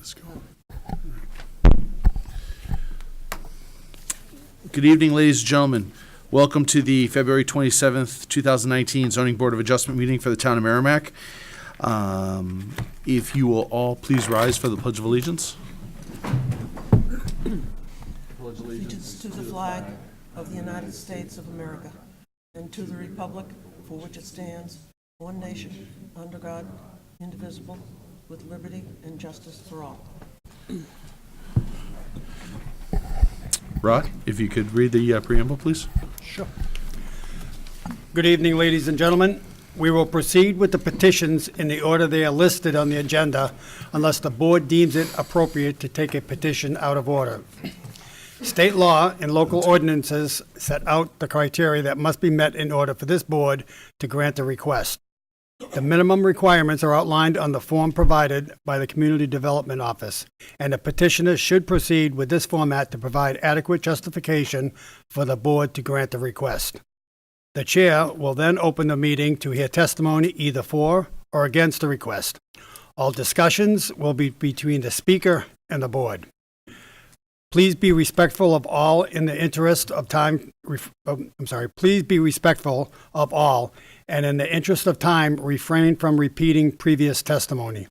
Let's go. Good evening, ladies and gentlemen. Welcome to the February 27th, 2019 Zoning Board of Adjustment meeting for the town of Merrimack. If you will all please rise for the Pledge of Allegiance. Allegiance to the flag of the United States of America and to the republic for which it stands, one nation, under God, indivisible, with liberty and justice for all. Rod, if you could read the preamble, please. Sure. Good evening, ladies and gentlemen. We will proceed with the petitions in the order they are listed on the agenda unless the board deems it appropriate to take a petition out of order. State law and local ordinances set out the criteria that must be met in order for this board to grant a request. The minimum requirements are outlined on the form provided by the Community Development Office, and the petitioner should proceed with this format to provide adequate justification for the board to grant the request. The chair will then open the meeting to hear testimony either for or against the request. All discussions will be between the speaker and the board. Please be respectful of all in the interest of time. Please be respectful of all, and in the interest of time, refrain from repeating previous testimony.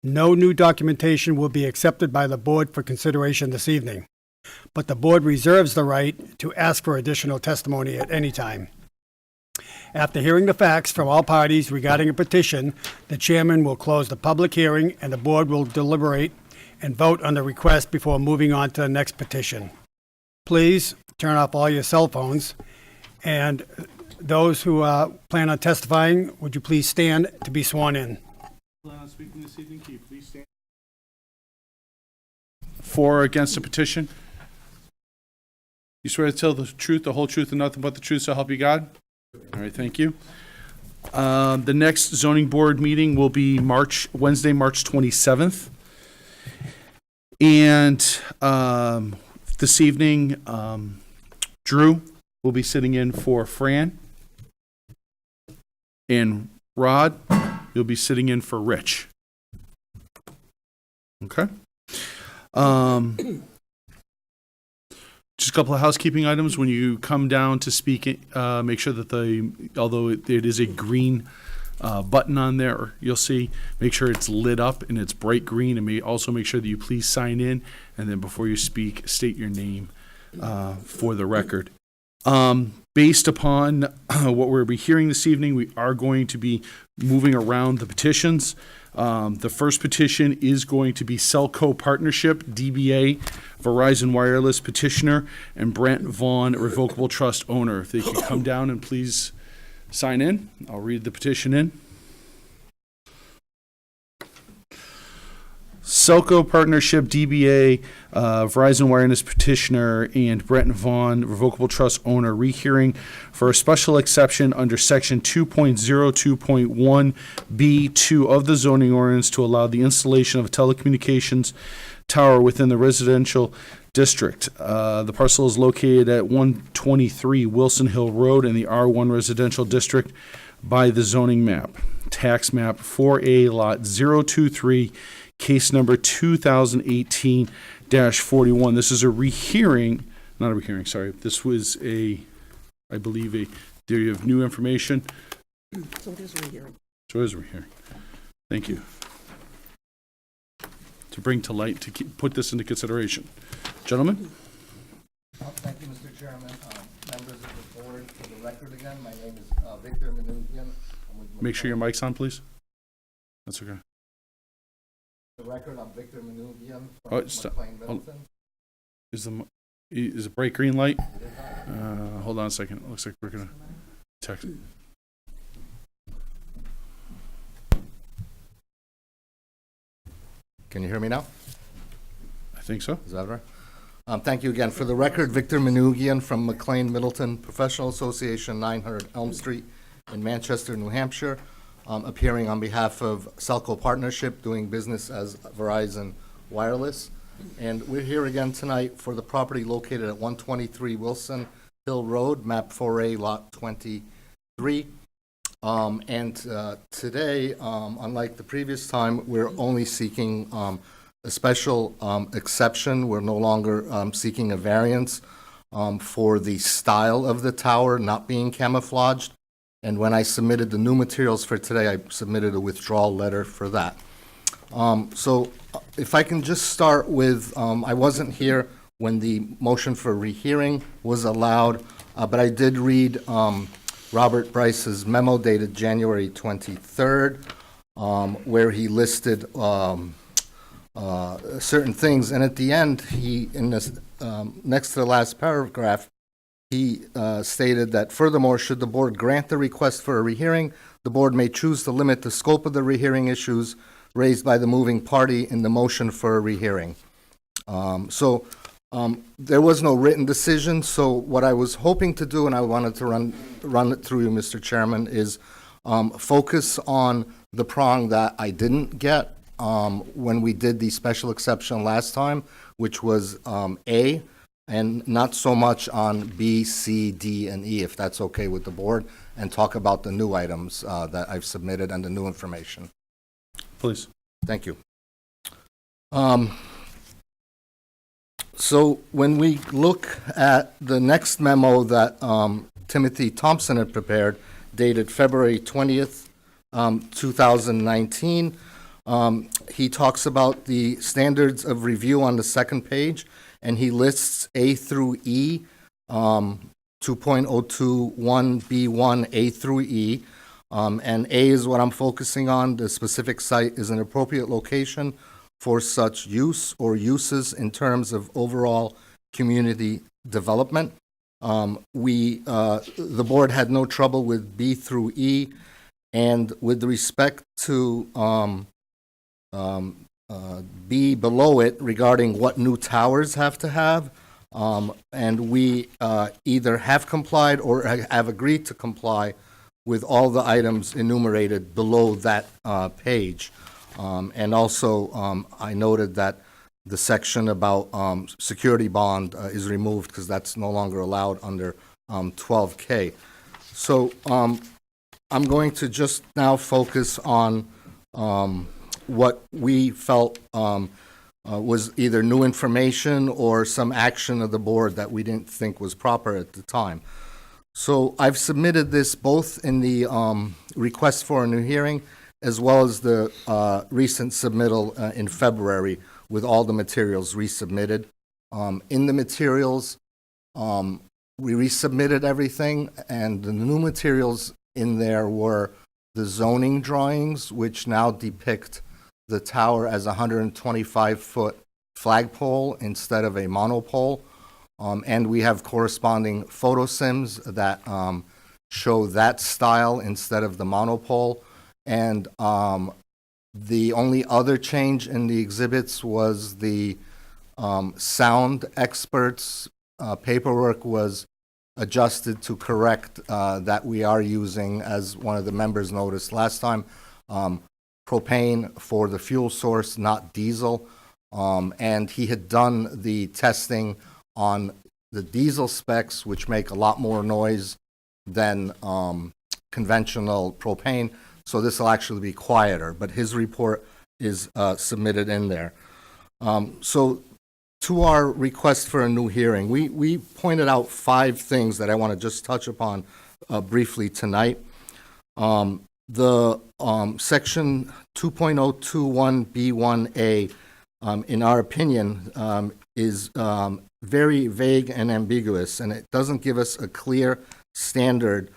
No new documentation will be accepted by the board for consideration this evening, but the board reserves the right to ask for additional testimony at any time. After hearing the facts from all parties regarding a petition, the chairman will close the public hearing and the board will deliberate and vote on the request before moving on to the next petition. Please turn off all your cell phones, and those who plan on testifying, would you please stand to be sworn in? Plan on speaking this evening, can you please stand? For or against the petition? You swear to tell the truth, the whole truth, and nothing but the truth, so help you God? All right, thank you. The next zoning board meeting will be Wednesday, March 27th. And this evening, Drew will be sitting in for Fran. And Rod, you'll be sitting in for Rich. Okay. Just a couple of housekeeping items. When you come down to speak, make sure that although it is a green button on there, you'll see, make sure it's lit up and it's bright green, and also make sure that you please sign in, and then before you speak, state your name for the record. Based upon what we'll be hearing this evening, we are going to be moving around the petitions. The first petition is going to be Selco Partnership, DBA, Verizon Wireless petitioner, and Brent Vaughn, Revocable Trust owner. If they could come down and please sign in, I'll read the petition in. Selco Partnership, DBA, Verizon Wireless petitioner, and Brent Vaughn, Revocable Trust owner, rehearing for a special exception under Section 2.02.1B2 of the zoning ordinance to allow the installation of a telecommunications tower within the residential district. The parcel is located at 123 Wilson Hill Road in the R1 residential district by the zoning map. Tax map 4A lot 023. Case number 2018-41. This is a rehearing, not a rehearing, sorry. This was I believe do you have new information? So it is a hearing. So it is a rehearing. Thank you. To bring to light, to put this into consideration. Gentlemen? Thank you, Mr. Chairman. Members of the board, for the record again, my name is Victor Manoukian. Make sure your mic's on, please. That's okay. The record, I'm Victor Manoukian Oh, from stop. McLean Middleton. Is it bright green light? Hold on a second. It looks like we're gonna text. Can you hear me now? I think so. Is that right? Thank you again. For the record, Victor Manoukian from McLean Middleton Professional Association, 900 Elm Street in Manchester, New Hampshire, appearing on behalf of Selco Partnership, doing business as Verizon Wireless. And we're here again tonight for the property located at 123 Wilson Hill Road, map 4A, lot 23. Today, unlike the previous time, we're only seeking a special exception. We're no longer seeking a variance for the style of the tower not being camouflaged. And when I submitted the new materials for today, I submitted a withdrawal letter for that. So if I can just start with, I wasn't here when the motion for rehearing was allowed, but I did read Robert Bryce's memo dated January 23rd, where he listed certain things. And at the end, he, in this, next to the last paragraph, he stated that furthermore, should the board grant the request for a rehearing, the board may choose to limit the scope of the rehearing issues raised by the moving party in the motion for a rehearing. There was no written decision, so what I was hoping to do, and I wanted to run it through you, Mr. Chairman, is focus on the prong that I didn't get when we did the special exception last time, which was A, and not so much on B, C, D, and E, if that's okay with the board, and talk about the new items that I've submitted and the new information. Please. Thank you. So when we look at the next memo that Timothy Thompson had prepared, dated February 20th, 2019, he talks about the standards of review on the second page, and he lists A through E, 2.021B1, A through E. And A is what I'm focusing on. The specific site is an appropriate location for such use or uses in terms of overall community development. The board had no trouble with B through E, and with respect to B below it regarding what new towers have to have, and we either have complied or have agreed to comply with all the items enumerated below that page. And also, I noted that the section about security bond is removed because that's no longer allowed under 12K. So I'm going to just now focus on what we felt was either new information or some action of the board that we didn't think was proper at the time. So I've submitted this both in the request for a new hearing as well as the recent submittal in February with all the materials resubmitted. In the materials, we resubmitted everything, and the new materials in there were the zoning drawings, which now depict the tower as a 125-foot flagpole instead of a monopole. And we have corresponding photo sims that show that style instead of the monopole. And the only other change in the exhibits was the sound experts' paperwork was adjusted to correct that we are using, as one of the members noticed last time, propane for the fuel source, not diesel. And he had done the testing on the diesel specs, which make a lot more noise than conventional propane. So this will actually be quieter, but his report is submitted in there. So to our request for a new hearing, we pointed out 5 things that I want to just touch upon briefly tonight. The section 2.021B1A, in our opinion, is very vague and ambiguous, and it doesn't give us a clear standard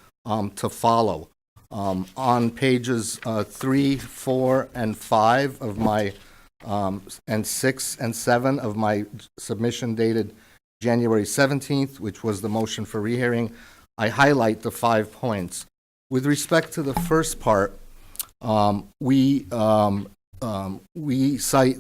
to follow. On pages 3, 4, and 5 of my, and 6 and 7 of my submission dated January 17th, which was the motion for rehearing, I highlight the 5 points. With respect to the first part, we cite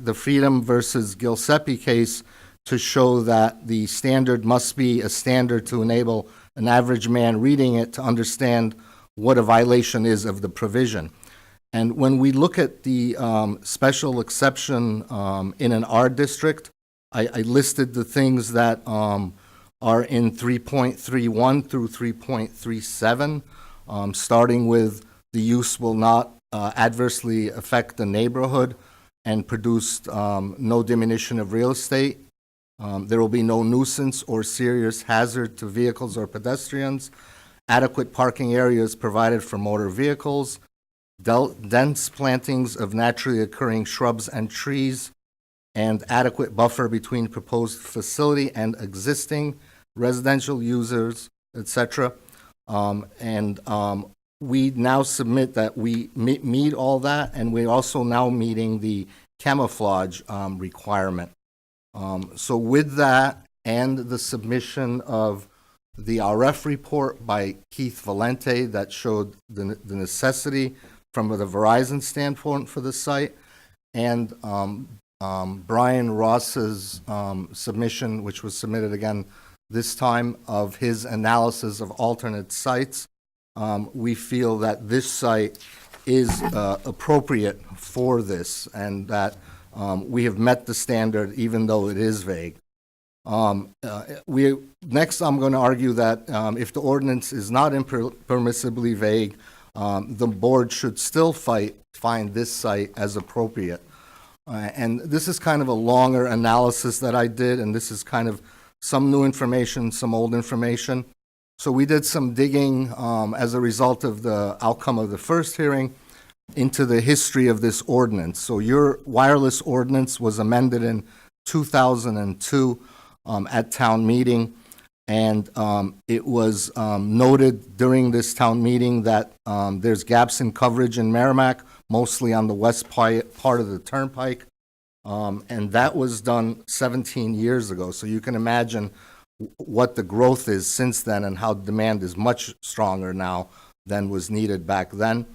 the Freedom versus Giuseppe case to show that the standard must be a standard to enable an average man reading it to understand what a violation is of the provision. And when we look at the special exception in an R district, I listed the things that are in 3.31 through 3.37, starting with the use will not adversely affect the neighborhood, and produced no diminution of real estate. There will be no nuisance or serious hazard to vehicles or pedestrians. Adequate parking areas provided for motor vehicles. Dense plantings of naturally occurring shrubs and trees, and adequate buffer between proposed facility and existing residential users, etc. We now submit that we meet all that, and we're also now meeting the camouflage requirement. So with that and the submission of the RF report by Keith Valente that showed the necessity from the Verizon standpoint for the site, and Brian Ross's submission, which was submitted again this time, of his analysis of alternate sites, we feel that this site is appropriate for this, and that we have met the standard even though it is vague. Next, I'm going to argue that if the ordinance is not impermissibly vague, the board should still find this site as appropriate. And this is kind of a longer analysis that I did, and this is kind of some new information, some old information. So we did some digging as a result of the outcome of the first hearing into the history of this ordinance. So your wireless ordinance was amended in 2002 at town meeting, and it was noted during this town meeting that there's gaps in coverage in Merrimack, mostly on the west part of the turnpike, and that was done 17 years ago. So you can imagine what the growth is since then and how demand is much stronger now than was needed back then.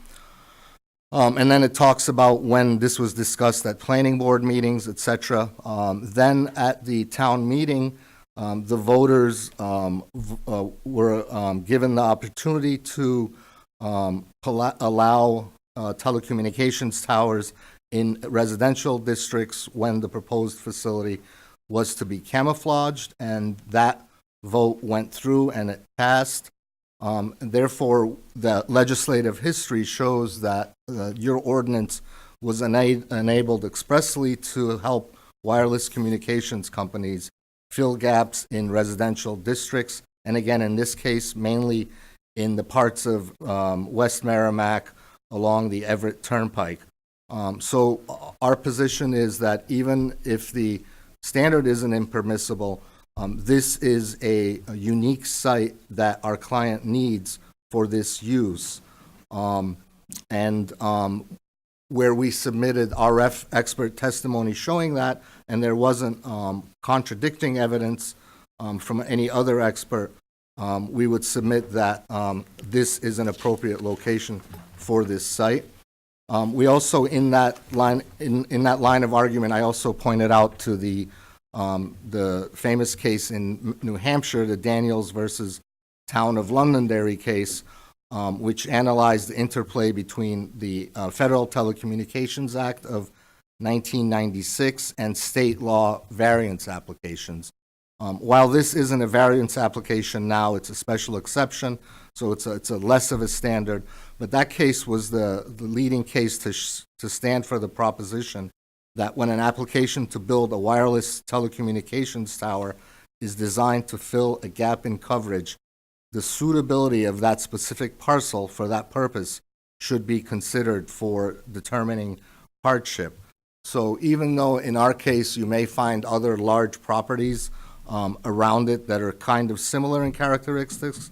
And then it talks about when this was discussed at planning board meetings, et cetera. Then at the town meeting, the voters were given the opportunity to allow telecommunications towers in residential districts when the proposed facility was to be camouflaged, and that vote went through and it passed. Therefore, the legislative history shows that your ordinance was enabled expressly to help wireless communications companies fill gaps in residential districts, and again, in this case, mainly in the parts of West Merrimack along the Everett Turnpike. So our position is that even if the standard isn't impermissible, this is a unique site that our client needs for this use. Where we submitted RF expert testimony showing that, and there wasn't contradicting evidence from any other expert, we would submit that this is an appropriate location for this site. We also, in that line of argument, I also pointed out to the famous case in New Hampshire, the Daniels versus Town of Londonderry case, which analyzed the interplay between the Federal Telecommunications Act of 1996 and state law variance applications. While this isn't a variance application now, it's a special exception, so it's a less of a standard. But that case was the leading case to stand for the proposition that when an application to build a wireless telecommunications tower is designed to fill a gap in coverage, the suitability of that specific parcel for that purpose should be considered for determining hardship. So even though in our case you may find other large properties around it that are kind of similar in characteristics,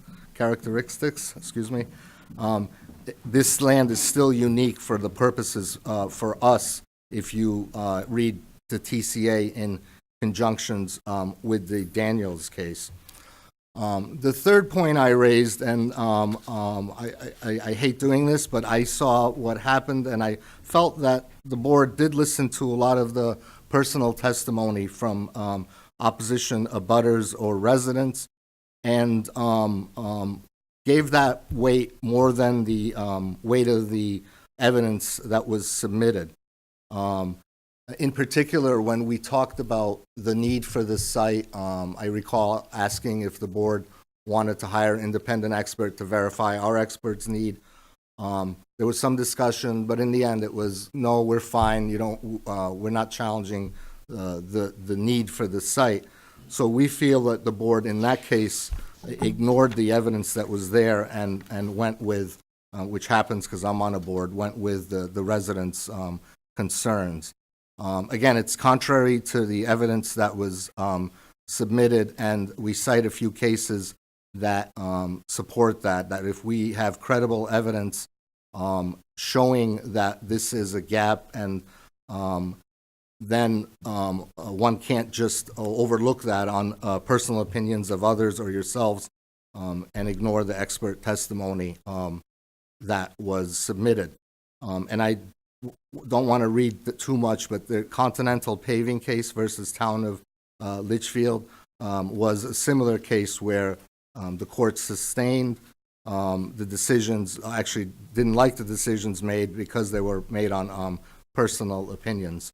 this land is still unique for the purposes for us if you read the TCA in conjunctions with the Daniels case. The third point I raised, and I hate doing this, but I saw what happened, and I felt that the board did listen to a lot of the personal testimony from opposition abutters or residents, and gave that weight more than the weight of the evidence that was submitted. In particular, when we talked about the need for this site, I recall asking if the board wanted to hire an independent expert to verify our expert's need There was some discussion, but in the end, it was, no, we're fine, we're not challenging the need for the site. So we feel that the board, in that case, ignored the evidence that was there and went with, which happens because I'm on a board, went with the residents' concerns. Again, it's contrary to the evidence that was submitted, and we cite a few cases that support that if we have credible evidence showing that this is a gap, and then one can't just overlook that on personal opinions of others or yourselves and ignore the expert testimony that was submitted. And I don't want to read too much, but the Continental Paving case versus Town of Litchfield was a similar case where the court sustained the decisions, actually didn't like the decisions made because they were made on personal opinions.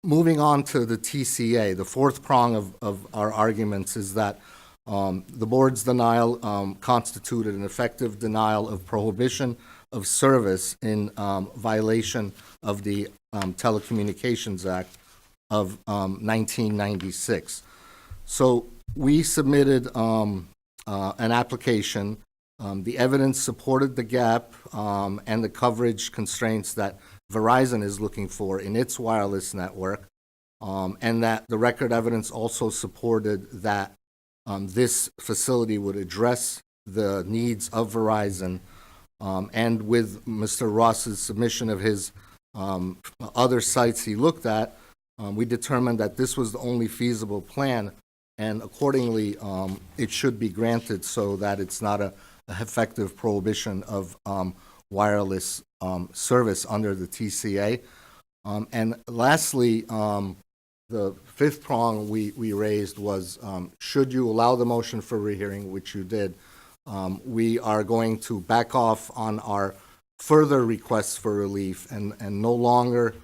Moving on to the TCA, the fourth prong of our arguments is that the board's denial constituted an effective denial of prohibition of service in violation of the Telecommunications Act of 1996. So we submitted an application. The evidence supported the gap and the coverage constraints that Verizon is looking for in its wireless network, and that the record evidence also supported that this facility would address the needs of Verizon. And with Mr. Ross's submission of his other sites he looked at, we determined that this was the only feasible plan, and accordingly, it should be granted so that it's not a effective prohibition of wireless service under the TCA. And lastly, the fifth prong we raised was, should you allow the motion for rehearing, which you did, we are going to back off on our further requests for relief and no longer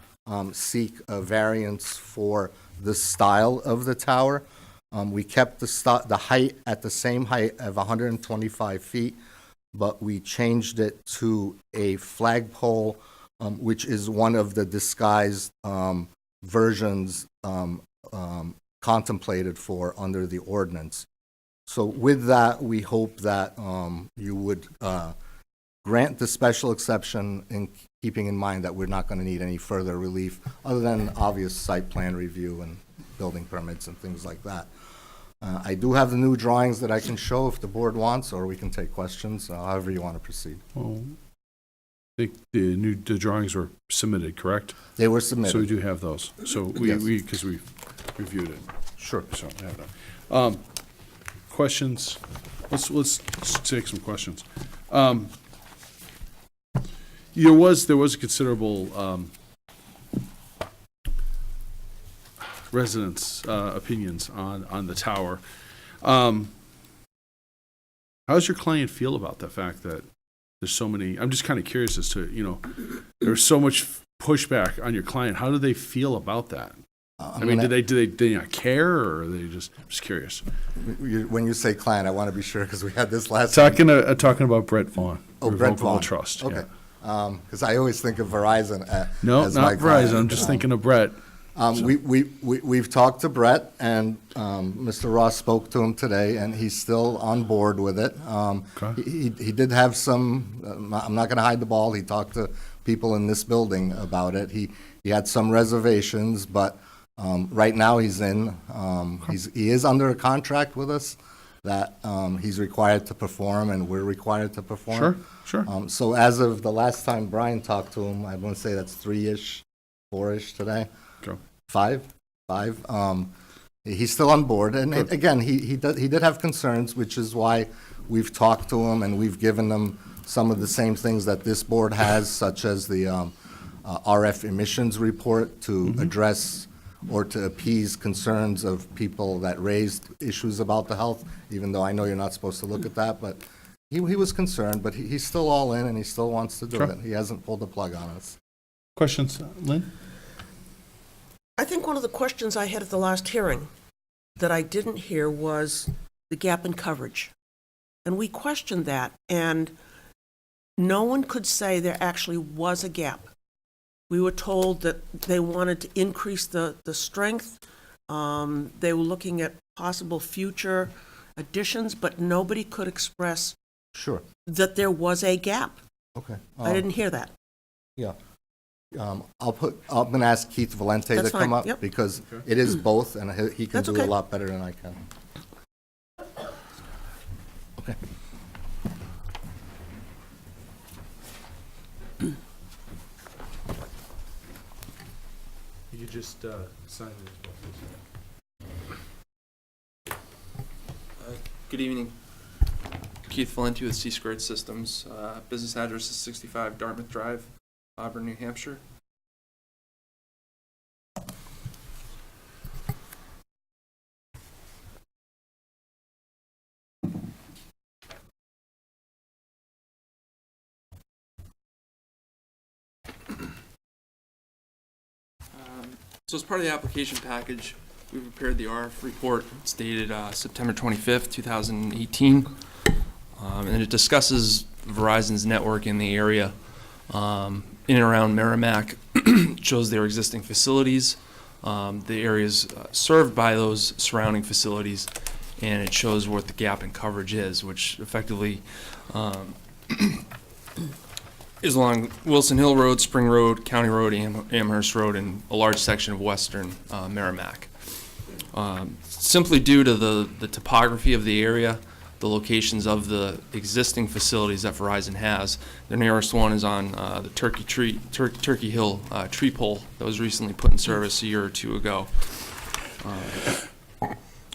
seek a variance for the style of the tower. We kept the height at the same height of 125 feet, but we changed it to a flagpole, which is one of the disguised versions contemplated for under the ordinance. So with that, we hope that you would grant the special exception, in keeping in mind that we're not going to need any further relief other than obvious site plan review and building permits and things like that. I do have the new drawings that I can show if the board wants, or we can take questions, however you want to proceed. Well, I think the drawings were submitted, correct? They were So we submitted. do have those. So Yes. because we reviewed it. Sure. So I have that. Questions? Let's take some questions. There was a considerable residents' opinions on the tower. How does your client feel about the fact that there's so many? I'm just kind of curious as to, there's so much pushback on your client. How do they feel about that? I mean, do they not care, or are they just curious? When you say client, I want to be sure, because we had this last time. Talking about Brett Vaughn. Oh, Brett Revocable Vaughn. Trust. Okay. Yeah. Because I always think of Verizon No, as my not client. Verizon. I'm just thinking of Brett. We've talked to Brett, and Mr. Ross spoke to him today, and he's still on board with it. Okay. He did have some, I'm not going to hide the ball, he talked to people in this building about it. He had some reservations, but right now he's in. He is under a contract with us that he's required to perform, and we're required to perform. Sure. So as of the last time Brian talked to him, I want to say that's 3-ish, 4-ish today. Okay. Five. He's still on board, and Good. again, he did have concerns, which is why we've talked to him and we've given them some of the same things that this board has, such as the RF emissions report to address or to appease concerns of people that raised issues about the health, even though I know you're not supposed to look at that, but he was concerned, but he's still all in and he still wants to do Sure. it. He hasn't pulled the plug on us. Questions, Lynn? I think one of the questions I had at the last hearing that I didn't hear was the gap in coverage. And we questioned that, and no one could say there actually was a gap. We were told that they wanted to increase the strength. They were looking at possible future additions, but nobody could express Sure, that there was a gap. okay. I didn't hear that. Yeah. I'm gonna ask Keith Valente to That's come fine, up, yep. because it is both, and he can That's do okay. a lot better than I can. Okay. You could just sign it as well. Good evening. Keith Valenti with C Squared Systems. Business address is 65 Dartmouth Drive, Auburn, New Hampshire. So as part of the application package, we prepared the RF report. It's dated September 25th, 2018. And it discusses Verizon's network in the area in and around Merrimack. It shows their existing facilities, the areas served by those surrounding facilities, and it shows what the gap in coverage is, which effectively is along Wilson Hill Road, Spring Road, County Road, Amherst Road, and a large section of western Merrimack. Simply due to the topography of the area, the locations of the existing facilities that Verizon has, the nearest one is on the Turkey Hill tree pole that was recently put in service a year or two ago.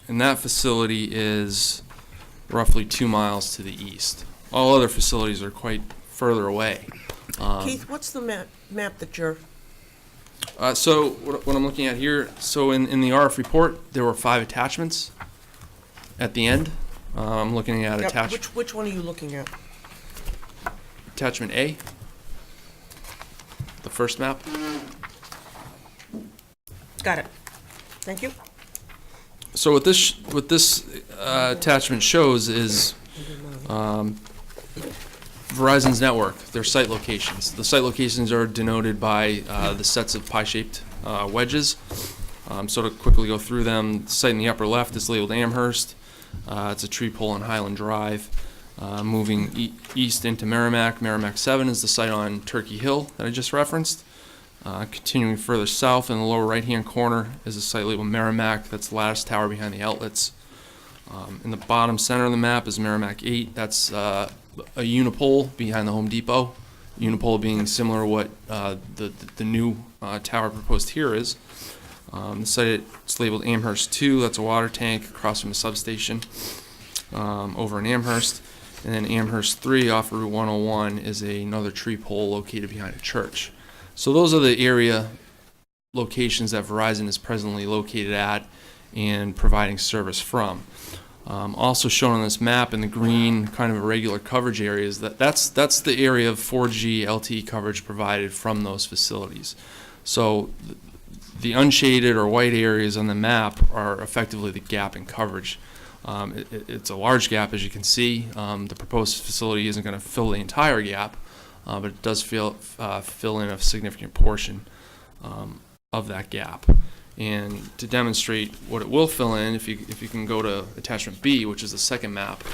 And that facility is roughly 2 miles to the east. All other facilities are quite further away. Keith, what's the map that you're, So what I'm looking at here, so in the RF report, there were 5 attachments at the end. I'm looking at yep, which one are you looking at? attachment A, the first map. Got it. Thank you. So what this attachment shows is Verizon's network, their site locations. The site locations are denoted by the sets of pie-shaped wedges. So to quickly go through them, the site in the upper left is labeled Amherst. It's a tree pole on Highland Drive. Moving east into Merrimack, Merrimack 7 is the site on Turkey Hill that I just referenced. Continuing further south in the lower right-hand corner is a site labeled Merrimack. That's the lattice tower behind the outlets. In the bottom center of the map is Merrimack 8. That's a unipole behind the Home Depot. Unipole being similar to what the new tower proposed here is. The site it's labeled Amherst 2. That's a water tank across from a substation over in Amherst. And then Amherst 3 off Route 101 is another tree pole located behind a church. So those are the area locations that Verizon is presently located at and providing service from. Also shown on this map in the green, kind of irregular coverage areas, that's the area of 4G LTE coverage provided from those facilities. So the unshaded or white areas on the map are effectively the gap in coverage. It's a large gap, as you can see. The proposed facility isn't going to fill the entire gap, but it does fill in a significant portion of that gap. And to demonstrate what it will fill in, if you can go to attachment B, which is the second map,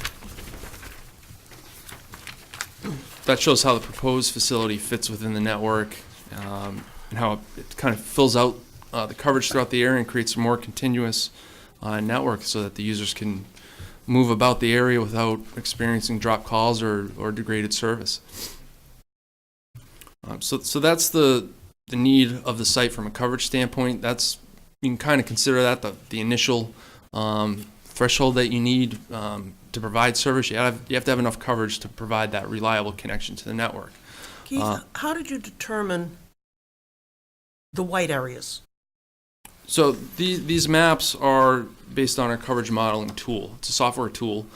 that shows how the proposed facility fits within the network and how it kind of fills out the coverage throughout the area and creates a more continuous network so that the users can move about the area without experiencing drop calls or degraded service. So that's the need of the site from a coverage standpoint. You can kind of consider that the initial threshold that you need to provide service. You have to have enough coverage to provide that reliable connection to the network. Keith, how did you determine the white areas? So these maps are based on our coverage modeling tool. It's a software tool.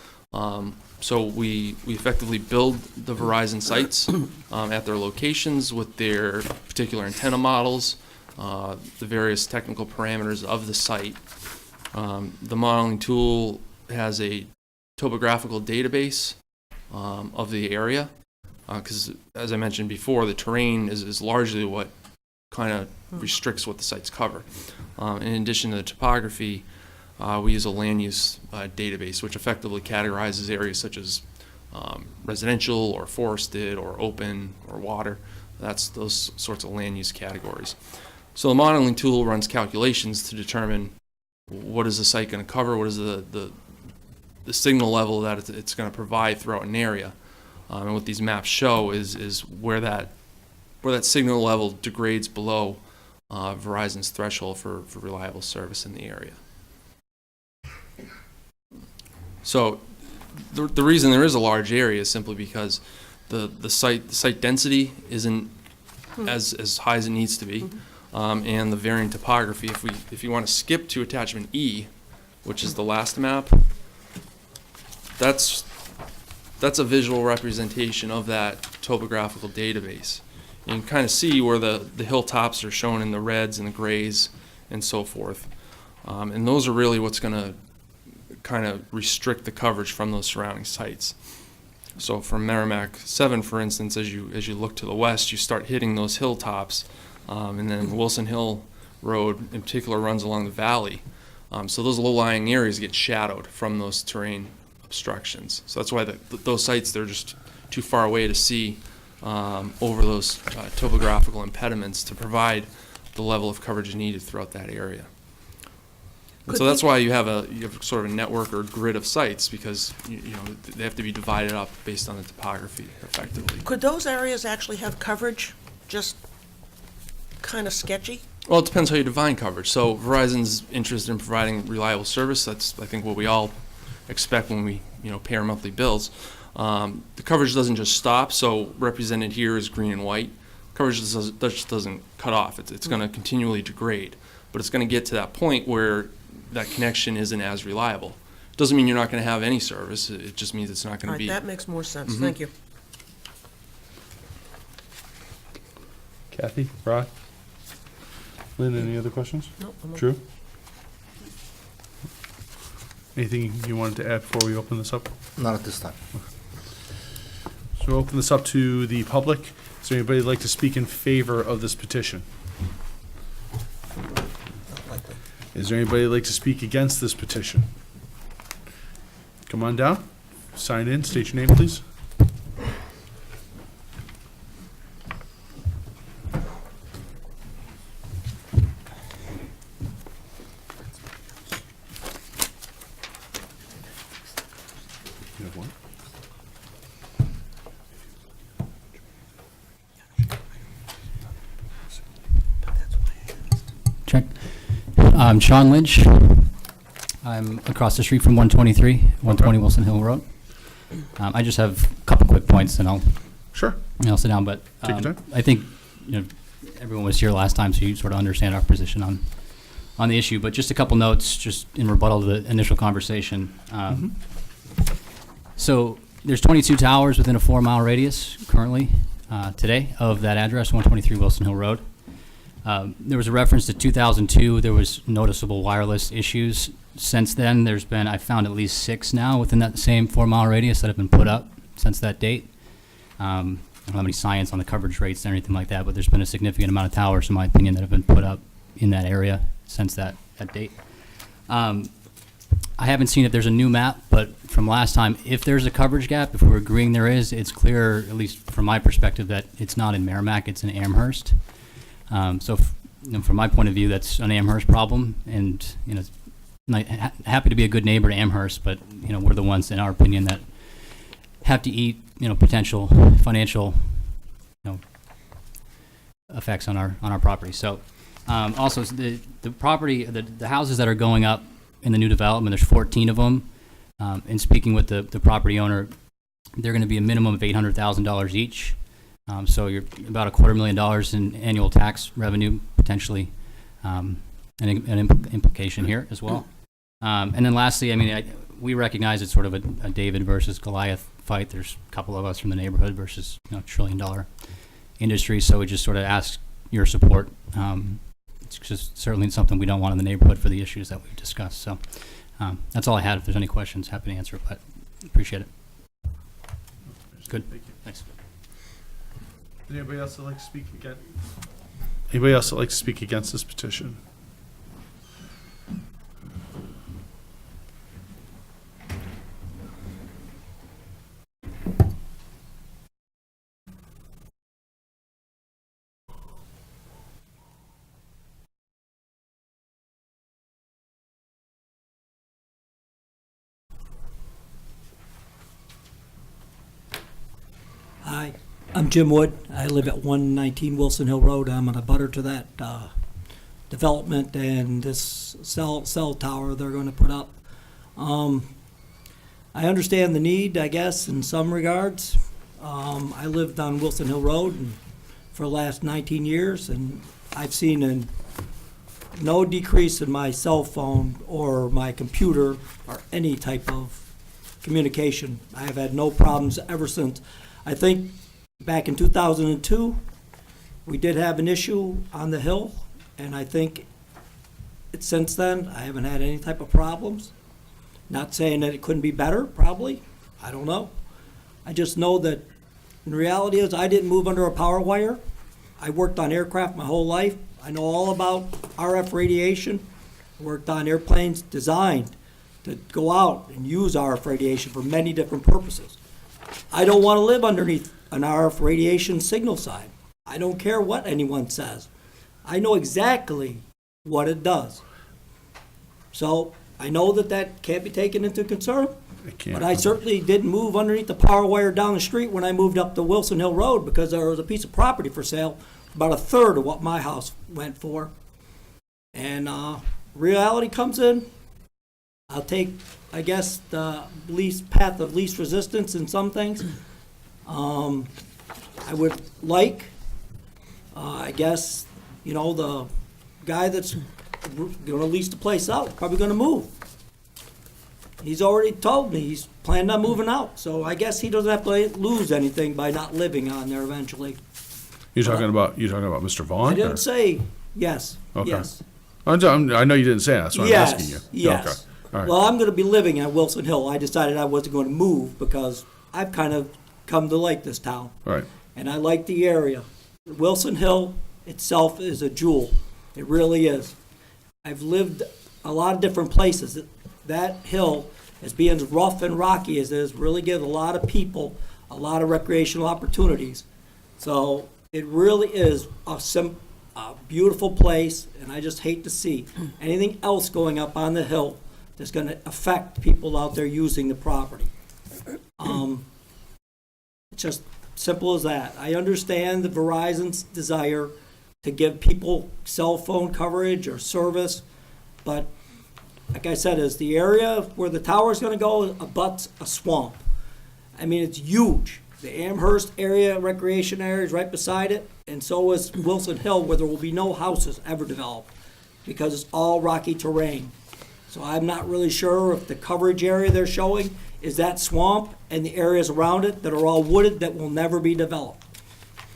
So we effectively build the Verizon sites at their locations with their particular antenna models, the various technical parameters of the site. The modeling tool has a topographical database of the area. because as I mentioned before, the terrain is largely what kind of restricts what the sites cover. In addition to the topography, we use a land use database, which effectively categorizes areas such as residential or forested or open or water. That's those sorts of land use categories. So the modeling tool runs calculations to determine what is the site going to cover, what is the signal level that it's going to provide throughout an area. And what these maps show is where that signal level degrades below Verizon's threshold for reliable service in the area. So the reason there is a large area is simply because the site density isn't as high as it needs to be, and the varying topography. If you want to skip to attachment E, which is the last map, that's a visual representation of that topographical database. You can kind of see where the hilltops are shown in the reds and the grays and so forth. And those are really what's going to kind of restrict the coverage from those surrounding sites. So from Merrimack 7, for instance, as you look to the west, you start hitting those hilltops, and then Wilson Hill Road in particular runs along the valley. So those low-lying areas get shadowed from those terrain obstructions. So that's why those sites, they're just too far away to see over those topographical impediments to provide the level of coverage needed throughout that area. And so that's why you have sort of a network or grid of sites, because you know they have to be divided up based on the topography effectively. Could those areas actually have coverage, just kind of sketchy? Well, it depends how you define coverage. So Verizon's interested in providing reliable service. That's, I think, what we all expect when we pay our monthly bills. The coverage doesn't just stop. So represented here is green and white. Coverage just doesn't cut off. It's going to continually degrade, but it's going to get to that point where that connection isn't as reliable. Doesn't mean you're not going to have any service. It just means it's not going All to right, be. that makes more sense. Thank you. Kathy, Rod, Lynn, any other questions? No, I'm okay. Drew? Anything you wanted to add before we open this up? Not at this time. So we'll open this up to the public. Is there anybody who'd like to speak in favor of this petition? Is there anybody who'd like to speak against this petition? Come on down, sign in, state your name, please. You have one? Check. I'm Sean Lynch. I'm across the street from 123, 120 Wilson Hill Road. I just have a couple quick points, and Sure. I'll sit down. But Take your time. I think everyone was here last time, so you sort of understand our position on the issue. But just a couple notes, just in rebuttal to the initial conversation. So there's 22 towers within a 4-mile radius currently today of that address, 123 Wilson Hill Road. There was a reference to 2002. There was noticeable wireless issues. Since then, I found at least 6 now within that same 4-mile radius that have been put up since that date. I don't have any science on the coverage rates or anything like that, but there's been a significant amount of towers, in my opinion, that have been put up in that area since that date. I haven't seen if there's a new map, but from last time, if there's a coverage gap, if we're agreeing there is, it's clear, at least from my perspective, that it's not in Merrimack, it's in Amherst. So from my point of view, that's an Amherst problem, and happy to be a good neighbor to Amherst, but we're the ones, in our opinion, that have to eat potential financial effects on our property. So also the property, the houses that are going up in the new development, there's 14 of them. In speaking with the property owner, they're going to be a minimum of $800,000 each. So you're about $250,000 in annual tax revenue, potentially, an implication here as well. And then lastly, we recognize it's sort of a David versus Goliath fight. There's a couple of us from the neighborhood versus trillion-dollar industry, so we just sort of ask your support. It's just certainly something we don't want in the neighborhood for the issues that we've discussed. So that's all I had. If there's any questions, happy to answer, but appreciate it. Good. Thanks. Anybody else that like to speak again? Anybody else that like to speak against this petition? Hi, I'm Jim Wood. I live at 119 Wilson Hill Road. I'm on a butter to that development and this cell tower they're going to put up. I understand the need, I guess, in some regards. I lived on Wilson Hill Road for the last 19 years, and I've seen no decrease in my cell phone or my computer or any type of communication. I have had no problems ever since. I think back in 2002, we did have an issue on the hill, and I think since then, I haven't had any type of problems. Not saying that it couldn't be better, probably. I don't know. I just know that the reality is I didn't move under a power wire. I worked on aircraft my whole life. I know all about RF radiation. I worked on airplanes designed to go out and use RF radiation for many different purposes. I don't want to live underneath an RF radiation signal sign. I don't care what anyone says. I know exactly what it does. So I know that can't be taken into concern, It can't. but I certainly didn't move underneath the power wire down the street when I moved up to Wilson Hill Road because there was a piece of property for sale, about a third of what my house went for. And reality comes in. I'll take, I guess, the least path of least resistance in some things. I would like, I guess, the guy that's going to lease the place out, probably going to move. He's already told me he's planning on moving out, so I guess he doesn't have to lose anything by not living on there eventually. You're talking about Mr. Vaughn? I or- didn't say yes. Okay. Yes. I know you didn't say that. That's why I'm asking you. Yes. Okay. All right. Well, I'm going to be living at Wilson Hill. I decided I wasn't going to move because I've kind of come to like this town. All right. And I like the area. Wilson Hill itself is a jewel. It really is. I've lived a lot of different places. That hill, as being as rough and rocky as it is, really gives a lot of people a lot of recreational opportunities. So it really is a beautiful place, and I just hate to see anything else going up on the hill that's going to affect people out there using the property. It's just simple as that. I understand the Verizon's desire to give people cell phone coverage or service, but like I said, is the area where the tower's going to go abuts a swamp. I mean, it's huge. The Amherst area, recreation area is right beside it, and so is Wilson Hill, where there will be no houses ever developed because it's all rocky terrain. So I'm not really sure if the coverage area they're showing is that swamp and the areas around it that are all wooded that will never be developed.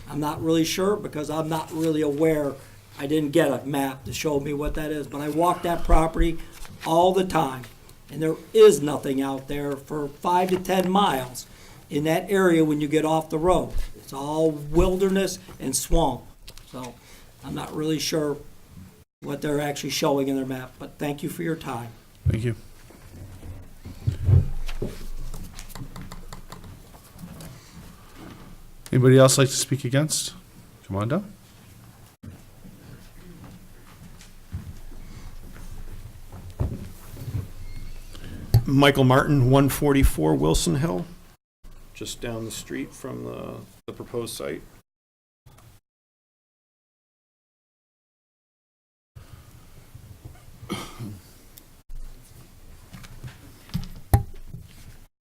I'm not really sure because I'm not really aware. I didn't get a map to show me what that is, but I walk that property all the time, and there is nothing out there for 5 to 10 miles in that area when you get off the road. It's all wilderness and swamp. So I'm not really sure what they're actually showing in their map, but thank you for your time. Thank you. Anybody else like to speak against? Come on down. Michael Martin, 144 Wilson Hill, just down the street from the proposed site.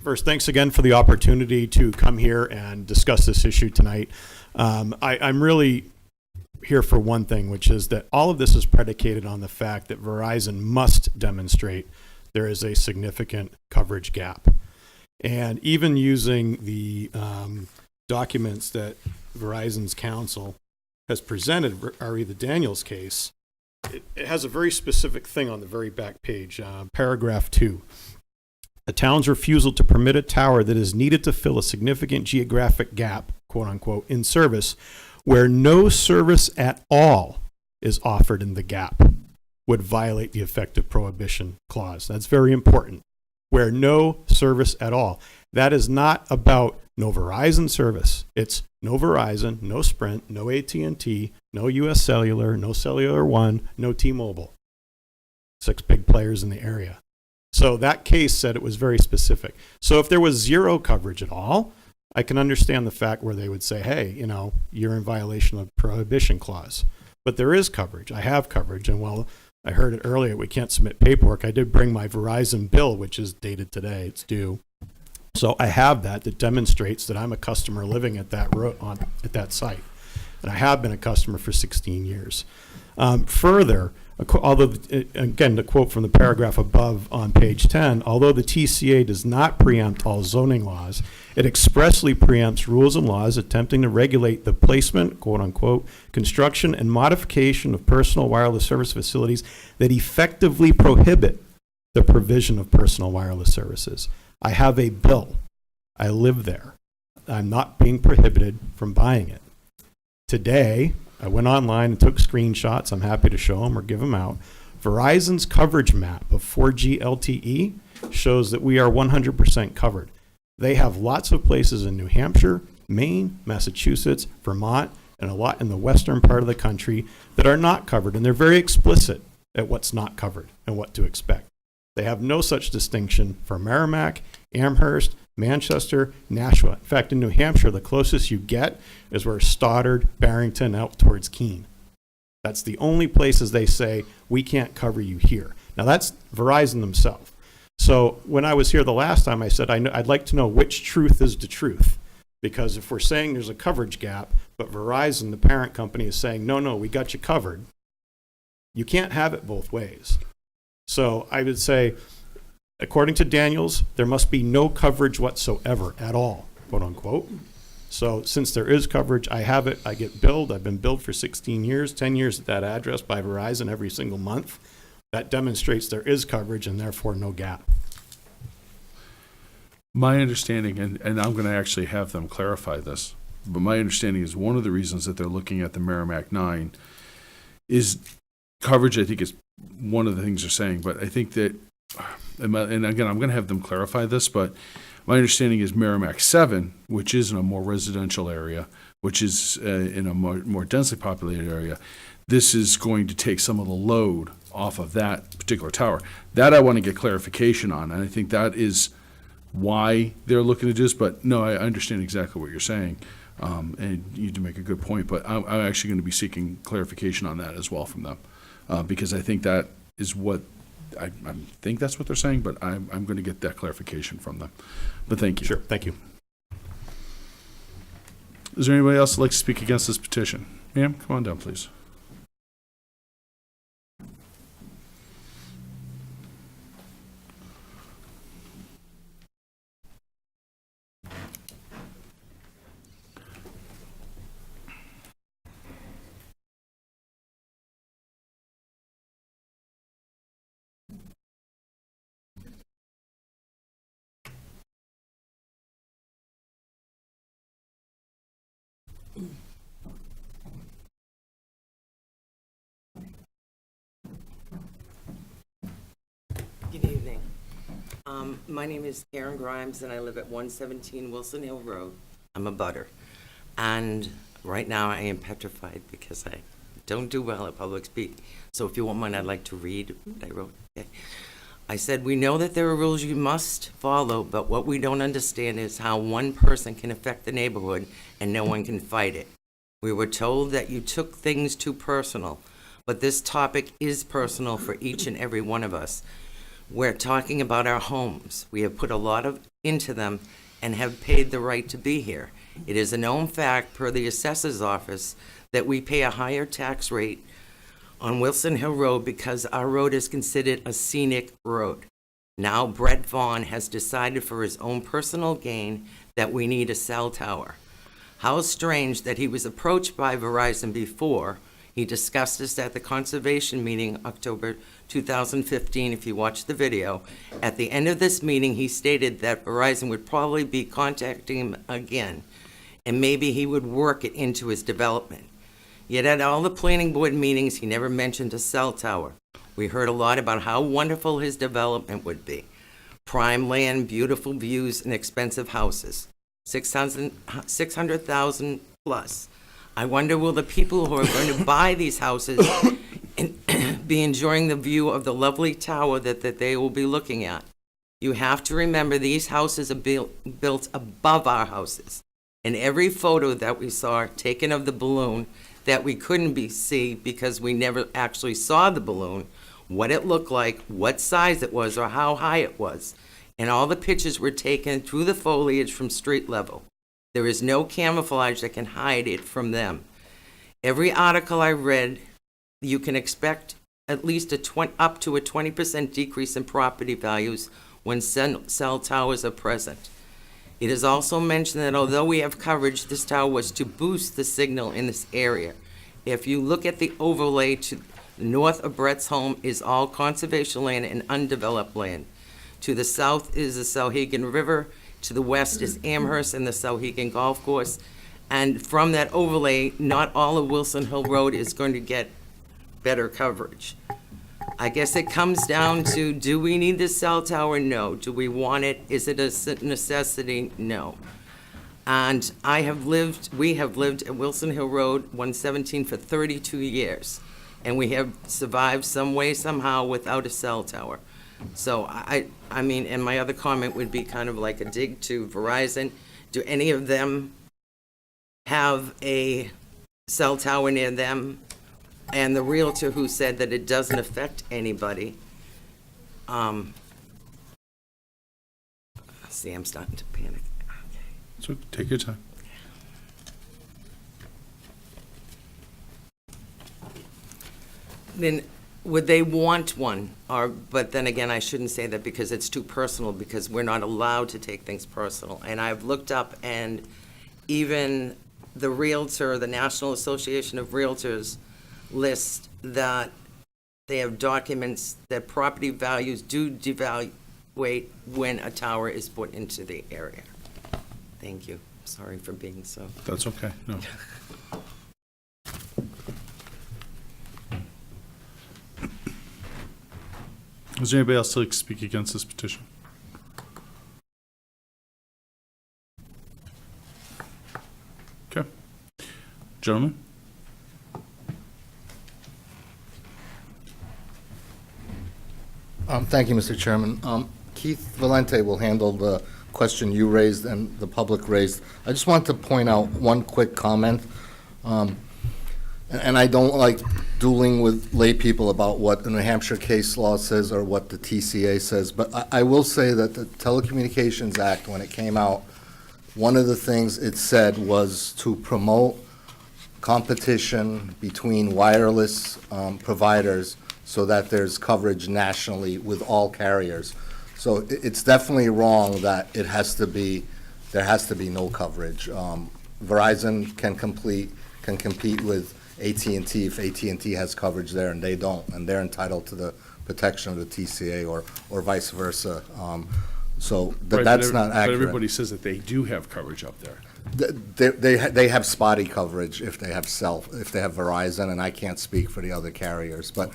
First, thanks again for the opportunity to come here and discuss this issue tonight. I'm really here for one thing, which is that all of this is predicated on the fact that Verizon must demonstrate there is a significant coverage gap. And even using the documents that Verizon's counsel has presented, re the Daniels case, it has a very specific thing on the very back page, paragraph 2. The town's refusal to permit a tower that is needed to fill a significant geographic gap quote unquote, in service, where no service at all is offered in the gap, would violate the effective prohibition clause. That's very important. Where no service at all. That is not about no Verizon service. It's no Verizon, no Sprint, no AT&T, no US Cellular, no Cellular One, no T-Mobile. 6 big players in the area. So that case said it was very specific. So if there was zero coverage at all, I can understand the fact where they would say, hey, you know, you're in violation of the prohibition clause. But there is coverage. I have coverage. And while I heard it earlier, we can't submit paperwork, I did bring my Verizon bill, which is dated today. It's due. So I have that demonstrates that I'm a customer living at that at that site. And I have been a customer for 16 years. Further, although, again, the quote from the paragraph above on page 10, although the TCA does not preempt all zoning laws, it expressly preempts rules and laws attempting to regulate the placement, quote unquote, construction and modification of personal wireless service facilities that effectively prohibit the provision of personal wireless services. I have a bill. I live there. I'm not being prohibited from buying it. Today, I went online and took screenshots. I'm happy to show them or give them out. Verizon's coverage map of 4G LTE shows that we are 100% covered. They have lots of places in New Hampshire, Maine, Massachusetts, Vermont, and a lot in the western part of the country that are not covered. And they're very explicit at what's not covered and what to expect. They have no such distinction for Merrimack, Amherst, Manchester, Nashua. In fact, in New Hampshire, the closest you get is where Stoddard, Barrington, out towards Keene. That's the only places they say, we can't cover you here. Now, that's Verizon themselves. So when I was here the last time, I said, I'd like to know which truth is the truth. Because if we're saying there's a coverage gap, but Verizon, the parent company, is saying, no, we got you covered, you can't have it both ways. So I would say, according to Daniels, there must be no coverage whatsoever at all, quote unquote. So since there is coverage, I have it, I get billed. I've been billed for 16 years, 10 years at that address by Verizon every single month. That demonstrates there is coverage and therefore no gap. My understanding, and I'm going to actually have them clarify this, but my understanding is one of the reasons that they're looking at the Merrimack 9 is coverage. I think is one of the things they're saying, but I think that, and again, I'm going to have them clarify this, but my understanding is Merrimack 7, which is in a more residential area, which is in a more densely populated area, this is going to take some of the load off of that particular tower. That I want to get clarification on, and I think that is why they're looking to do this, but no, I understand exactly what you're saying, and you do make a good point, but I'm actually going to be seeking clarification on that as well from them, because I think that is what, I think that's what they're saying, but I'm going to get that clarification from them. But thank you. Sure, thank you. Is there anybody else that'd like to speak against this petition? Ma'am, come on down, please. Good evening. My name is Karen Grimes, and I live at 117 Wilson Hill Road. I'm a butter. And right now, I am petrified because I don't do well at public speaking. So if you won't mind, I'd like to read what I wrote. Okay. I said, we know that there are rules you must follow, but what we don't understand is how one person can affect the neighborhood and no one can fight it. We were told that you took things too personal, but this topic is personal for each and every one of us. We're talking about our homes. We have put a lot into them and have paid the right to be here. It is a known fact per the assessor's office that we pay a higher tax rate on Wilson Hill Road because our road is considered a scenic road. Now Brett Vaughn has decided for his own personal gain that we need a cell tower. How strange that he was approached by Verizon before. He discussed this at the conservation meeting October 2015, if you watch the video. At the end of this meeting, he stated that Verizon would probably be contacting him again. and maybe he would work it into his development. Yet at all the planning board meetings, he never mentioned a cell tower. We heard a lot about how wonderful his development would be. Prime land, beautiful views, and expensive houses. 600,000 plus. I wonder, will the people who are going to buy these houses be enjoying the view of the lovely tower that they will be looking at? You have to remember, these houses are built above our houses. And every photo that we saw taken of the balloon that we couldn't see because we never actually saw the balloon, what it looked like, what size it was, or how high it was. And all the pictures were taken through the foliage from street level. There is no camouflage that can hide it from them. Every article I read, you can expect at least up to a 20% decrease in property values when cell towers are present. It is also mentioned that although we have coverage, this tower was to boost the signal in this area. If you look at the overlay to the north of Brett's home is all conservation land and undeveloped land. To the south is the Sauhegan River. To the west is Amherst and the Sauhegan Golf Course. And from that overlay, not all of Wilson Hill Road is going to get better coverage. I guess it comes down to, do we need this cell tower? No. Do we want it? Is it a necessity? No. And we have lived at Wilson Hill Road 117 for 32 years. And we have survived some way, somehow, without a cell tower. So I mean, and my other comment would be kind of like a dig to Verizon. Do any of them have a cell tower near them? And the realtor who said that it doesn't affect anybody. See, I'm starting to panic. So take your time. Then would they want one? But then again, I shouldn't say that because it's too personal, because we're not allowed to take things personal. And I've looked up, and even the realtor, the National Association of Realtors, list that they have documents that property values do devaluate when a tower is put into the area. Thank you. Sorry for being so. That's okay. No. Is there anybody else to speak against this petition? Okay. Gentlemen? Thank you, Mr. Chairman. Keith Valente will handle the question you raised and the public raised. I just want to point out one quick comment. And I don't like dueling with lay people about what the New Hampshire case law says or what the TCA says, but I will say that the Telecommunications Act, when it came out, one of the things it said was to promote competition between wireless providers so that there's coverage nationally with all carriers. So it's definitely wrong that there has to be no coverage. Verizon can compete with AT&T if AT&T has coverage there and they don't, and they're entitled to the protection of the TCA or vice versa. So Right, that's not But accurate. everybody says that they do have coverage up there. They have spotty coverage if they have Verizon, and I can't speak for the other carriers, but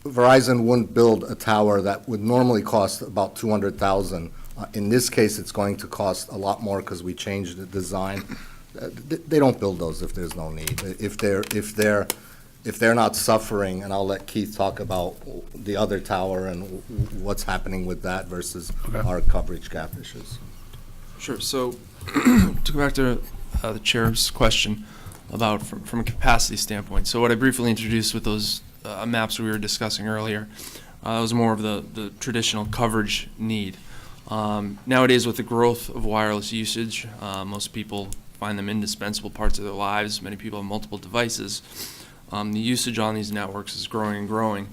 Verizon wouldn't build a tower that would normally cost about $200,000. In this case, it's going to cost a lot more because we changed the design. They don't build those if there's no need. If they're not suffering, and I'll let Keith talk about the other tower and what's happening with that versus our coverage gap issues. Sure. So to go back to the chair's question about from a capacity standpoint. So what I briefly introduced with those maps we were discussing earlier, was more of the traditional coverage need. Nowadays, with the growth of wireless usage, most people find them indispensable parts of their lives. Many people have multiple devices. The usage on these networks is growing and growing.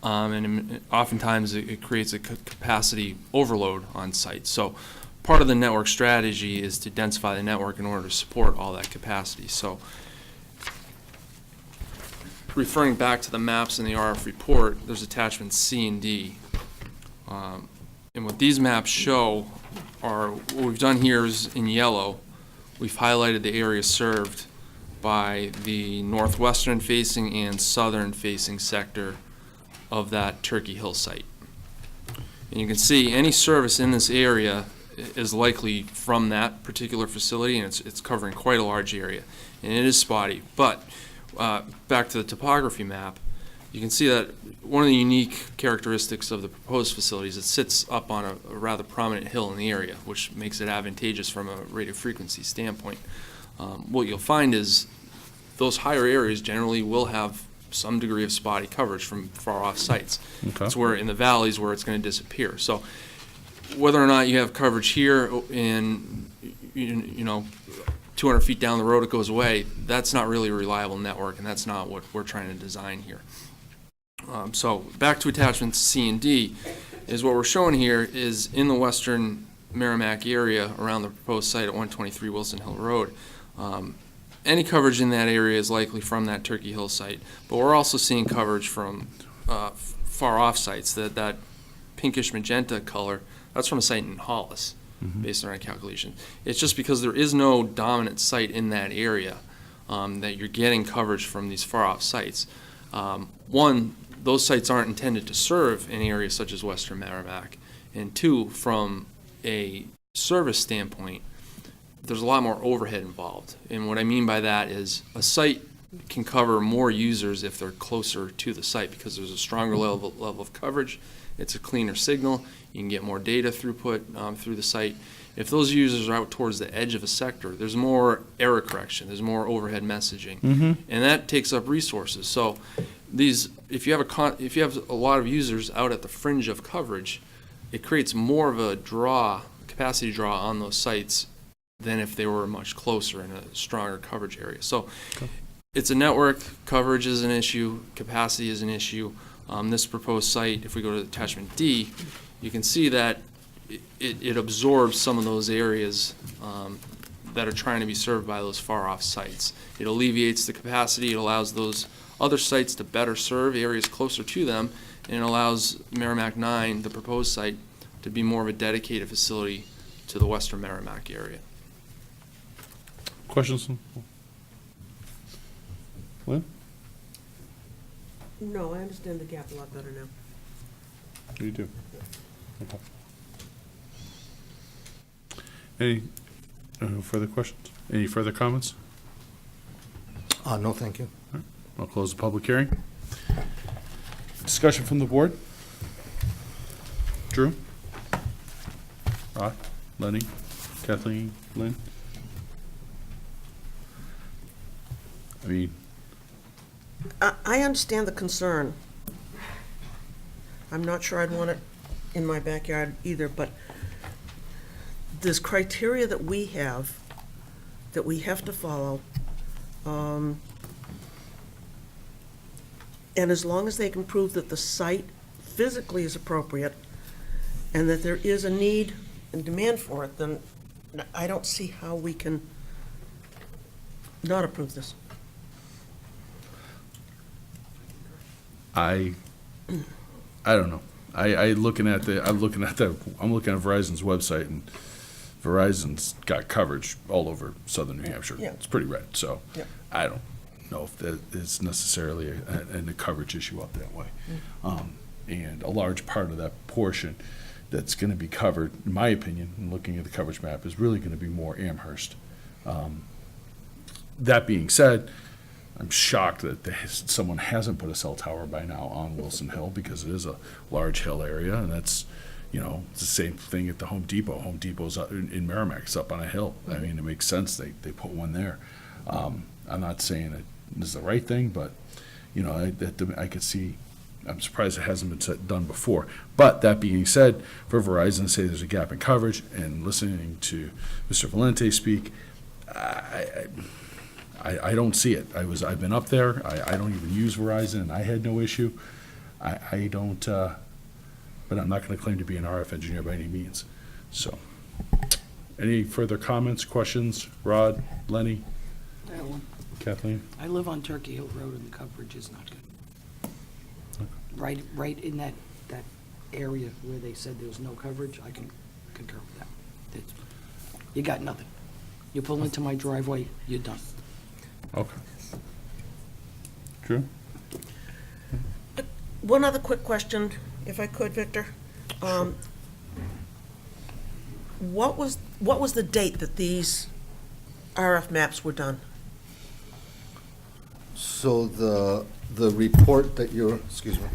And oftentimes it creates a capacity overload on site. So part of the network strategy is to densify the network in order to support all that capacity. So referring back to the maps in the RF report, there's attachments C and D. And what these maps show are, what we've done here is in yellow, we've highlighted the area served by the northwestern facing and southern facing sector of that Turkey Hill site. And you can see any service in this area is likely from that particular facility, and it's covering quite a large area, and it is spotty. But back to the topography map, you can see that one of the unique characteristics of the proposed facility is it sits up on a rather prominent hill in the area, which makes it advantageous from a radio frequency standpoint. What you'll find is those higher areas generally will have some degree of spotty coverage from far off sites. Okay. It's where in the valleys where it's going to disappear. So whether or not you have coverage here and you know 200 feet down the road it goes away, that's not really a reliable network, and that's not what we're trying to design here. So back to attachments C and D, is what we're showing here is in the western Merrimack area around the proposed site at 123 Wilson Hill Road. Any coverage in that area is likely from that Turkey Hill site, but we're also seeing coverage from far off sites. That pinkish magenta color, that's from a site in Hollis, based on our calculation. It's just because there is no dominant site in that area that you're getting coverage from these far off sites. One, those sites aren't intended to serve an area such as western Merrimack, and two, from a service standpoint, there's a lot more overhead involved. And what I mean by that is a site can cover more users if they're closer to the site because there's a stronger level of coverage. It's a cleaner signal. You can get more data throughput through the site. If those users are out towards the edge of a sector, there's more error correction, there's more overhead messaging, and that takes up resources. So if you have a lot of users out at the fringe of coverage, it creates more of a capacity draw on those sites than if they were much closer in a stronger coverage area. So it's a network. Coverage is an issue. Capacity is an issue. This proposed site, if we go to attachment D, you can see that it absorbs some of those areas that are trying to be served by those far off sites. It alleviates the capacity. It allows those other sites to better serve areas closer to them, and it allows Merrimack 9, the proposed site, to be more of a dedicated facility to the western Merrimack area. Questions? Lynn? No, I understand the gap a lot better now. You do. Okay. Any further questions? Any further comments? No, thank you. I'll close the public hearing. Discussion from the board? Drew? Rod? Lenny? Kathleen? Lynn? I mean, I understand the concern. I'm not sure I'd want it in my backyard either, but there's criteria that we have to follow. And as long as they can prove that the site physically is appropriate and that there is a need and demand for it, then I don't see how we can not approve this. I don't know. I'm looking at Verizon's website, and Verizon's got coverage all over southern New Hampshire. Yeah. It's pretty red, so Yeah. I don't know if that is necessarily a coverage issue up that way. And a large part of that portion that's going to be covered, in my opinion, and looking at the coverage map, is really going to be more Amherst. That being said, I'm shocked that someone hasn't put a cell tower by now on Wilson Hill, because it is a large hill area, and that's, it's the same thing at the Home Depot. Home Depot's up in Merrimack, it's up on a hill. I mean, it makes sense they put one there. I'm not saying that this is the right thing, but, I could see, I'm surprised it hasn't been done before. But that being said, for Verizon to say there's a gap in coverage, and listening to Mr. Valente speak, I don't see it. I've been up there. I don't even use Verizon, and I had no issue. I don't, but I'm not going to claim to be an RF engineer by any means. So, any further comments, questions? Rod, Lenny, Kathleen? I live on Turkey Hill Road and the coverage is not good. Right in that area where they said there was no coverage, I can concur with that. You got nothing. You pull into my driveway, you're done. Okay. Drew? One other quick question, if I could, Victor. What was the date that these RF maps were done? So the report that you're, excuse me.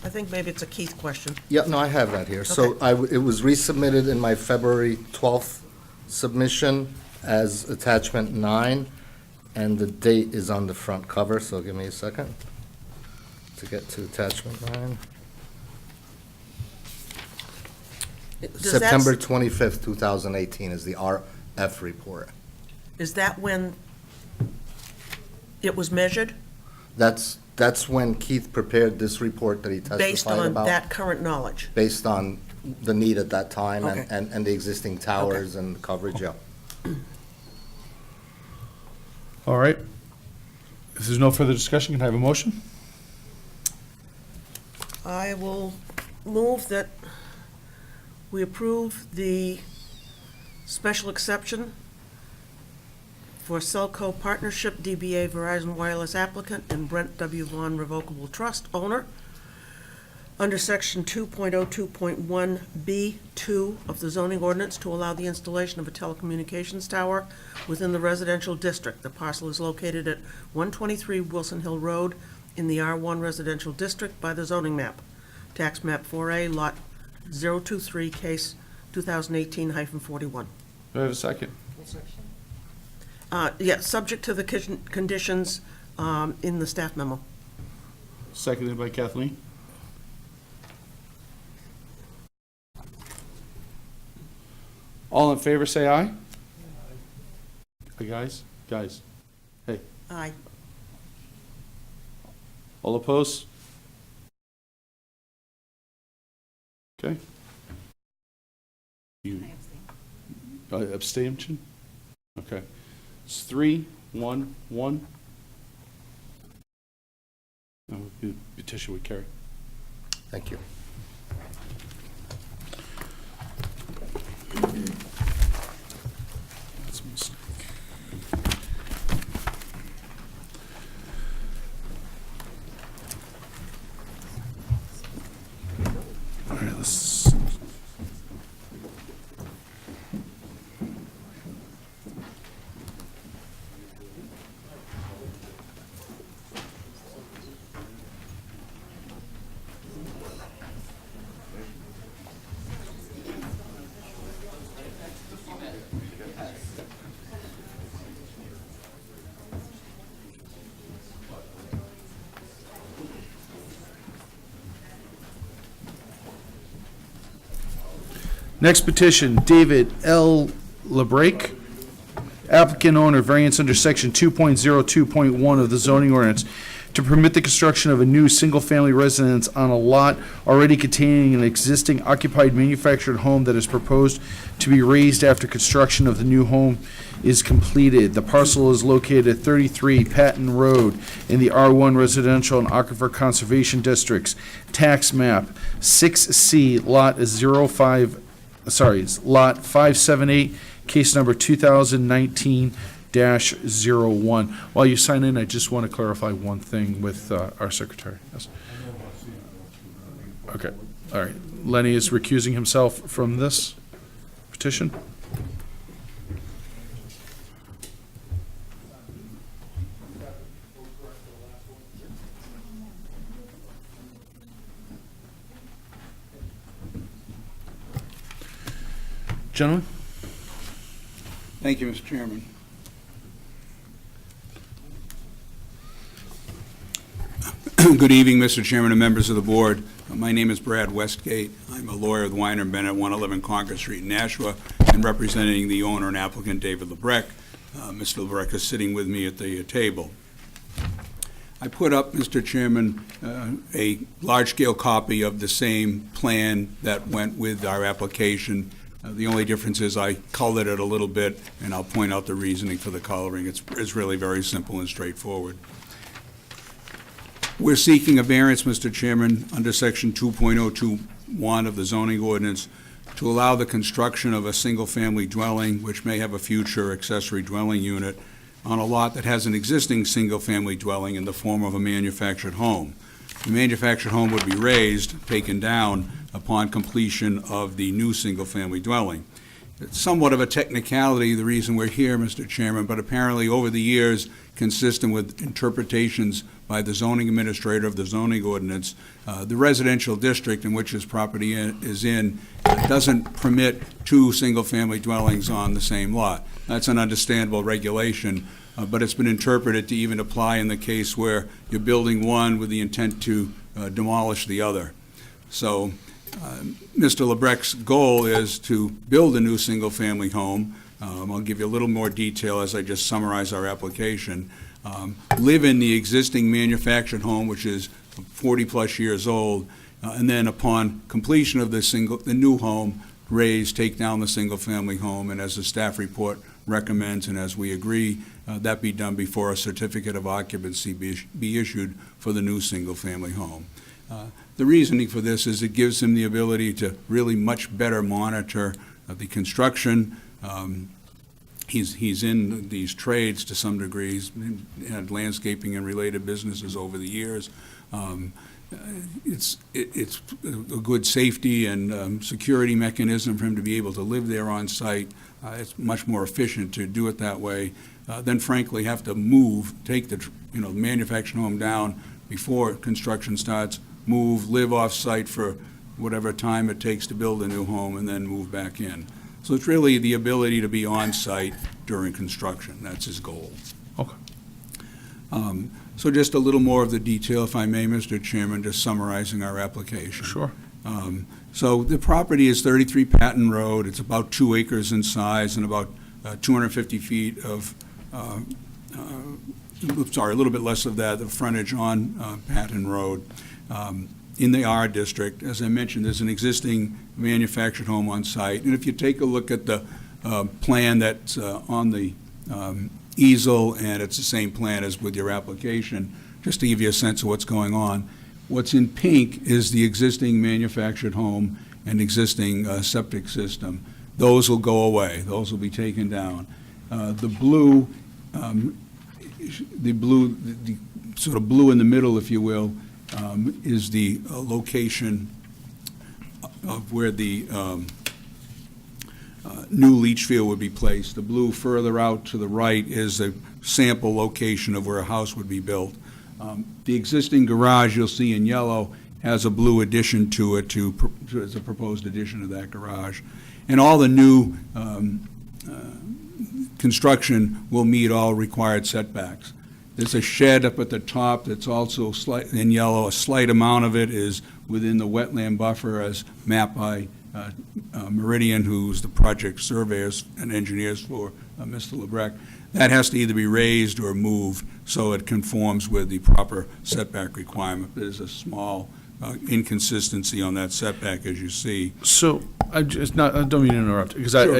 I think maybe it's a Keith question. Yeah, no, I have that here. So it was resubmitted in my February 12th submission as attachment 9, and the date is on the front cover, so give me a second to get to attachment 9. Does that- September 25th, 2018 is the RF report. Is that when it was measured? That's when Keith prepared this report that he Based testified on about. that current knowledge? Based on the need at that time Okay. and the existing towers and coverage, yeah. All right. If there's no further discussion, can I have a motion? I will move that we approve the special exception for Cellco Partnership, DBA Verizon Wireless applicant, and Brent W. Vaughn Revocable Trust owner, under section 2.02.1B2 of the zoning ordinance to allow the installation of a telecommunications tower within the residential district. The parcel is located at 123 Wilson Hill Road in the R1 residential district by the zoning map. Tax map 4A, lot 023, case 2018-41. Do I have a second? Yeah, subject to the conditions in the staff memo. Seconded by Kathleen. All in favor, say aye. Hey, guys? Guys. Hey. Aye. All opposed? Okay. You abstention? Okay. It's 3, 1, 1. No, the petition would carry. Thank you. That's a mistake. All right, let's. Next petition, David L. LeBrake, applicant owner, variance under section 2.02.1 of the zoning ordinance to permit the construction of a new single-family residence on a lot already containing an existing occupied manufactured home that is proposed to be raised after construction of the new home is completed. The parcel is located at 33 Patton Road in the R1 Residential and Aquifer Conservation Districts. Tax map 6C, lot 578, case number 2019-01. While you sign in, I just want to clarify one thing with our secretary. Yes. Okay, all right. Lenny is recusing himself from this petition. Gentlemen? Thank you, Mr. Chairman. Good evening, Mr. Chairman and members of the board. My name is Brad Westgate. I'm a lawyer with Weiner & Bennett, 111 Concord Street in Nashua, and representing the owner and applicant, David LeBrec. Mr. LeBrec is sitting with me at the table. I put up, Mr. Chairman, a large-scale copy of the same plan that went with our application. The only difference is I colored it a little bit, and I'll point out the reasoning for the coloring. It's really very simple and straightforward. We're seeking a variance, Mr. Chairman, under section 2.021 of the zoning ordinance to allow the construction of a single-family dwelling, which may have a future accessory dwelling unit, on a lot that has an existing single-family dwelling in the form of a manufactured home. The manufactured home would be raised, taken down, upon completion of the new single-family dwelling. It's somewhat of a technicality, the reason we're here, Mr. Chairman, but apparently over the years, consistent with interpretations by the zoning administrator of the zoning ordinance, the residential district in which this property is in doesn't permit two single-family dwellings on the same lot. That's an understandable regulation, but it's been interpreted to even apply in the case where you're building one with the intent to demolish the other. So Mr. Lebrecht's goal is to build a new single-family home. I'll give you a little more detail as I just summarize our application. Live in the existing manufactured home, which is 40-plus years old, and then upon completion of the new home, take down the single-family home, and as the staff report recommends, and as we agree, that be done before a certificate of occupancy be issued for the new single-family home. The reasoning for this is it gives him the ability to really much better monitor the construction. He's in these trades to some degree. He's had landscaping and related businesses over the years. It's a good safety and security mechanism for him to be able to live there on site. It's much more efficient to do it that way than frankly have to take the manufactured home down before construction starts, live off-site for whatever time it takes to build a new home, and then move back in. So it's really the ability to be on-site during construction. That's his goal. Okay. So just a little more of the detail, if I may, Mr. Chairman, just summarizing our application. Sure. So the property is 33 Patton Road. It's about 2 acres in size and about 250 feet of, a little bit less of that, the frontage on Patton Road. In the R district, as I mentioned, there's an existing manufactured home on site. And if you take a look at the plan that's on the easel, and it's the same plan as with your application, just to give you a sense of what's going on. What's in pink is the existing manufactured home and existing septic system. Those will go away. Those will be taken down. The sort of blue in the middle, if you will, is the location of where the new leach field would be placed. The blue further out to the right is a sample location of where a house would be built. The existing garage you'll see in yellow has a blue addition to it as a proposed addition to that garage. And all the new construction will meet all required setbacks. There's a shed up at the top that's also in yellow. A slight amount of it is within the wetland buffer as mapped by Meridian, who's the project surveyors and engineers for Mr. Lebrecht. That has to either be raised or moved so it conforms with the proper setback requirement. There's a small inconsistency on that setback, as you see. So I don't mean to interrupt because Sure.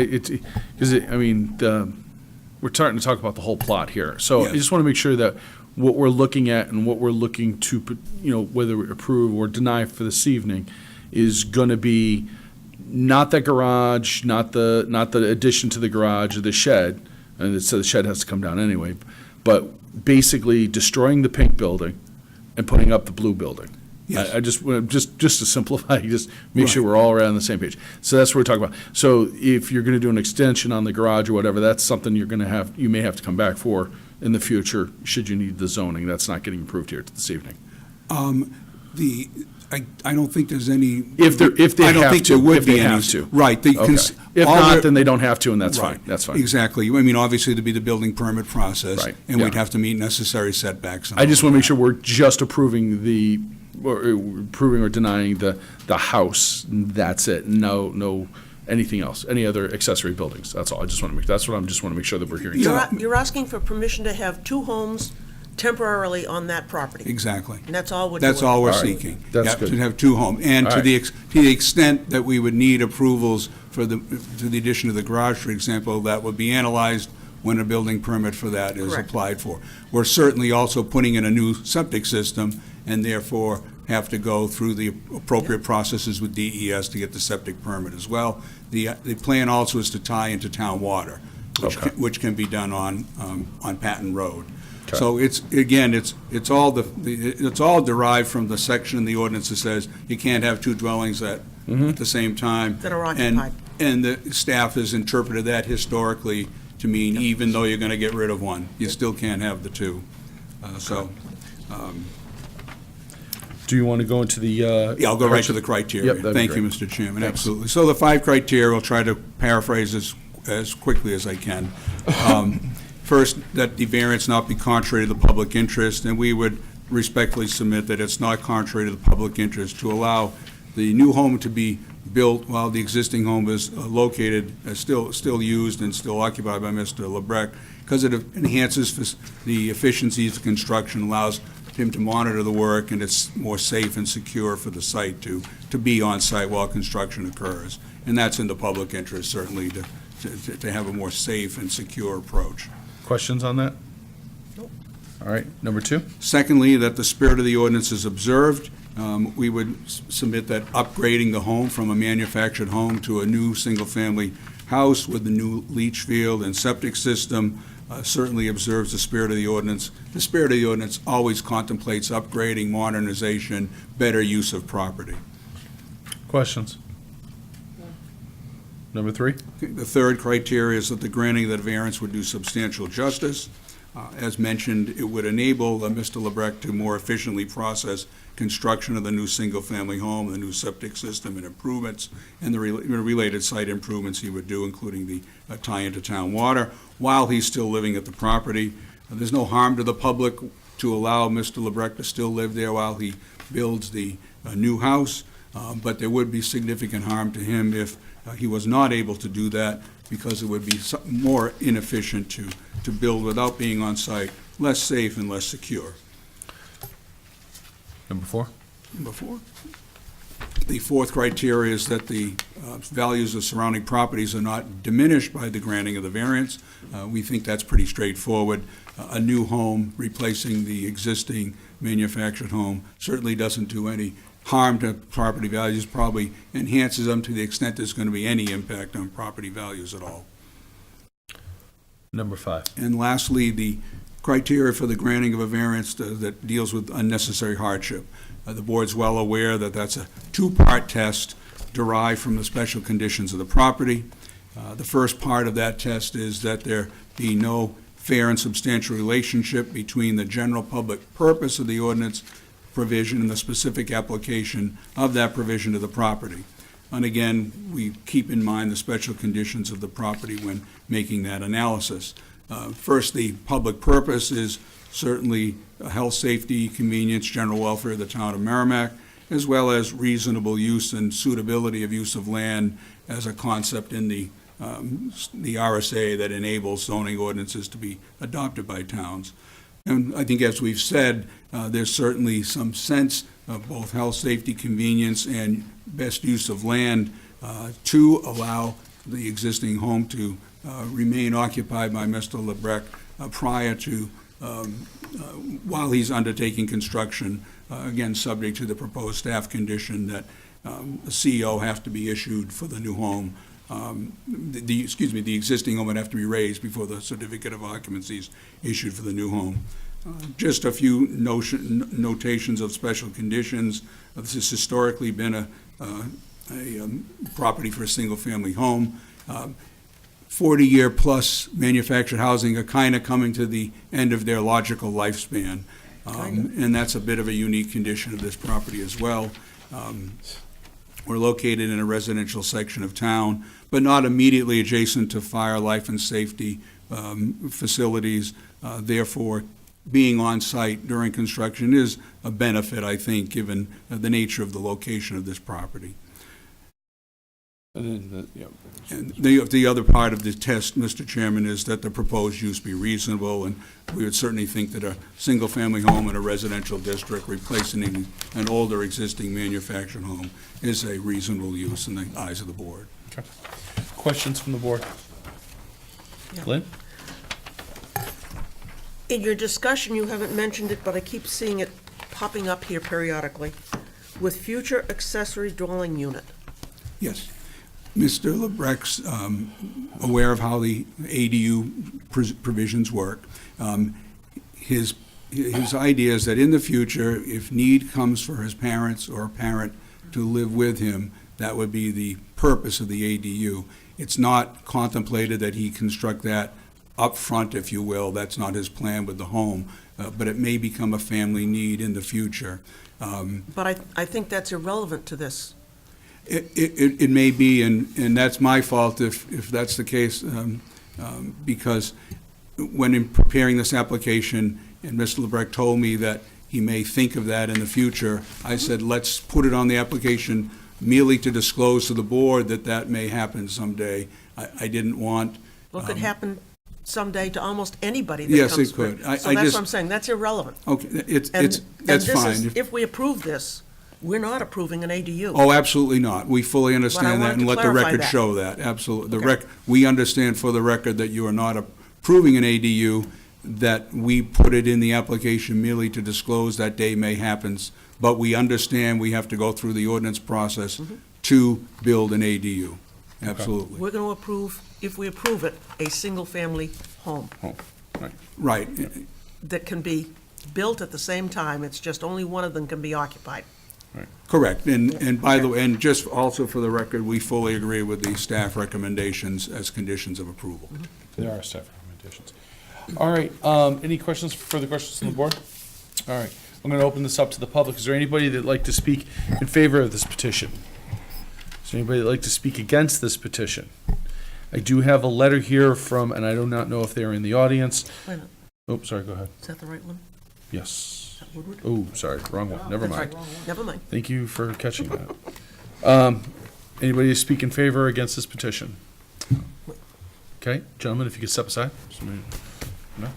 we're starting to talk about the whole plot here. So Yes. I just want to make sure that what we're looking at and what we're looking to, whether we approve or deny for this evening, is going to be not the garage, not the addition to the garage or the shed, and so the shed has to come down anyway, but basically destroying the pink building and putting up the blue building. Yes. I just to simplify, just make sure Right. we're all around on the same page. So that's what we're talking about. So if you're going to do an extension on the garage or whatever, that's something you may have to come back for in the future, should you need the zoning. That's not getting approved here this evening. I don't think there's any. If they I don't have think to, there would if they be any. have to. Right. Okay. If not, then they don't have to, and that's fine. Right. That's fine. Exactly. I mean, obviously, there'd be the building permit process. Right. And we'd Yeah. have to meet necessary setbacks. and I just all want to of make sure we're just approving approving or denying the house. That's it. No anything else. Any other accessory buildings. That's all. I just want to make. That's what I'm just want to make sure that we're hearing. Yeah. You're asking for permission to have two homes temporarily on that property. Exactly. And that's all we're doing. That's all we're All right. seeking. That's Yeah, good. To have two homes. And All to right. the extent that we would need approvals to the addition of the garage, for example, that would be analyzed when a building permit for that is Correct. applied for. We're certainly also putting in a new septic system, and therefore have to go through the appropriate processes with DES to get the septic permit as well. The plan also is to tie into town water, Okay. which can be done on Patton Road. So it's, again, it's all it's all derived from the section in the ordinance that says you can't have two dwellings at the same time. That are occupied. And the staff has interpreted that historically to mean even though you're gonna get rid of one, you still can't have the two. Do you want to go into the? Yeah, I'll go right to the criteria. Yep, that'd be Thank you, great. Mr. Chairman, Thanks. absolutely. So the 5 criteria, I'll try to paraphrase as quickly as I can. First, that the variance not be contrary to the public interest, and we would respectfully submit that it's not contrary to the public interest to allow the new home to be built while the existing home is located, still used and still occupied by Mr. LeBrecq, because it enhances the efficiencies of construction, allows him to monitor the work, and it's more safe and secure for the site to be on site while construction occurs. And that's in the public interest, certainly, to have a more safe and secure approach. Questions on that? All right, number 2? Secondly, that the spirit of the ordinance is observed. We would submit that upgrading the home from a manufactured home to a new single-family house with the new leach field and septic system certainly observes the spirit of the ordinance. The spirit of the ordinance always contemplates upgrading, modernization, better use of property. Questions? Number 3? The third criteria is that the granting of the variance would do substantial justice. As mentioned, it would enable Mr. LeBrecq to more efficiently process construction of the new single-family home, the new septic system and improvements, and the related site improvements he would do, including the tie into town water, while he's still living at the property. There's no harm to the public to allow Mr. LeBrecq to still live there while he builds the new house, but there would be significant harm to him if he was not able to do that, because it would be more inefficient to build without being on site, less safe and less secure. Number 4? Number 4. The fourth criteria is that the values of surrounding properties are not diminished by the granting of the variance. We think that's pretty straightforward. A new home replacing the existing manufactured home certainly doesn't do any harm to property values, probably enhances them to the extent there's going to be any impact on property values at all. Number 5? And lastly, the criteria for the granting of a variance that deals with unnecessary hardship. The board's well aware that that's a 2-part test derived from the special conditions of the property. The first part of that test is that there be no fair and substantial relationship between the general public purpose of the ordinance provision and the specific application of that provision to the property. And again, we keep in mind the special conditions of the property when making that analysis. First, the public purpose is certainly health, safety, convenience, general welfare of the town of Merrimack, as well as reasonable use and suitability of use of land as a concept in the RSA that enables zoning ordinances to be adopted by towns. And I think, as we've said, there's certainly some sense of both health, safety, convenience, and best use of land to allow the existing home to remain occupied by Mr. LeBrecq prior to, while he's undertaking construction, again, subject to the proposed staff condition that a CO have to be issued for the new home. The existing home would have to be raised before the certificate of occupancy is issued for the new home. Just a few notations of special conditions. This has historically been a property for a single-family home. 40-year plus manufactured housing are kind of coming to the end of their logical lifespan. And that's a bit of a unique condition of this property as well. We're located in a residential section of town, but not immediately adjacent to fire, life, and safety facilities. Therefore, being on site during construction is a benefit, I think, given the nature of the location of this property. And the other part of the test, Mr. Chairman, is that the proposed use be reasonable, and we would certainly think that a single-family home in a residential district replacing an older existing manufactured home is a reasonable use in the eyes of the board. Okay. Questions from the board? Yeah. Lynn? In your discussion, you haven't mentioned it, but I keep seeing it popping up here periodically, with future accessory dwelling unit. Yes. Mr. Lebrecht's aware of how the ADU provisions work. His idea is that in the future, if need comes for his parents or a parent to live with him, that would be the purpose of the ADU. It's not contemplated that he construct that up front, if you will. That's not his plan with the home, but it may become a family need in the future. But I think that's irrelevant to this. It may be, and that's my fault if that's the case, because when in preparing this application, and Mr. Lebrecht told me that he may think of that in the future, I said, let's put it on the application merely to disclose to the board that that may happen someday. I didn't want. Well, it could happen someday to almost anybody that Yes, comes it could. through. I So that's just- what I'm saying, that's irrelevant. Okay, And that's this is, fine. if we approve this, we're not approving an ADU. Oh, absolutely not. We fully understand that, wanted and to let the clarify record that. show that, absolutely. Okay. We understand for the record that you are not approving an ADU, that we put it in the application merely to disclose that day may happens, but we understand we have to go through the ordinance process to build an ADU. Absolutely. We're going to approve, if we approve it, a single-family home Right. that can be built at the same time. It's just only one of them can be occupied. Correct. And by the way, and just also for the record, we fully agree with the staff recommendations as conditions of approval. There are staff recommendations. All right, any further questions from the board? All right, I'm going to open this up to the public. Is there anybody that'd like to speak in favor of this petition? Is there anybody that'd like to speak against this petition? I do have a letter here from, and I do not know if they're in the audience. Wait a minute, Oh, sorry, go ahead. is that the right one? Yes. Is that Woodward? Oh, sorry, wrong one, never That's mind. right. Never mind. Thank you for catching that. Anybody to speak in favor or against this petition? Okay, gentlemen, if you could step aside. No?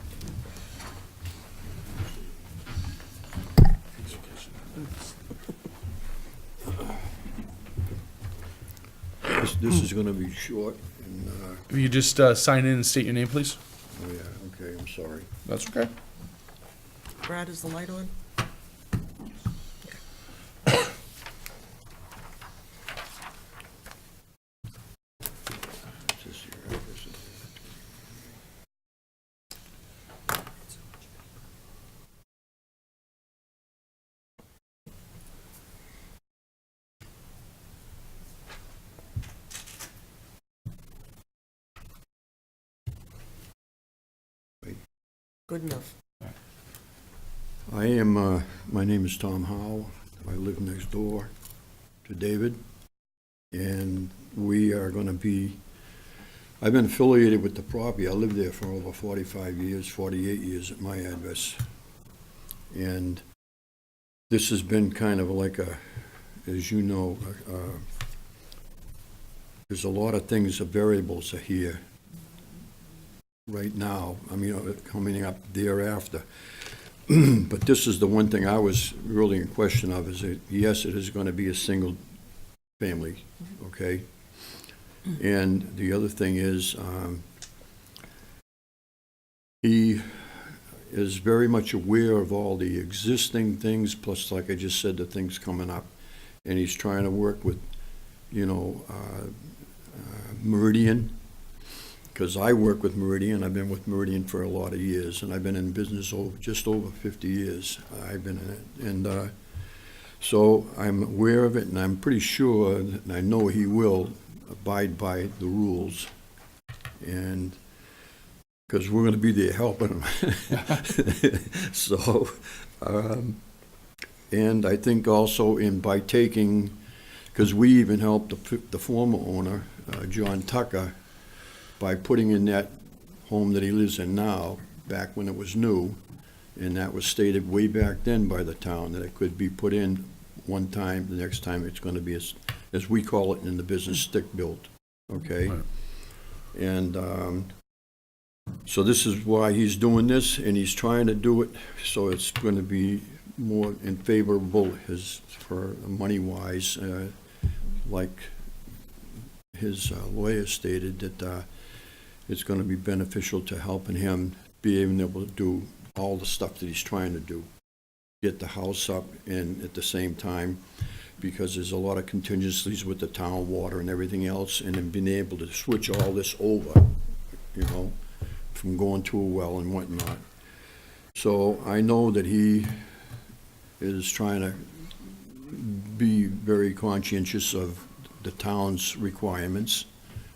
This is gonna be short, and, If you just sign in and state your name, please. oh yeah, okay, I'm sorry. That's okay. Brad, is the light on? Is this your address? Good enough. I am, my name is Tom Howe. I live next door to David. And we are gonna be, I've been affiliated with the property. I lived there for over 45 years, 48 years at my address. And this has been kind of like a, as you know, there's a lot of things, the variables are here right now. I mean, coming up thereafter. But this is the one thing I was really in question of, is that, yes, it is gonna be a single family, okay? And the other thing is, he is very much aware of all the existing things, plus, like I just said, the things coming up. And he's trying to work with, you know, Meridian, because I work with Meridian. I've been with Meridian for a lot of years, and I've been in business just over 50 years. I've been in it. And so I'm aware of it, and I'm pretty sure, and I know he will abide by the rules. And because we're going to be there helping him. So, and I think also by taking, because we even helped the former owner, John Tucker, by putting in that home that he lives in now, back when it was new, and that was stated way back then by the town, that it could be put in one time, the next time it's gonna be, as we call it in the business, stick-built, okay? Right. And so this is why he's doing this, and he's trying to do it so it's gonna be more in favorable for money-wise, like his lawyer stated, that it's going to be beneficial to helping him be able to do all the stuff that he's trying to do. get the house up and at the same time, because there's a lot of contingencies with the town water and everything else, and then being able to switch all this over, you know, from going to a well and whatnot. So I know that he is trying to be very conscientious of the town's requirements,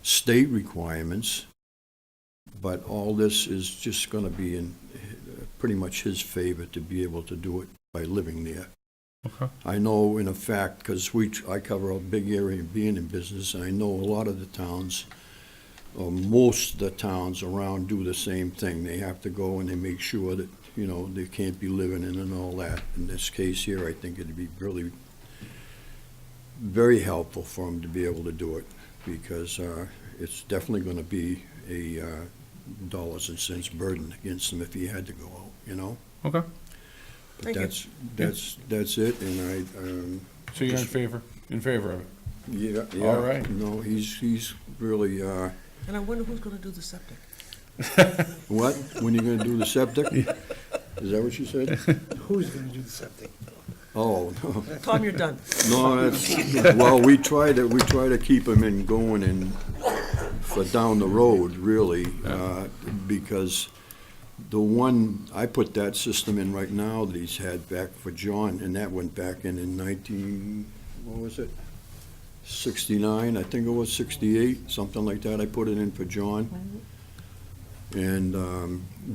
state requirements, but all this is just gonna be in pretty much his favor to be able to do it by living there. Okay. I know in a fact, because I cover a big area being in business, and I know a lot of the towns, or most of the towns around do the same thing. They have to go and they make sure that, you know, they can't be living in and all that. In this case here, I think it'd be really very helpful for him to be able to do it, because it's definitely going to be a dollars and cents burden against him if he had to go out, you know? Okay. But Thank you. that's it, and So you're in favor of it? yeah. All right. No, he's really, And I wonder who's gonna do the septic? what? When you gonna do the septic? Is that what you said? Who's gonna do the septic? Oh, no. Tom, you're done. No, that's, well, we try to keep him in going and for down the road, really, because the one, I put that system in right now that he's had back for John, and that went back in 69, I think it was 68, something like that. I put it in for John. And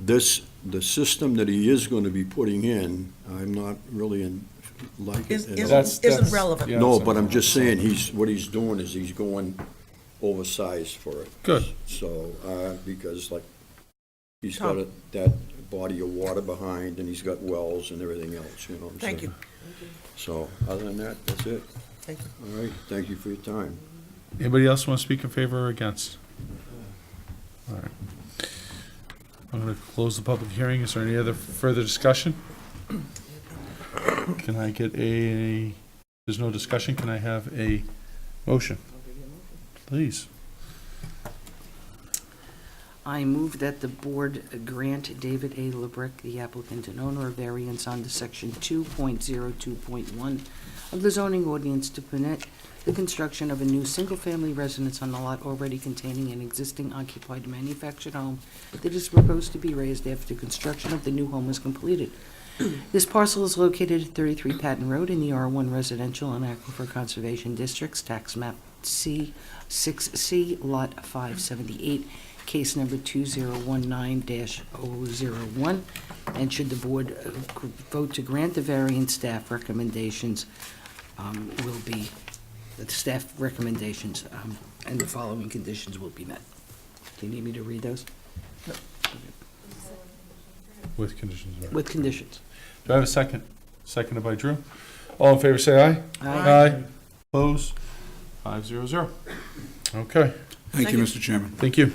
the system that he is going to be putting in, I'm not really like it. at all. Isn't relevant. yeah, No, that's- but I'm just saying, what he's doing is he's going oversized for it. Good. So, because like, he's Tom. got that body of water behind, and he's got wells and everything else, you know what I'm saying? Thank you. So, other than that, that's it. Thank you. All right, thank you for your time. Anybody else want to speak in favor or against? All right. I'm going to close the public hearing. Is there any other further discussion? Can I get there's no discussion, can I have a motion? Please. I move that the board grant David A. LeBrecq, the applicant and owner, a variance under section 2.02.1 of the zoning ordinance to permit the construction of a new single-family residence on the lot already containing an existing occupied manufactured home that is proposed to be raised after construction of the new home is completed. This parcel is located at 33 Patton Road in the R1 Residential and Aquifer Conservation Districts, tax map C6C, lot 578, case number 2019-001. And should the board vote to grant the variance, staff recommendations will be, the staff recommendations and the following conditions will be met. Do you need me to read those? With conditions. all right. With conditions. Do I have a second? Seconded by Drew. All in favor, say aye. Aye. Opposed? 500. Okay, Thank you, Mr. Chairman. thank you.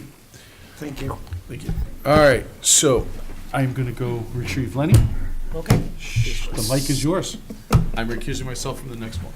Thank you. Thank you. All right, so I'm going to go retrieve Lenny. Okay. The mic is yours. I'm recusing myself from the next one.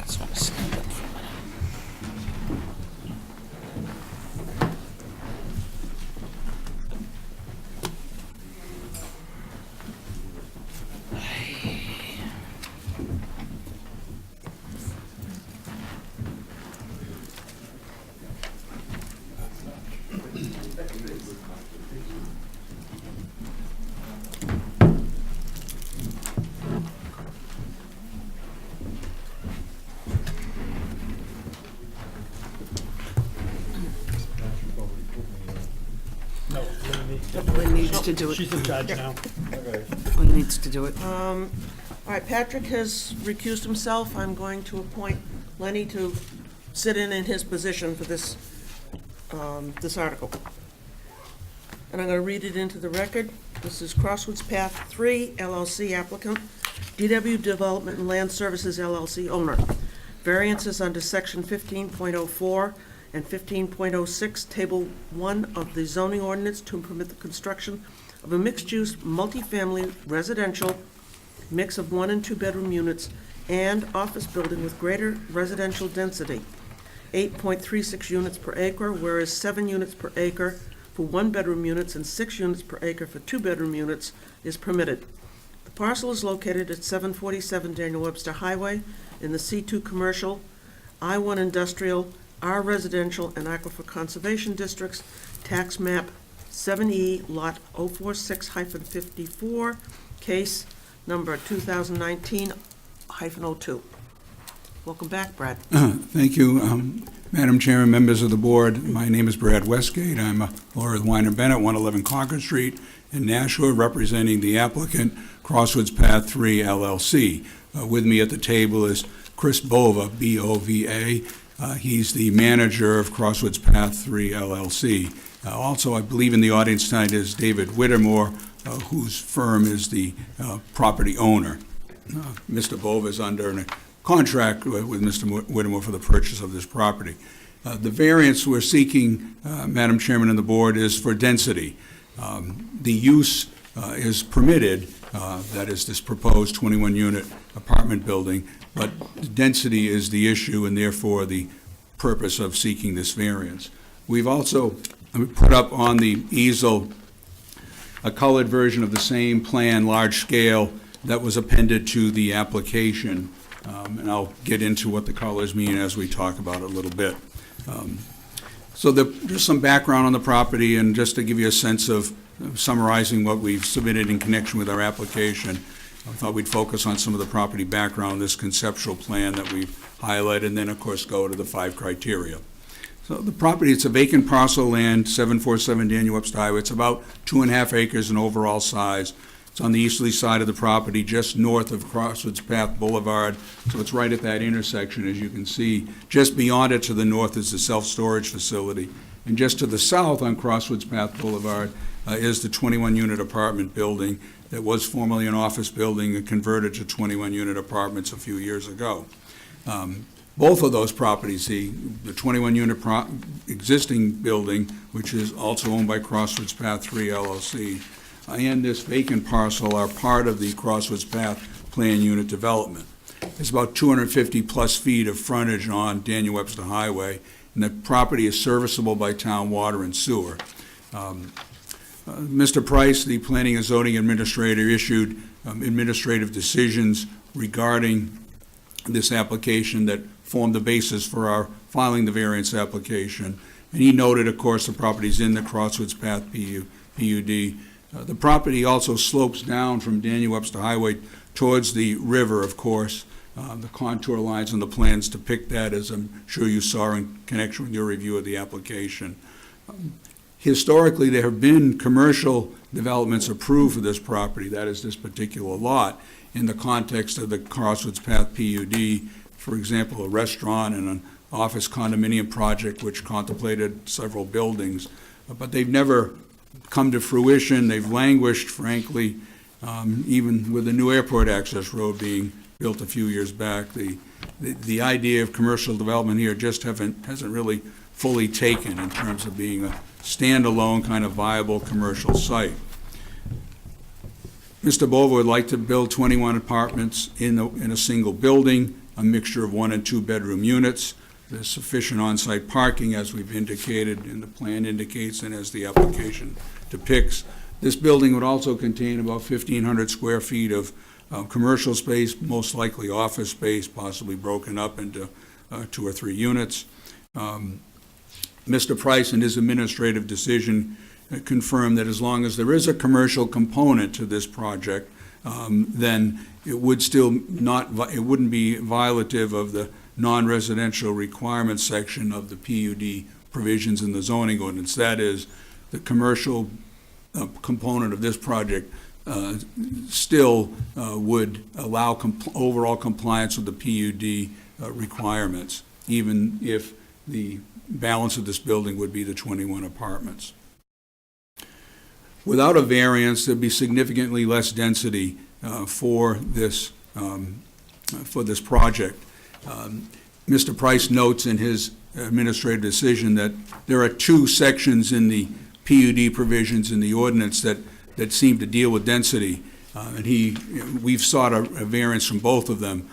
Lynn needs to do it. She's in charge now. Lynn needs to do it. All right, Patrick has recused himself. I'm going to appoint Lenny to sit in his position for this, this article. And I'm going to read it into the record. This is Crosswoods Path 3 LLC applicant, DW Development and Land Services LLC owner. Variances under section 15.04 and 15.06, table 1 of the zoning ordinance to permit the construction of a mixed-use, multifamily residential mix of 1 and 2 bedroom units and office building with greater residential density, 8.36 units per acre, whereas 7 units per acre for 1 bedroom units and 6 units per acre for 2 bedroom units is permitted. The parcel is located at 747 Daniel Webster Highway in the C2 Commercial, I-1 Industrial, R Residential, and Aquifer Conservation Districts, Tax Map 7E, Lot 046-54, Case Number 2019-02. Welcome back, Brad. Thank you, Madam Chairman, members of the board. My name is Brad Westgate. I'm a lawyer with Weiner Bennett, 111 Concord Street in Nashua, representing the applicant, Crossroads Path 3 LLC. With me at the table is Chris Bova, B-O-V-A. He's the manager of Crossroads Path 3 LLC. Also, I believe in the audience tonight is David Whittemore, whose firm is the property owner. Mr. Bova is under a contract with Mr. Whittemore for the purchase of this property. The variance we're seeking, Madam Chairman and the board, is for density. The use is permitted, that is this proposed 21-unit apartment building, but density is the issue and therefore the purpose of seeking this variance. We've also put up on the easel a colored version of the same plan, large scale, that was appended to the application. And I'll get into what the colors mean as we talk about it a little bit. So there's some background on the property, and just to give you a sense of summarizing what we've submitted in connection with our application, I thought we'd focus on some of the property background, this conceptual plan that we've highlighted, and then, of course, go to the 5 criteria. So the property, it's a vacant parcel of land, 747 Daniel Webster Highway. It's about 2.5 acres in overall size. It's on the easterly side of the property, just north of Crossroads Path Boulevard. So it's right at that intersection, as you can see. Just beyond it to the north is the self-storage facility. And just to the south on Crossroads Path Boulevard is the 21-unit apartment building that was formerly an office building and converted to 21-unit apartments a few years ago. Both of those properties, the 21-unit existing building, which is also owned by Crossroads Path 3 LLC, and this vacant parcel are part of the Crossroads Path Plan Unit development. There's about 250-plus feet of frontage on Daniel Webster Highway, and the property is serviceable by town water and sewer. Mr. Price, the Planning and Zoning Administrator, issued administrative decisions regarding this application that formed the basis for our filing the variance application. And he noted, of course, the property's in the Crossroads Path PUD. The property also slopes down from Daniel Webster Highway towards the river, of course. The contour lines on the plans depict that, as I'm sure you saw in connection with your review of the application. Historically, there have been commercial developments approved for this property, that is this particular lot, in the context of the Crossroads Path PUD. For example, a restaurant and an office condominium project which contemplated several buildings, but they've never come to fruition. They've languished, frankly, even with the new airport access road being built a few years back. The idea of commercial development here just hasn't really fully taken in terms of being a standalone kind of viable commercial site. Mr. Bova would like to build 21 apartments in a single building, a mixture of 1 and 2 bedroom units. There's sufficient on-site parking, as we've indicated, and the plan indicates, and as the application depicts. This building would also contain about 1,500 square feet of commercial space, most likely office space, possibly broken up into 2 or 3 units. Mr. Price, in his administrative decision, confirmed that as long as there is a commercial component to this project, then it would still not, it wouldn't be violative of the non-residential requirements section of the PUD provisions in the zoning ordinance. That is, the commercial component of this project still would allow overall compliance with the PUD requirements, even if the balance of this building would be the 21 apartments. Without a variance, there'd be significantly less density for this project. Mr. Price notes in his administrative decision that there are 2 sections in the PUD provisions in the ordinance that seem to deal with density, and we've sought a variance from both of them.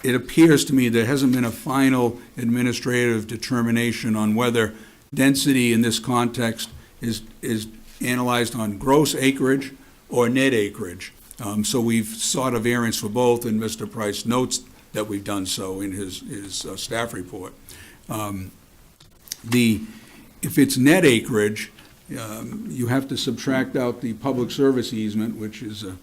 It appears to me there hasn't been a final administrative determination on whether density in this context is analyzed on gross acreage or net acreage. So we've sought a variance for both, and Mr. Price notes that we've done so in his staff report. If it's net acreage, you have to subtract out the public service easement, which is a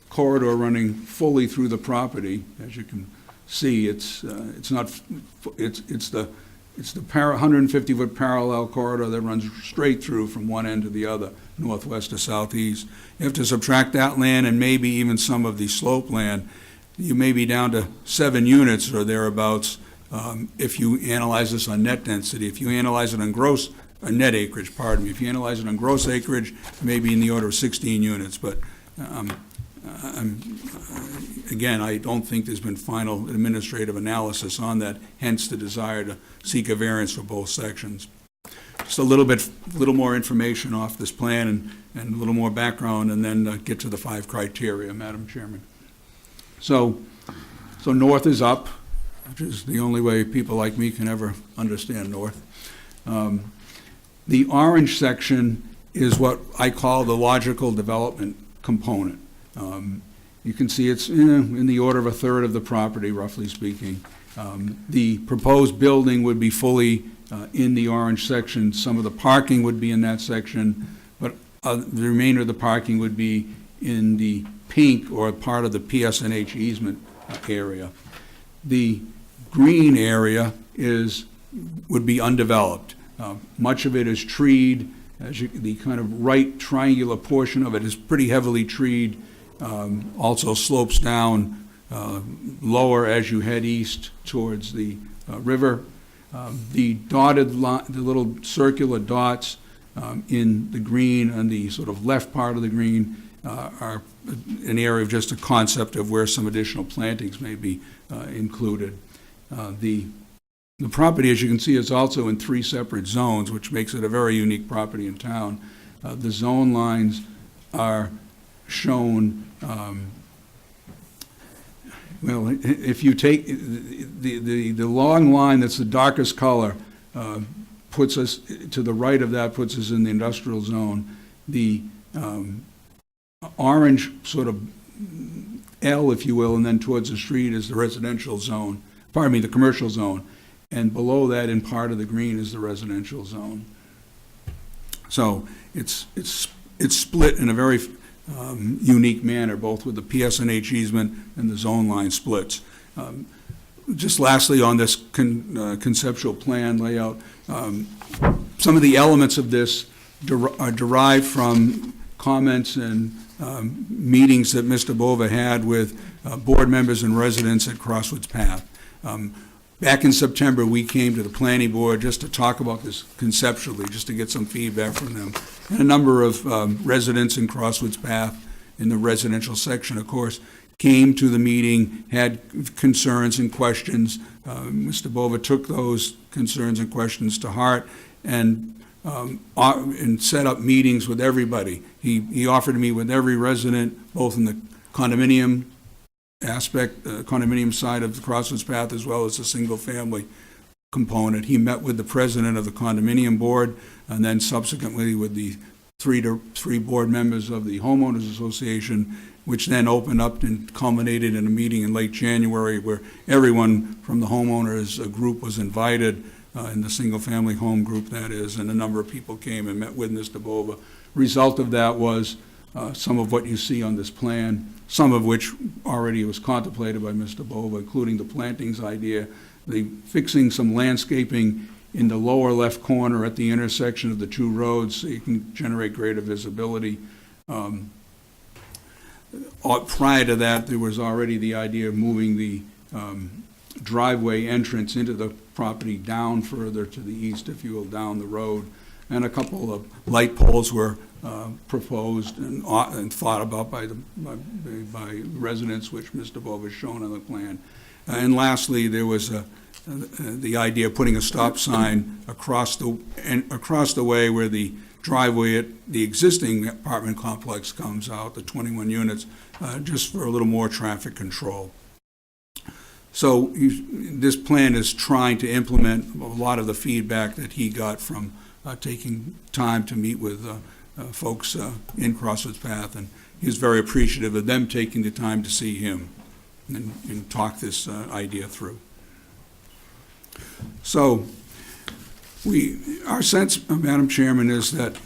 corridor running fully through the property. As you can see, it's the 150-foot parallel corridor that runs straight through from one end to the other, northwest to southeast. You have to subtract that land and maybe even some of the slope land. You may be down to 7 units or thereabouts if you analyze this on net density. If you analyze it on net acreage, pardon me. If you analyze it on gross acreage, maybe in the order of 16 units. But again, I don't think there's been final administrative analysis on that, hence the desire to seek a variance for both sections. Just a little more information off this plan and a little more background, and then get to the 5 criteria, Madam Chairman. So north is up, which is the only way people like me can ever understand north. The orange section is what I call the logical development component. You can see it's in the order of 1/3 of the property, roughly speaking. The proposed building would be fully in the orange section. Some of the parking would be in that section, but the remainder of the parking would be in the pink or part of the PSNH easement area. The green area would be undeveloped. Much of it is treed. The kind of right triangular portion of it is pretty heavily treed. Also slopes down lower as you head east towards the river. The little circular dots in the green and the sort of left part of the green are an area of just a concept of where some additional plantings may be included. The property, as you can see, is also in 3 separate zones, which makes it a very unique property in town. The zone lines are shown, well, if you take the long line that's the darkest color, puts us to the right of that, puts us in the industrial zone. The orange sort of L, if you will, and then towards the street is the residential zone, the commercial zone. And below that, in part of the green, is the residential zone. So it's split in a very unique manner, both with the PSNH easement and the zone line splits. Just lastly, on this conceptual plan layout, some of the elements of this are derived from comments and meetings that Mr. Bova had with board members and residents at Crosswoods Path. Back in September, we came to the planning board just to talk about this conceptually, just to get some feedback from them. And a number of residents in Crosswoods Path, in the residential section, of course, came to the meeting, had concerns and questions. Mr. Bova took those concerns and questions to heart and set up meetings with everybody. He offered to meet with every resident, both in the condominium aspect, condominium side of the Crosswoods Path, as well as the single-family component. He met with the president of the condominium board, and then subsequently with the three board members of the homeowners association, which then opened up and culminated in a meeting in late January where everyone from the homeowners group was invited, in the single-family home group, that is, and a number of people came and met with Mr. Bova. Result of that was some of what you see on this plan, some of which already was contemplated by Mr. Bova, including the plantings idea, the fixing some landscaping in the lower left corner at the intersection of the 2 roads so you can generate greater visibility. Prior to that, there was already the idea of moving the driveway entrance into the property down further to the east, if you will, down the road. And a couple of light poles were proposed and thought about by residents, which Mr. Bova has shown on the plan. And lastly, there was the idea of putting a stop sign across the way where the driveway at the existing apartment complex comes out, the 21 units, just for a little more traffic control. So this plan is trying to implement a lot of the feedback that he got from taking time to meet with folks in Crosswoods Path and he was very appreciative of them taking the time to see him and talk this idea through. So, our sense, Madam Chairman, is that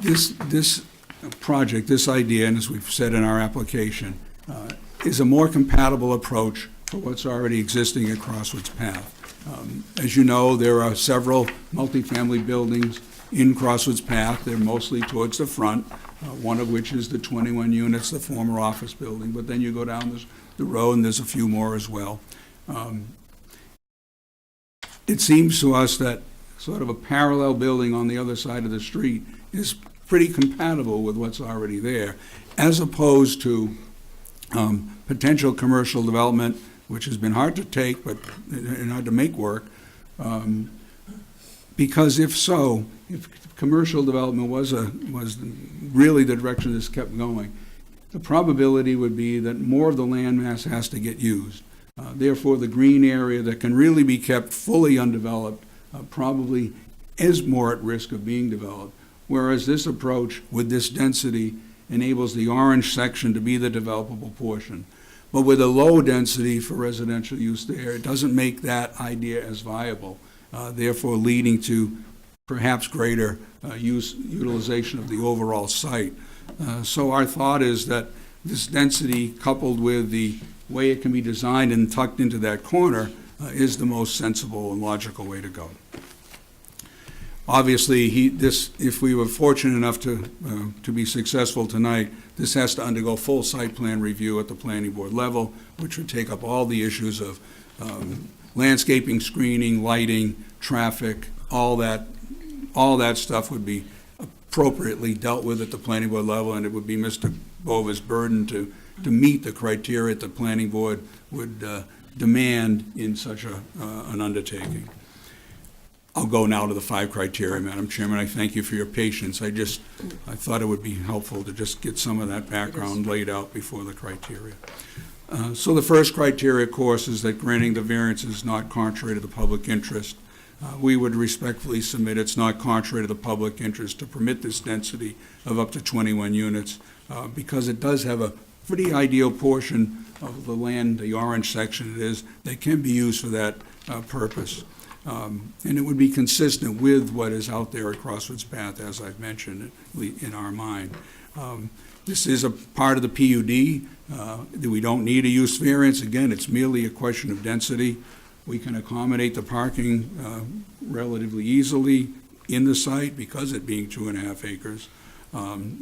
this project, this idea, and as we've said in our application, is a more compatible approach for what's already existing at Crosswoods Path. As you know, there are several multifamily buildings in Crosswoods Path. They're mostly towards the front, one of which is the 21 units, the former office building. But then you go down the road, and there's a few more as well. It seems to us that sort of a parallel building on the other side of the street is pretty compatible with what's already there, as opposed to potential commercial development, which has been hard to take, but and hard to make work. Because if commercial development was really the direction this kept going, the probability would be that more of the land mass has to get used. Therefore, the green area that can really be kept fully undeveloped probably is more at risk of being developed. Whereas this approach with this density enables the orange section to be the developable portion. But with a low density for residential use there, it doesn't make that idea as viable, therefore leading to perhaps greater utilization of the overall site. So our thought is that this density, coupled with the way it can be designed and tucked into that corner, is the most sensible and logical way to go. Obviously, if we were fortunate enough to be successful tonight, this has to undergo full site plan review at the planning board level, which would take up all the issues of landscaping, screening, lighting, traffic, all that stuff would be appropriately dealt with at the planning board level, and it would be Mr. Bova's burden to meet the criteria that the planning board would demand in such an undertaking. I'll go now to the 5 criteria, Madam Chairman. I thank you for your patience. I thought it would be helpful to just get some of that background laid out before the criteria. So the first criteria, of course, is that granting the variance is not contrary to the public interest. We would respectfully submit it's not contrary to the public interest to permit this density of up to 21 units because it does have a pretty ideal portion of the land, the orange section it is, that can be used for that purpose. And it would be consistent with what is out there at Crosswoods Path, as I've mentioned, in our mind. This is a part of the PUD. We don't need a use variance. Again, it's merely a question of density. We can accommodate the parking relatively easily in the site because it being 2.5 acres.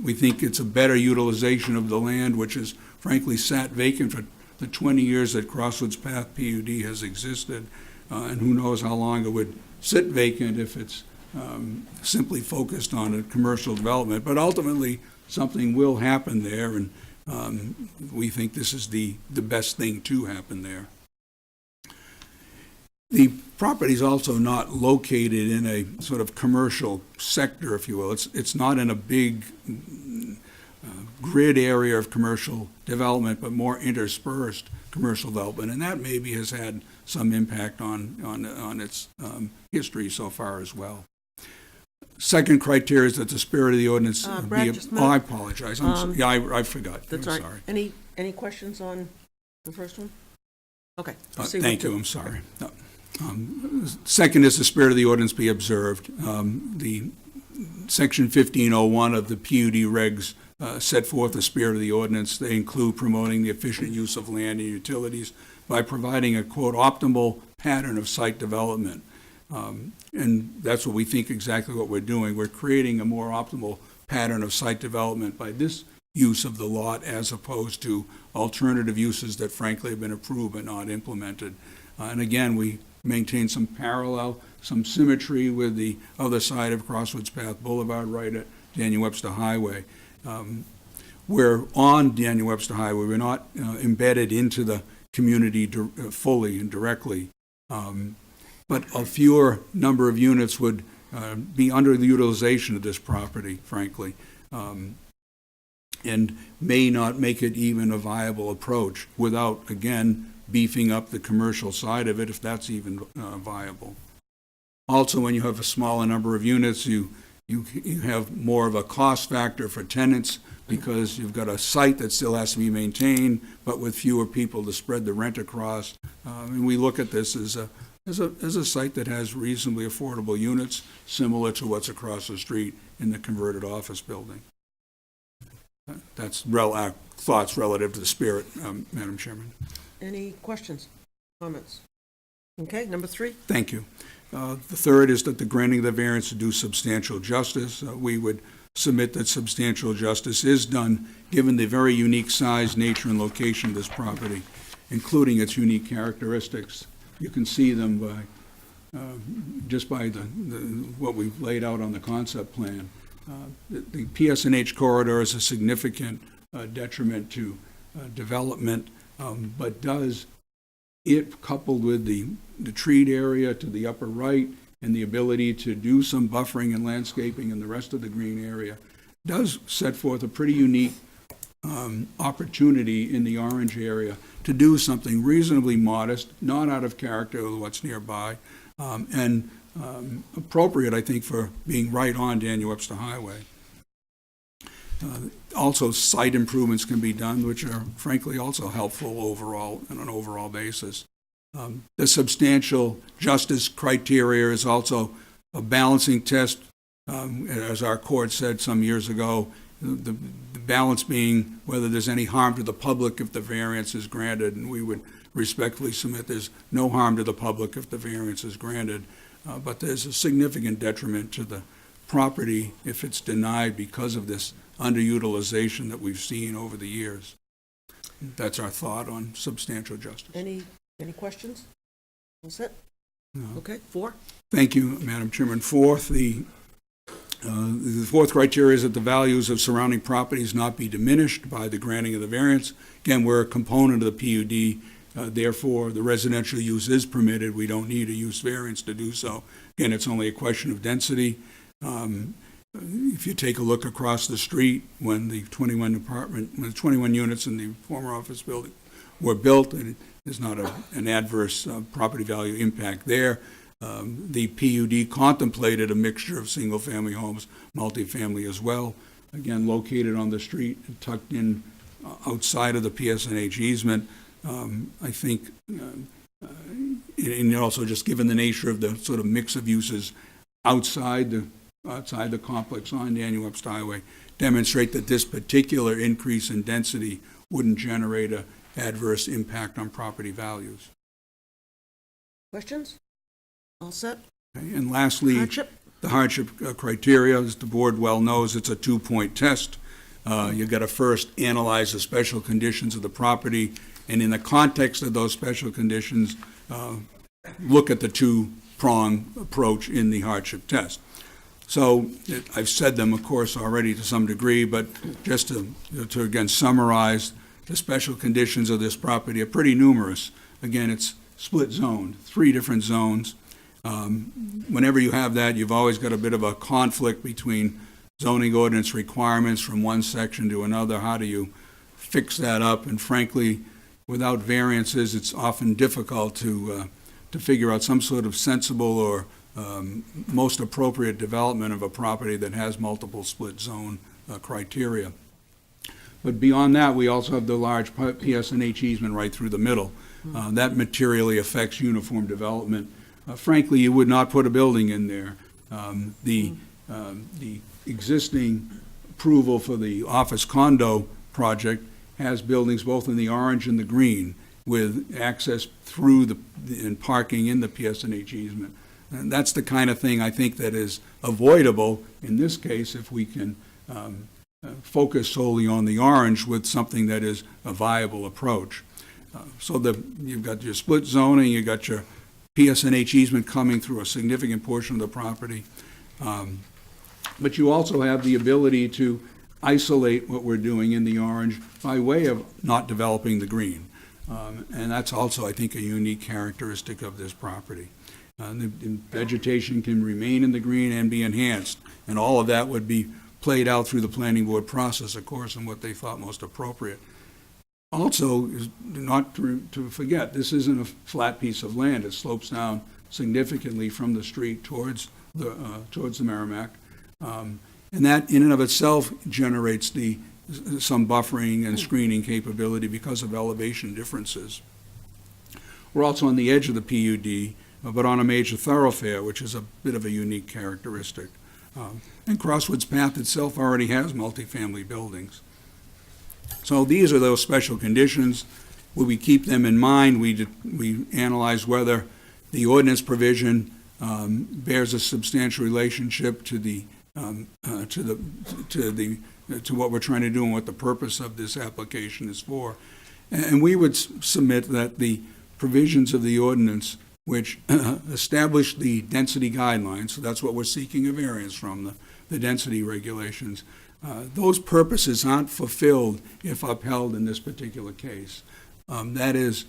We think it's a better utilization of the land, which has frankly sat vacant for the 20 years that Crosswoods Path PUD has existed. And who knows how long it would sit vacant if it's simply focused on a commercial development. But ultimately, something will happen there, and we think this is the best thing to happen there. The property is also not located in a sort of commercial sector, if you will. It's not in a big grid area of commercial development, but more interspersed commercial development, and that maybe has had some impact on its history so far as well. Second criteria is that the spirit of the ordinance Brad, be. just a minute. I apologize. I'm sorry. Yeah, I forgot. That's I'm all right. sorry. Any questions on the first one? Okay. proceed with Thank two. you. I'm sorry. Second is the spirit of the ordinance be observed. The Section 1501 of the PUD regs set forth the spirit of the ordinance. They include promoting the efficient use of land and utilities by providing a, quote, optimal pattern of site development. And that's what we think exactly what we're doing. We're creating a more optimal pattern of site development by this use of the lot as opposed to alternative uses that frankly have been approved but not implemented. And again, we maintain some parallel, some symmetry with the other side of Crosswoods Path Boulevard right at Daniel Webster Highway. We're on Daniel Webster Highway. We're not embedded into the community fully and directly. But a fewer number of units would be under the utilization of this property, frankly, and may not make it even a viable approach without, again, beefing up the commercial side of it, if that's even viable. Also, when you have a smaller number of units, you have more of a cost factor for tenants because you've got a site that still has to be maintained, but with fewer people to spread the rent across. And we look at this as a site that has reasonably affordable units, similar to what's across the street in the converted office building. That's our thoughts relative to the spirit, Madam Chairman. Any questions, comments? Okay, number 3. Thank you. The third is that the granting of the variance to do substantial justice. We would submit that substantial justice is done, given the very unique size, nature, and location of this property, including its unique characteristics. You can see them by, just by what we've laid out on the concept plan. The PSNH corridor is a significant detriment to development, but does, it coupled with the treed area to the upper right and the ability to do some buffering and landscaping in the rest of the green area, does set forth a pretty unique opportunity in the orange area to do something reasonably modest, not out of character with what's nearby, and appropriate, I think, for being right on Daniel Webster Highway. Also, site improvements can be done, which are frankly also helpful overall, on an overall basis. The substantial justice criteria is also a balancing test, as our court said some years ago, the balance being whether there's any harm to the public if the variance is granted, and we would respectfully submit there's no harm to the public if the variance is granted, but there's a significant detriment to the property if it's denied because of this underutilization that we've seen over the years. That's our thought on substantial justice. Any questions? All set? No. Okay, 4. Thank you, Madam Chairman. Fourth, the fourth criteria is that the values of surrounding properties not be diminished by the granting of the variance. Again, we're a component of the PUD, therefore the residential use is permitted. We don't need a use variance to do so. Again, it's only a question of density. If you take a look across the street, when the 21 units in the former office building were built, and there's not an adverse property value impact there. The PUD contemplated a mixture of single-family homes, multifamily as well, again, located on the street and tucked in outside of the PSNH easement. I think, and also just given the nature of the sort of mix of uses outside the complex on Daniel Webster Highway, demonstrate that this particular increase in density wouldn't generate an adverse impact on property values. Questions? All set? Okay, and lastly, Hardship? the hardship criteria, as the board well knows, it's a 2-point test. You've got to first analyze the special conditions of the property, and in the context of those special conditions, look at the 2-prong approach in the hardship test. So I've said them, of course, already to some degree, but just to again summarize, the special conditions of this property are pretty numerous. Again, it's split zoned, 3 different zones. Whenever you have that, you've always got a bit of a conflict between zoning ordinance requirements from one section to another. How do you fix that up? And frankly, without variances, it's often difficult to figure out some sort of sensible or most appropriate development of a property that has multiple split zone criteria. But beyond that, we also have the large PSNH easement right through the middle. That materially affects uniform development. Frankly, you would not put a building in there. The existing approval for the office condo project has buildings both in the orange and the green with access through and parking in the PSNH easement. And that's the kind of thing I think that is avoidable in this case if we can focus solely on the orange with something that is a viable approach. So you've got your split zoning, you've got your PSNH easement coming through a significant portion of the property. But you also have the ability to isolate what we're doing in the orange by way of not developing the green. And that's also, I think, a unique characteristic of this property. The vegetation can remain in the green and be enhanced, and all of that would be played out through the planning board process, of course, and what they thought most appropriate. Also, not to forget, this isn't a flat piece of land. It slopes down significantly from the street towards the Merrimack. And that in and of itself generates the some buffering and screening capability because of elevation differences. We're also on the edge of the PUD, but on a major thoroughfare, which is a bit of a unique characteristic. And Crosswoods Path itself already has multifamily buildings. So these are those special conditions. Will we keep them in mind? We analyze whether the ordinance provision bears a substantial relationship to what we're trying to do and what the purpose of this application is for. And we would submit that the provisions of the ordinance which establish the density guidelines, so that's what we're seeking a variance from, the density regulations, those purposes aren't fulfilled if upheld in this particular case. That is,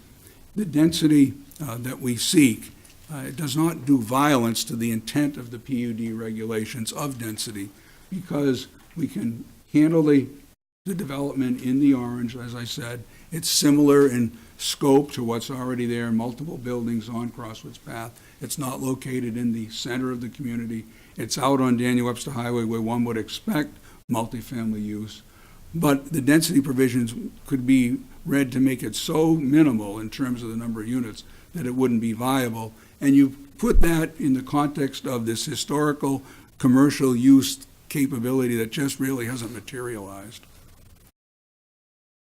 the density that we seek does not do violence to the intent of the PUD regulations of density, because we can handle the development in the orange, as I said. It's similar in scope to what's already there, multiple buildings on Crosswoods Path. It's not located in the center of the community. It's out on Daniel Webster Highway where one would expect multifamily use. But the density provisions could be read to make it so minimal in terms of the number of units that it wouldn't be viable. And you put that in the context of this historical commercial use capability that just really hasn't materialized.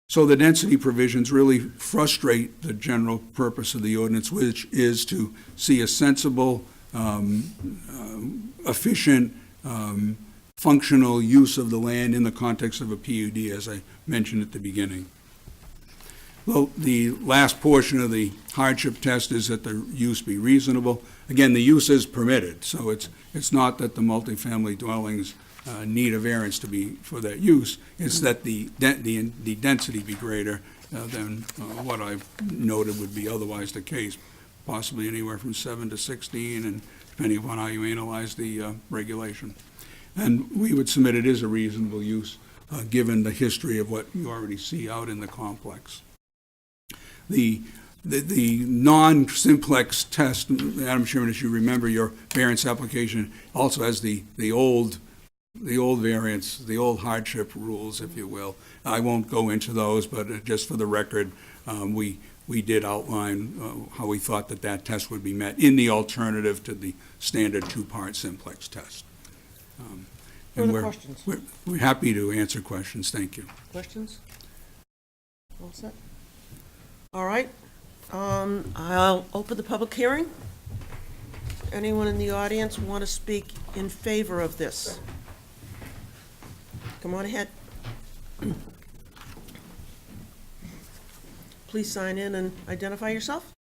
So the density provisions really frustrate the general purpose of the ordinance, which is to see a sensible, efficient, functional use of the land in the context of a PUD, as I mentioned at the beginning. Well, the last portion of the hardship test is that the use be reasonable. Again, the use is permitted, so it's not that the multifamily dwellings need a variance for that use. It's that the density be greater than what I've noted would be otherwise the case, possibly anywhere from 7 to 16, and depending upon how you analyze the regulation. And we would submit it is a reasonable use, given the history of what you already see out in the complex. The non-simplex test, Madam Chairman, as you remember, your variance application also has the old variance, the old hardship rules, if you will. I won't go into those, but just for the record, we did outline how we thought that test would be met in the alternative to the standard two-part simplex test. And Further questions? We're happy to answer questions. Thank you. Questions? All set? All right. I'll open the public hearing. Anyone in the audience want to speak in favor of this? Come on ahead. Please sign in and identify yourself.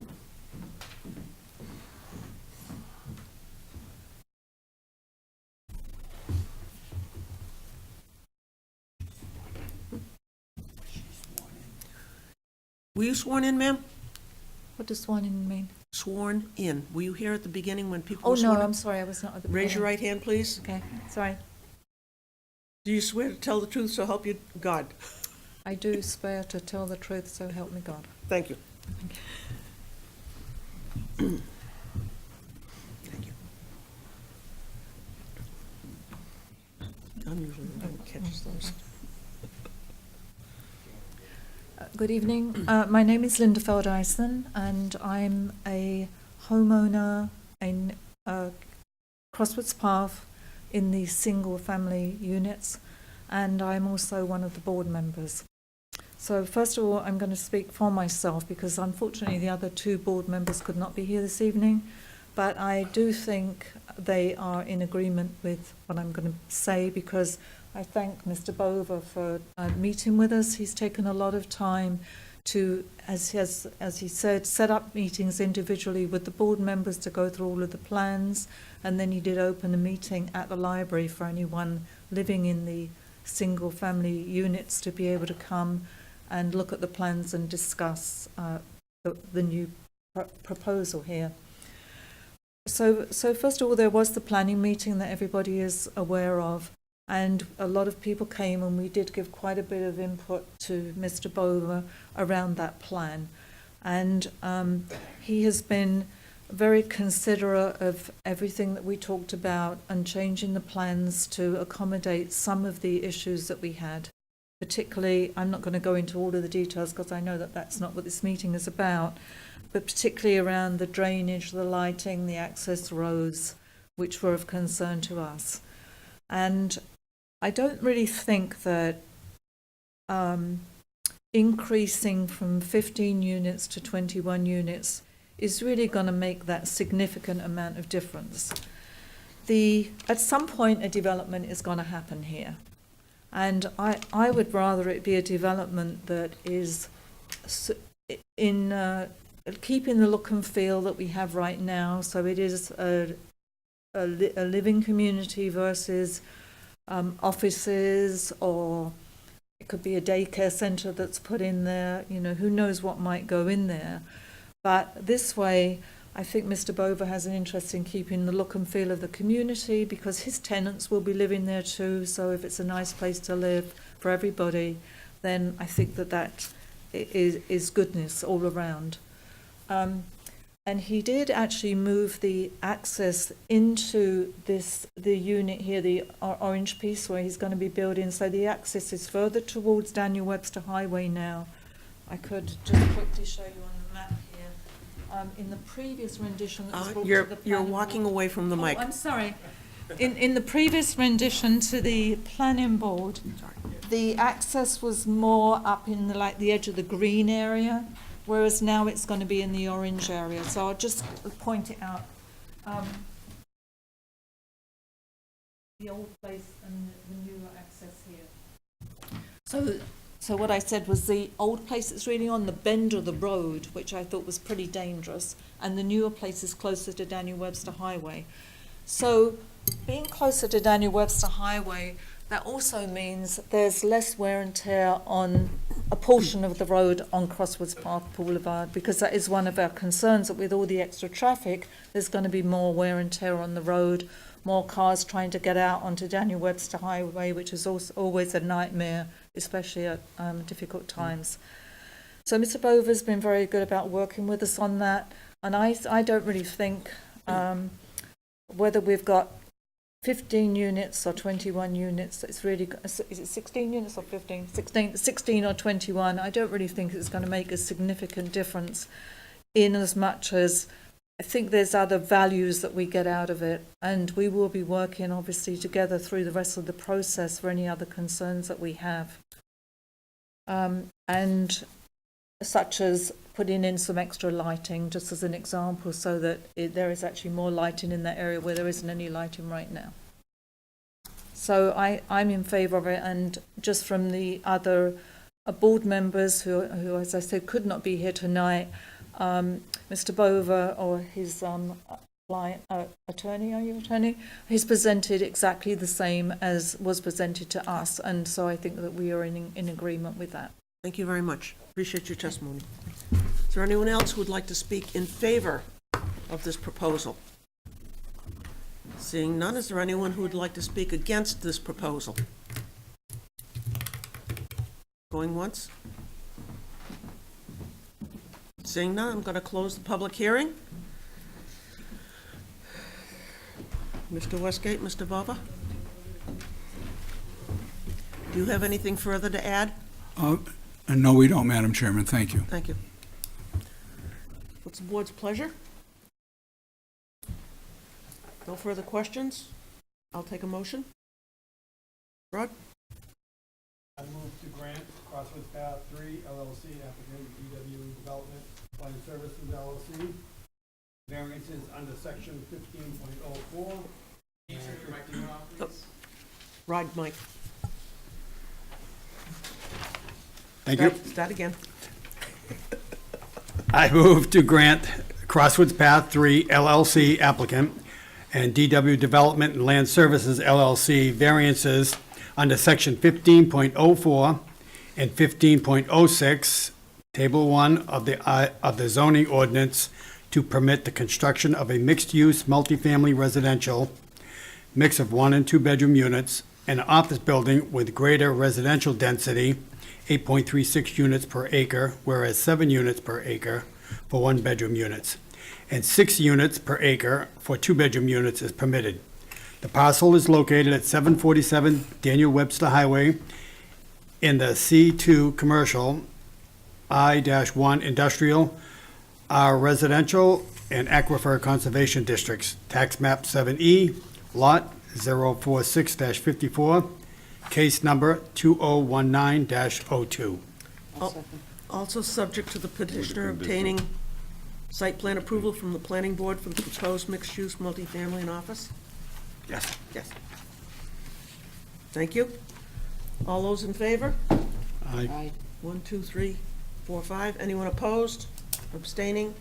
Were you sworn in, ma'am? What does sworn in mean? Sworn in. Were you here at the beginning when people Oh, were sworn no, in? I'm sorry, I was not at the Raise your beginning. right hand, please. Okay, sorry. Do you swear to tell the truth, so help you God? I do swear to tell the truth, so help me God. Thank you. Thank you. I'm usually the one that catches those. Good evening. My name is Linda Feldhuisen, and I'm a homeowner in Crosswoods Path in the single-family units, and I'm also one of the board members. So first of all, I'm going to speak for myself because unfortunately the other two board members could not be here this evening, but I do think they are in agreement with what I'm going to say, because I thank Mr. Bova for meeting with us. He's taken a lot of time to, as he said, set up meetings individually with the board members to go through all of the plans, and then he did open a meeting at the library for anyone living in the single-family units to be able to come and look at the plans and discuss the new proposal here. So first of all, there was the planning meeting that everybody is aware of, and a lot of people came, and we did give quite a bit of input to Mr. Bova around that plan. And he has been very considerate of everything that we talked about and changing the plans to accommodate some of the issues that we had. particularly, I'm not going to go into all of the details because I know that that's not what this meeting is about, but particularly around the drainage, the lighting, the access roads, which were of concern to us. And I don't really think that increasing from 15 units to 21 units is really going to make that significant amount of difference. At some point, a development is going to happen here. And I would rather it be a development that is in keeping the look and feel that we have right now. So it is a living community versus offices, or it could be a daycare centre that's put in there. You know, who knows what might go in there. But this way, I think Mr. Bover has an interest in keeping the look and feel of the community because his tenants will be living there too. So if it's a nice place to live for everybody, then I think that is goodness all around. And he did actually move the access into the unit here, the orange piece where he's going to be building. So the access is further towards Daniel Webster Highway now. I could just quickly show you on the map here. In the previous rendition that was brought to the You're planning walking board. away from the mic. Oh, I'm sorry. In the previous rendition to the planning board, the access was more up in the edge of the green area, whereas now it's going to be in the orange area. So I'll just point it out. The old place and the newer access here. So what I said was the old place is really on the bend of the road, which I thought was pretty dangerous, and the newer place is closer to Daniel Webster Highway. So being closer to Daniel Webster Highway, that also means there's less wear and tear on a portion of the road on Crosswoods Park Boulevard, because that is one of our concerns, that with all the extra traffic, there's going to be more wear and tear on the road, more cars trying to get out onto Daniel Webster Highway, which is also always a nightmare, especially at difficult times. So Mr. Bover's been very good about working with us on that, and I don't really think whether we've got 15 units or 21 units, it's really, is it 16 units or 15? 16 or 21, I don't really think it's going to make a significant difference, in as much as I think there's other values that we get out of it, and we will be working obviously together through the rest of the process for any other concerns that we have. And such as putting in some extra lighting, just as an example, so that there is actually more lighting in that area where there isn't any lighting right now. So I'm in favour of it, and just from the other board members who, as I said, could not be here tonight, Mr. Bover or his client, attorney, are you attorney? He's presented exactly the same as was presented to us, and so I think that we are in agreement with that. Thank you very much. Appreciate your testimony. Is there anyone else who would like to speak in favor of this proposal? Seeing none, is there anyone who would like to speak against this proposal? Going once? Seeing none, I'm going to close the public hearing. Mr. Westgate, Mr. Bova? Do you have anything further to add? No, we don't, Madam Chairman. Thank you. Thank you. What's the board's pleasure? No further questions? I'll take a motion. Rod? I move to grant Crosswoods Path 3 LLC, applicant DW Development Plan Services LLC, variances under section 15.04. Rod, Mike. Thank you. Start again. I move to grant Crosswoods Path 3 LLC applicant and DW Development and Land Services LLC variances under section 15.04 and 15.06, table 1 of the zoning ordinance, to permit the construction of a mixed-use multifamily residential mix of 1 and 2 bedroom units, an office building with greater residential density, 8.36 units per acre, whereas 7 units per acre for 1 bedroom units, and 6 units per acre for 2 bedroom units is permitted. The parcel is located at 747 Daniel Webster Highway in the C2 Commercial, I-1 Industrial, R Residential, and Aquifer Conservation Districts, Tax Map 7E, Lot 046-54, case number 2019-02. Also subject to the petitioner obtaining site plan approval from the planning board for the proposed mixed-use multifamily and office? Yes. Yes. Thank you. All those in favor? Aye. 1, 2, 3, 4, 5. Anyone opposed? Abstaining?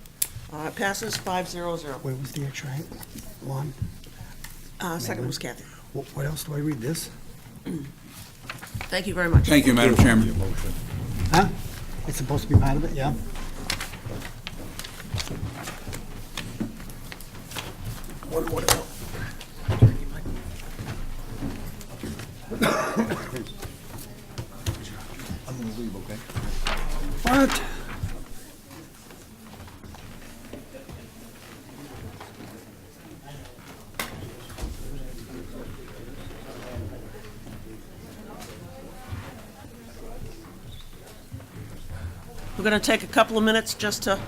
Passes 500. Where was the extra one? Second was Kathy. What else do I read, this? Thank you very much. Thank you, Madam Chairman. Huh? It's supposed to be part of it, yeah? What? We're going to take a couple of minutes just to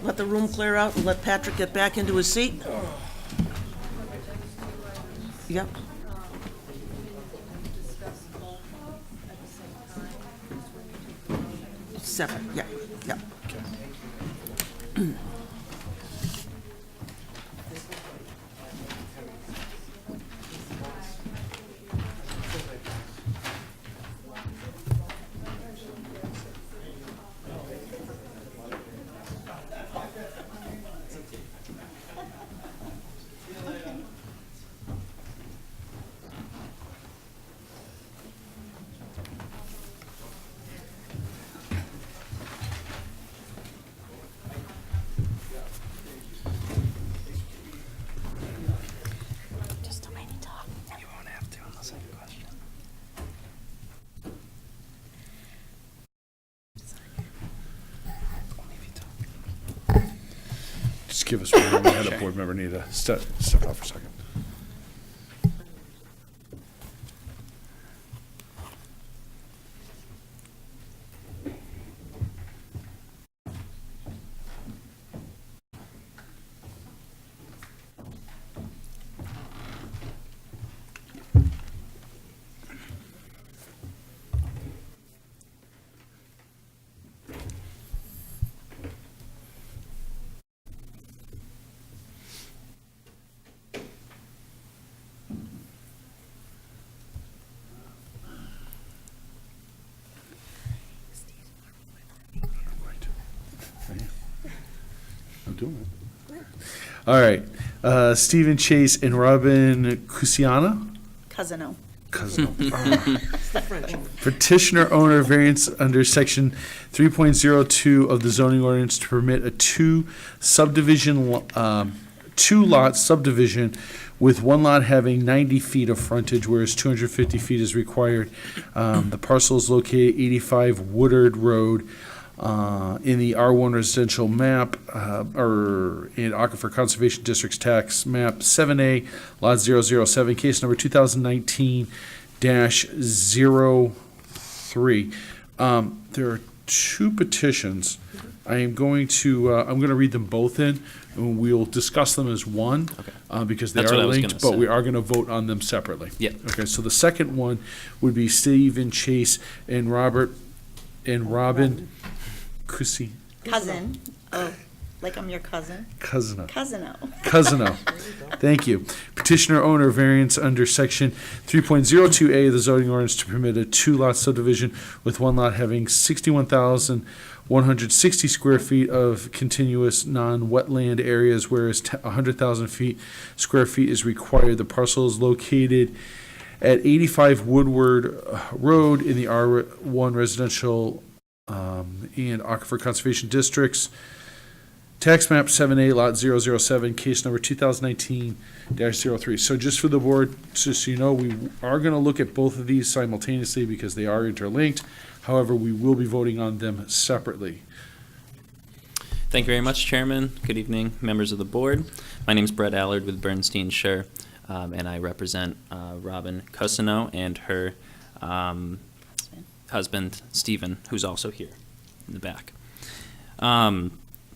let the room clear out and let Patrick get back into his seat. Yep. Separate, yeah, yeah. Just give us one. We had a board member need to step out for a second. I'm doing it. All right. Stephen Chase and Robin Cusiana? Cousino. It's the French. Petitioner owner variance under section 3.02 of the zoning ordinance to permit a two lot subdivision with one lot having 90 feet of frontage, whereas 250 feet is required. The parcel is located 85 Woodard Road in the R1 residential map, or in Aquifer Conservation District's tax map 7A, lot 007, case number 2019-03. There are two petitions. I'm going to read them both in, and we'll discuss them as one, because they That's are what I was linked, gonna but say. we are going to vote on them separately. Yeah. Okay, so the second one would be Stephen Chase and Robin Cusi. Cousin. Oh, like I'm your cousin. Cousino. Cousino. Cousino. Thank you. Petitioner owner variance under section 3.02A of the zoning ordinance to permit a two-lot subdivision with one lot having 61,160 square feet of continuous non-wetland areas, whereas 100,000 square feet is required. The parcel is located at 85 Woodward Road in the R1 residential and Aquifer Conservation Districts. Tax map 7A, lot 007, case number 2019-03. So just for the board, just so you know, we are going to look at both of these simultaneously because they are interlinked. However, we will be voting on them separately. Thank you very much, Chairman. Good evening, members of the board. My name is Brett Allard with Bernstein Scher, and I represent Robin Cousino and her husband, Stephen, who's also here in the back.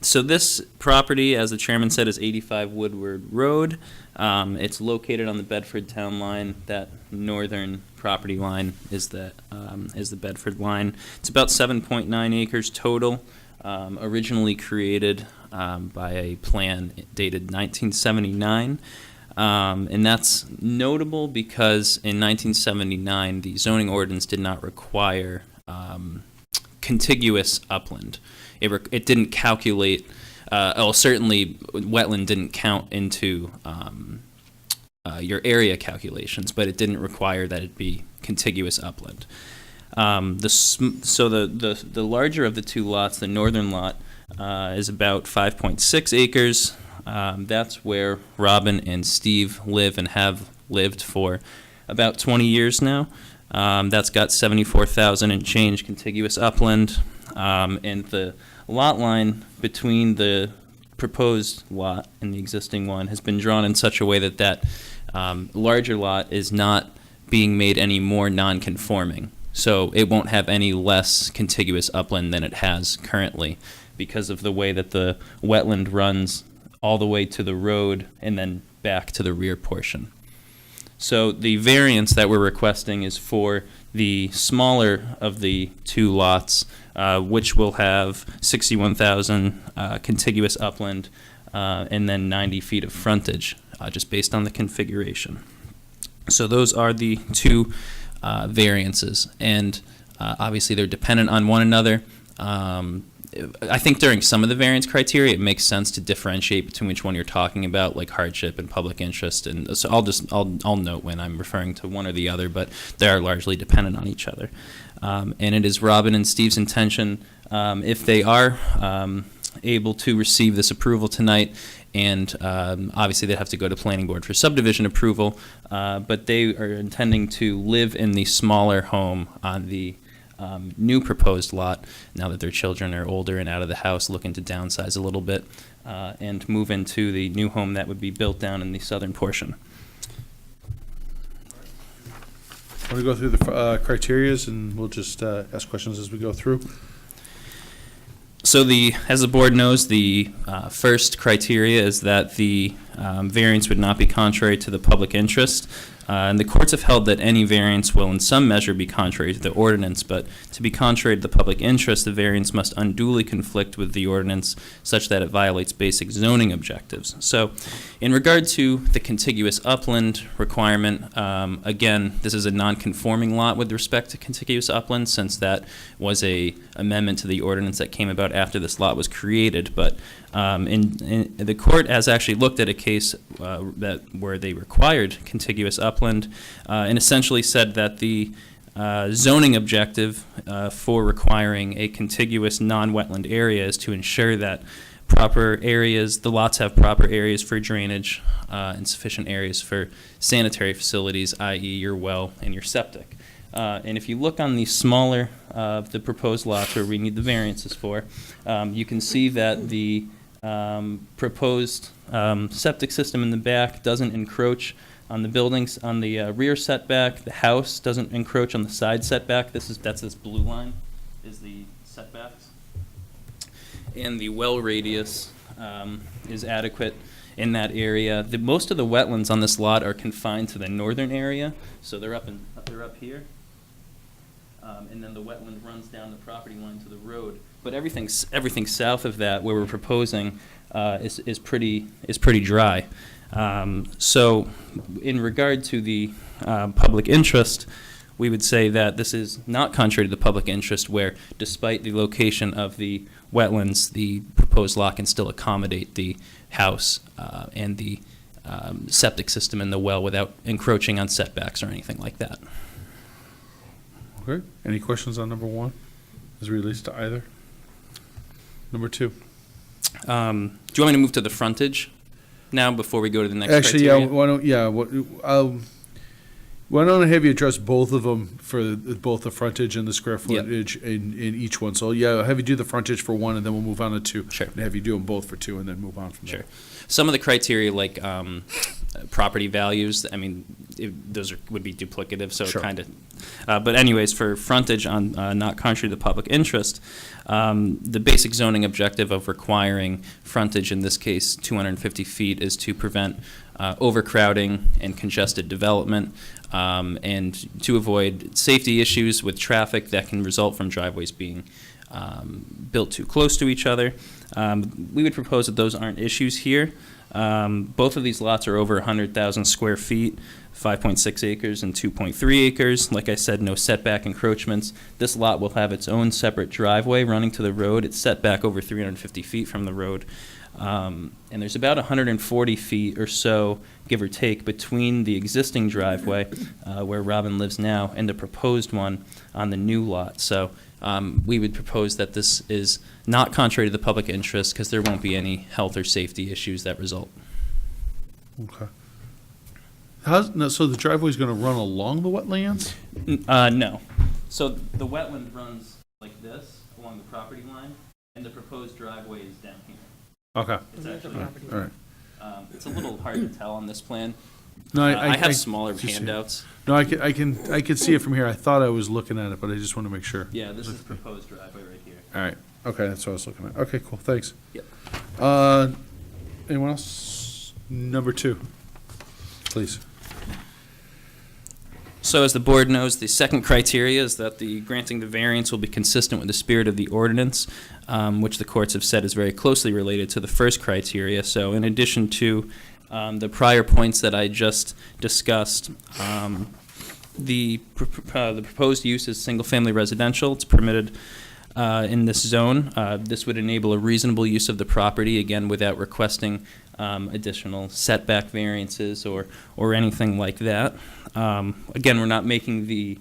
So this property, as the chairman said, is 85 Woodward Road. It's located on the Bedford town line. That northern property line is the Bedford line. It's about 7.9 acres total, originally created by a plan dated 1979. And that's notable because in 1979, the zoning ordinance did not require contiguous upland. It didn't calculate, certainly wetland didn't count into your area calculations, but it didn't require that it be contiguous upland. So the larger of the two lots, the northern lot, is about 5.6 acres. That's where Robin and Steve live and have lived for about 20 years now. That's got 74,000 and change contiguous upland, and the lot line between the proposed lot and the existing one has been drawn in such a way that that larger lot is not being made any more non-conforming. So it won't have any less contiguous upland than it has currently because of the way that the wetland runs all the way to the road and then back to the rear portion. So the variance that we're requesting is for the smaller of the two lots, which will have 61,000 contiguous upland and then 90 feet of frontage, just based on the configuration. So those are the two variances, and obviously they're dependent on one another. I think during some of the variance criteria, it makes sense to differentiate between which one you're talking about, like hardship and public interest. And so I'll note when I'm referring to one or the other, but they are largely dependent on each other. And it is Robin and Steve's intention, if they are able to receive this approval tonight, and obviously they'd have to go to planning board for subdivision approval, but they are intending to live in the smaller home on the new proposed lot now that their children are older and out of the house, looking to downsize a little bit and move into the new home that would be built down in the southern portion. Want to go through the criterias, and we'll just ask questions as we go through. So as the board knows, the first criteria is that the variance would not be contrary to the public interest. And the courts have held that any variance will in some measure be contrary to the ordinance, but to be contrary to the public interest, the variance must unduly conflict with the ordinance such that it violates basic zoning objectives. So in regard to the contiguous upland requirement, again, this is a non-conforming lot with respect to contiguous upland, since that was a amendment to the ordinance that came about after this lot was created. But in the court has actually looked at a case where they required contiguous upland and essentially said that the zoning objective for requiring a contiguous non-wetland area is to ensure that the lots have proper areas for drainage and sufficient areas for sanitary facilities, i.e. your well and your septic. And if you look on the smaller of the proposed lots where we need the variances for, you can see that the proposed septic system in the back doesn't encroach on the buildings on the rear setback. The house doesn't encroach on the side setback. That's this blue line is the setbacks. And the well radius is adequate in that area. Most of the wetlands on this lot are confined to the northern area, so they're up here. And then the wetland runs down the property line to the road. But everything south of that, where we're proposing, is pretty dry. So, in regard to the public interest, we would say that this is not contrary to the public interest, where, despite the location of the wetlands, the proposed lot can still accommodate the house and the septic system in the well without encroaching on setbacks or anything like that. Okay. Any questions on number one as it relates to either? Number two. Do you want me to move to the frontage now before we go to the next Actually, criteria? why don't I have you address both of them for both the frontage and the square footage in each one? So I'll have you do the frontage for one, and then we'll move on to two. Sure. And have you do them both for two, and then move on from there. Sure. Some of the criteria, like property values, I mean, would be duplicative, so Sure. it kind of, but anyways, for frontage on not contrary to the public interest, the basic zoning objective of requiring frontage, in this case 250 feet, is to prevent overcrowding and congested development, and to avoid safety issues with traffic that can result from driveways being built too close to each other. We would propose that those aren't issues here. Both of these lots are over 100,000 square feet, 5.6 acres and 2.3 acres. Like I said, no setback encroachments. This lot will have its own separate driveway running to the road. It's set back over 350 feet from the road. And there's about 140 feet or so, give or take, between the existing driveway where Robin lives now and the proposed one on the new lot. So we would propose that this is not contrary to the public interest because there won't be any health or safety issues that result. Okay. So the driveway's going to run along the wetlands? No. So the wetland runs like this along the property line, and the proposed driveway is down here. Okay. It's actually, All right. it's a little hard to tell on this plan. No, I have smaller just see it. handouts. No, I can see it from here. I thought I was looking at it, but I just want to make sure. Yeah, this is the proposed driveway right here. All right. Okay, that's what I was looking at. Okay, cool. Thanks. Yep. Anyone else? Number 2, please. So as the board knows, the second criteria is that the granting the variance will be consistent with the spirit of the ordinance, which the courts have said is very closely related to the first criteria. So in addition to the prior points that I just discussed, the proposed use is single-family residential. It's permitted in this zone. This would enable a reasonable use of the property, again, without requesting additional setback variances or anything like that. Again, we're not making the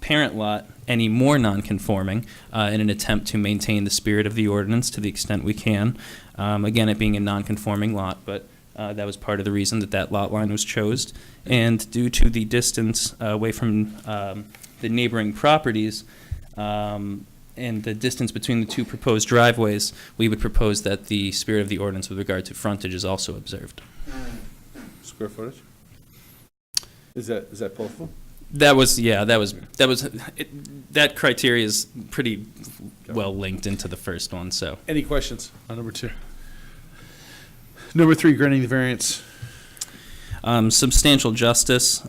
parent lot any more non-conforming in an attempt to maintain the spirit of the ordinance to the extent we can. Again, it being a non-conforming lot, but that was part of the reason that lot line was chosen. And due to the distance away from the neighboring properties, and the distance between the two proposed driveways, we would propose that the spirit of the ordinance with regard to frontage is also observed. Square footage? Is that both of them? That criteria is pretty well linked into the first one, so. Any questions on number 2? Number 3, granting the variance. Substantial justice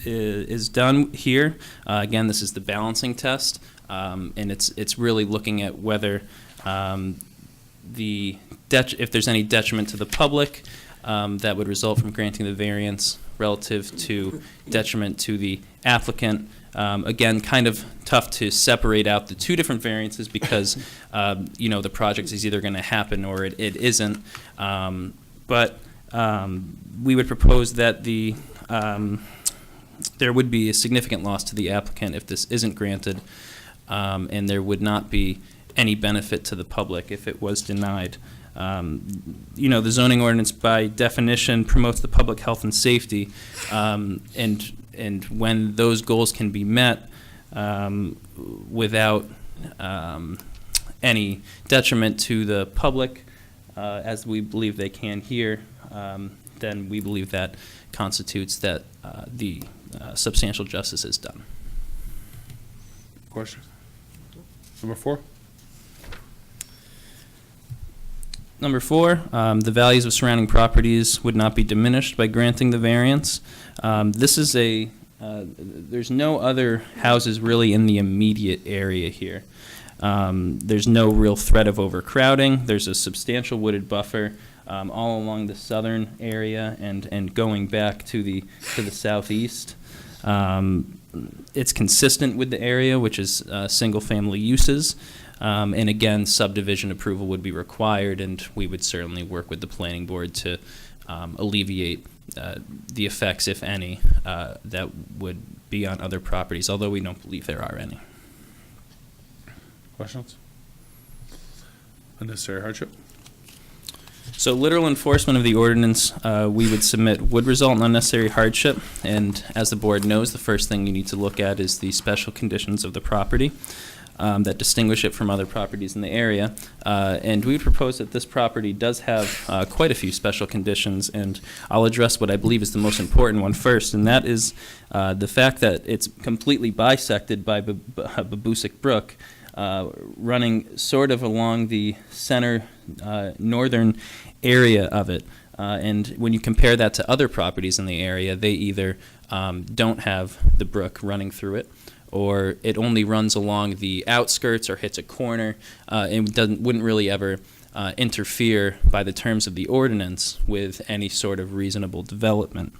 is done here. Again, this is the balancing test, and it's really looking at whether if there's any detriment to the public that would result from granting the variance relative to detriment to the applicant. Again, kind of tough to separate out the two different variances because the project is either going to happen or it isn't. But we would propose that there would be a significant loss to the applicant if this isn't granted, and there would not be any benefit to the public if it was denied. The zoning ordinance by definition promotes the public health and safety, and when those goals can be met without any detriment to the public, as we believe they can here, then we believe that constitutes that the substantial justice is done. Questions? Number 4? Number 4, the values of surrounding properties would not be diminished by granting the variance. This is there's no other houses really in the immediate area here. There's no real threat of overcrowding. There's a substantial wooded buffer all along the southern area and going back to the southeast. It's consistent with the area, which is single-family uses. And again, subdivision approval would be required, and we would certainly work with the planning board to alleviate the effects, if any, that would be on other properties, although we don't believe there are any. Questions? Unnecessary hardship? So literal enforcement of the ordinance, we would submit, would result in unnecessary hardship. And as the board knows, the first thing you need to look at is the special conditions of the property. that distinguish it from other properties in the area. And we would propose that this property does have quite a few special conditions, and I'll address what I believe is the most important one first, and that is the fact that it's completely bisected by Babusick Brook, running sort of along the center northern area of it. And when you compare that to other properties in the area, they either don't have the brook running through it, or it only runs along the outskirts or hits a corner, and wouldn't really ever interfere by the terms of the ordinance with any sort of reasonable development.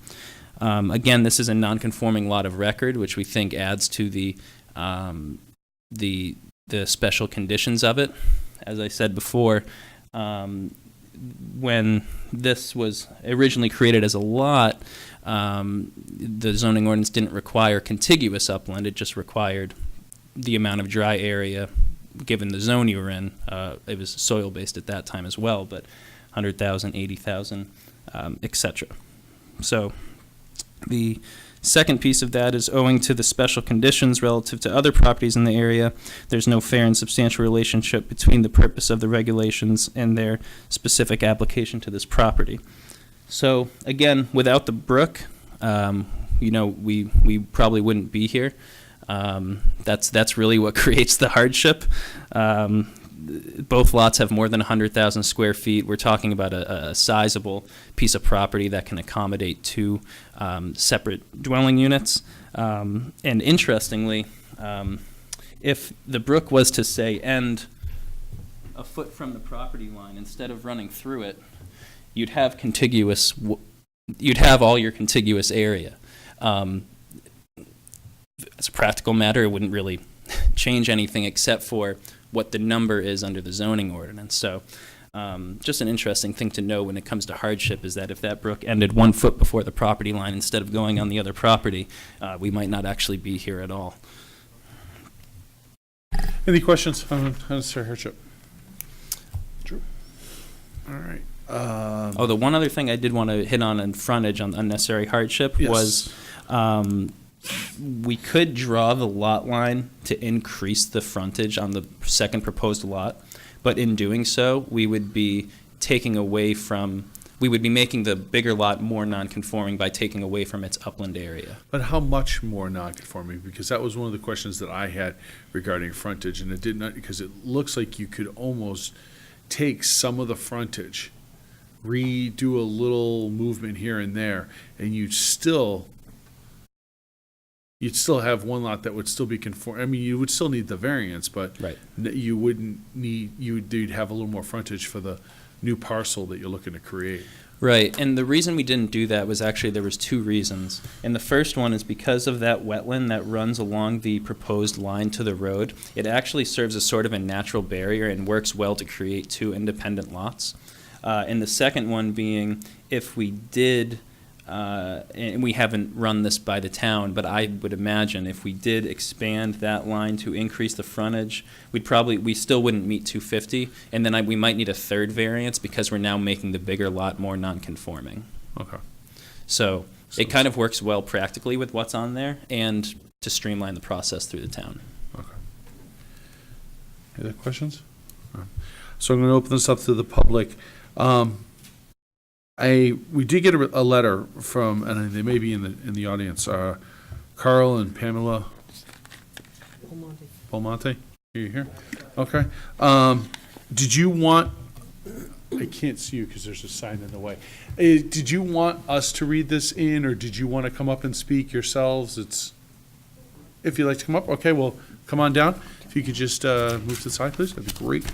Again, this is a non-conforming lot of record, which we think adds to the special conditions of it. As I said before, when this was originally created as a lot, the zoning ordinance didn't require contiguous upland. It just required the amount of dry area given the zone you were in. It was soil-based at that time as well, but 100,000, 80,000, etc. So the second piece of that is owing to the special conditions relative to other properties in the area, there's no fair and substantial relationship between the purpose of the regulations and their specific application to this property. So again, without the brook, we probably wouldn't be here. That's really what creates the hardship. Both lots have more than 100,000 square feet. We're talking about a sizable piece of property that can accommodate two separate dwelling units. And interestingly, if the brook was to, say, end a foot from the property line instead of running through it, you'd have all your contiguous area. As a practical matter, it wouldn't really change anything except for what the number is under the zoning ordinance. So just an interesting thing to know when it comes to hardship is that if that brook ended 1 foot before the property line instead of going on the other property, we might not actually be here at all. Any questions on unnecessary hardship? Drew? All right. The one other thing I did want to hit on in frontage on unnecessary hardship was we could draw the lot line to increase the frontage on the second proposed lot, but in doing so, we would be making the bigger lot more non-conforming by taking away from its upland area. But how much more non-conforming? Because that was one of the questions that I had regarding frontage, and it did not, because it looks like you could almost take some of the frontage, redo a little movement here and there, and you'd still have one lot that would still be conform. I mean, you would still need the variance, but right. You wouldn't need. You'd have a little more frontage for the new parcel that you're looking to create. Right, and the reason we didn't do that was actually there was two reasons. And the first one is because of that wetland that runs along the proposed line to the road. It actually serves as sort of a natural barrier and works well to create two independent lots. And the second one being, if we did, and we haven't run this by the town, but I would imagine if we did expand that line to increase the frontage, we still wouldn't meet 250, and then we might need a third variance because we're now making the bigger lot more non-conforming. Okay. So it kind of works well practically with what's on there and to streamline the process through the town. Okay. Any other questions? All right. So I'm going to open this up to the public. We did get a letter from, and they may be in the audience, Carl and Pamela Belmonte. Are you here? Okay. Did you want? I can't see you because there's a sign in the way. Did you want us to read this in, or did you want to come up and speak yourselves? If you'd like to come up, okay. Well, come on down. If you could just move to the side, please, that'd be great.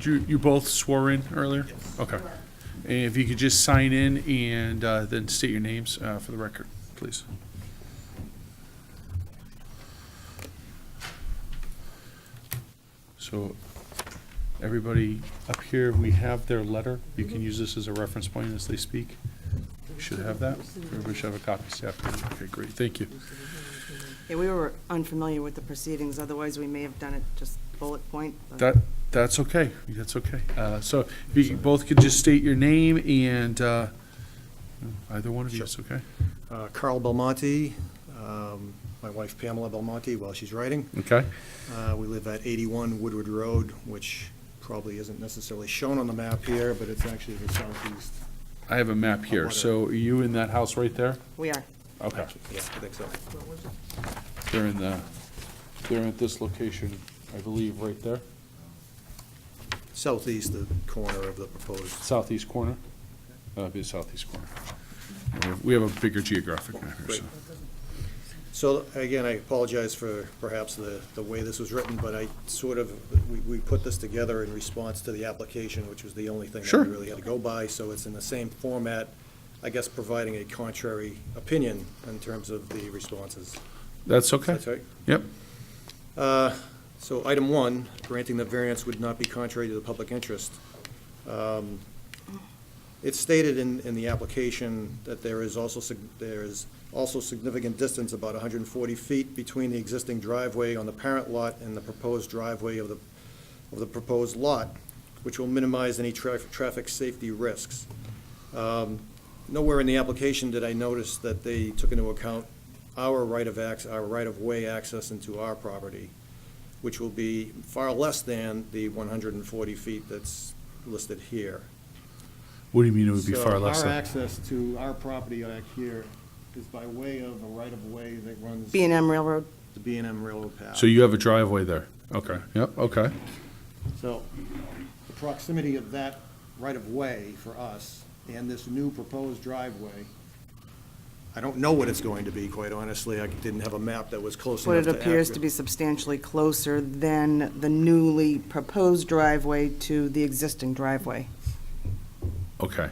You both swore in earlier? Yes. Okay. And if you could just sign in and then state your names for the record, please. So everybody up here, we have their letter. You can use this as a reference point as they speak. You should have that. Everybody should have a copy. Staff. Okay, great. Thank you. Yeah, we were unfamiliar with the proceedings, otherwise we may have done it just bullet point. That's okay. That's okay. So if you both could just state your name and Either one of you is okay. Carl Belmonte, my wife Pamela Belmonte, while she's writing. Okay. We live at 81 Woodward Road, which probably isn't necessarily shown on the map here, but it's actually the southeast. I have a map here. So are you in that house right there? We are. Okay. Yeah, I think so. They're at this location, I believe, right there, Southeast, the corner of the proposed. southeast corner. That'd be the southeast corner. And we have a bigger geographic map here, so. So, again, I apologize for perhaps the way this was written, but I sort of, we put this together in response to the application, which was the only thing that Sure. we really had to go by, so it's in the same format, I guess, providing a contrary opinion in terms of the responses. That's okay. That's right. Yep. So item one, granting the variance would not be contrary to the public interest. It's stated in the application that there is also significant distance, about 140 feet, between the existing driveway on the parent lot and the proposed driveway of the proposed lot, which will minimize any traffic safety risks. Nowhere in the application did I notice that they took into account our right-of-way access into our property, which will be far less than the 140 feet that's listed here. What do you mean it would be far less So than? our access to our property back here is by way of a right-of-way that runs B&M Railroad. the B&M Railroad path. So you have a driveway there? Okay, yep, okay. So the proximity of that right-of-way for us and this new proposed driveway, I don't know what it's going to be, quite honestly. I didn't have a map that was close But enough it to appears to accurate- be substantially closer than the newly proposed driveway to the existing driveway. Okay.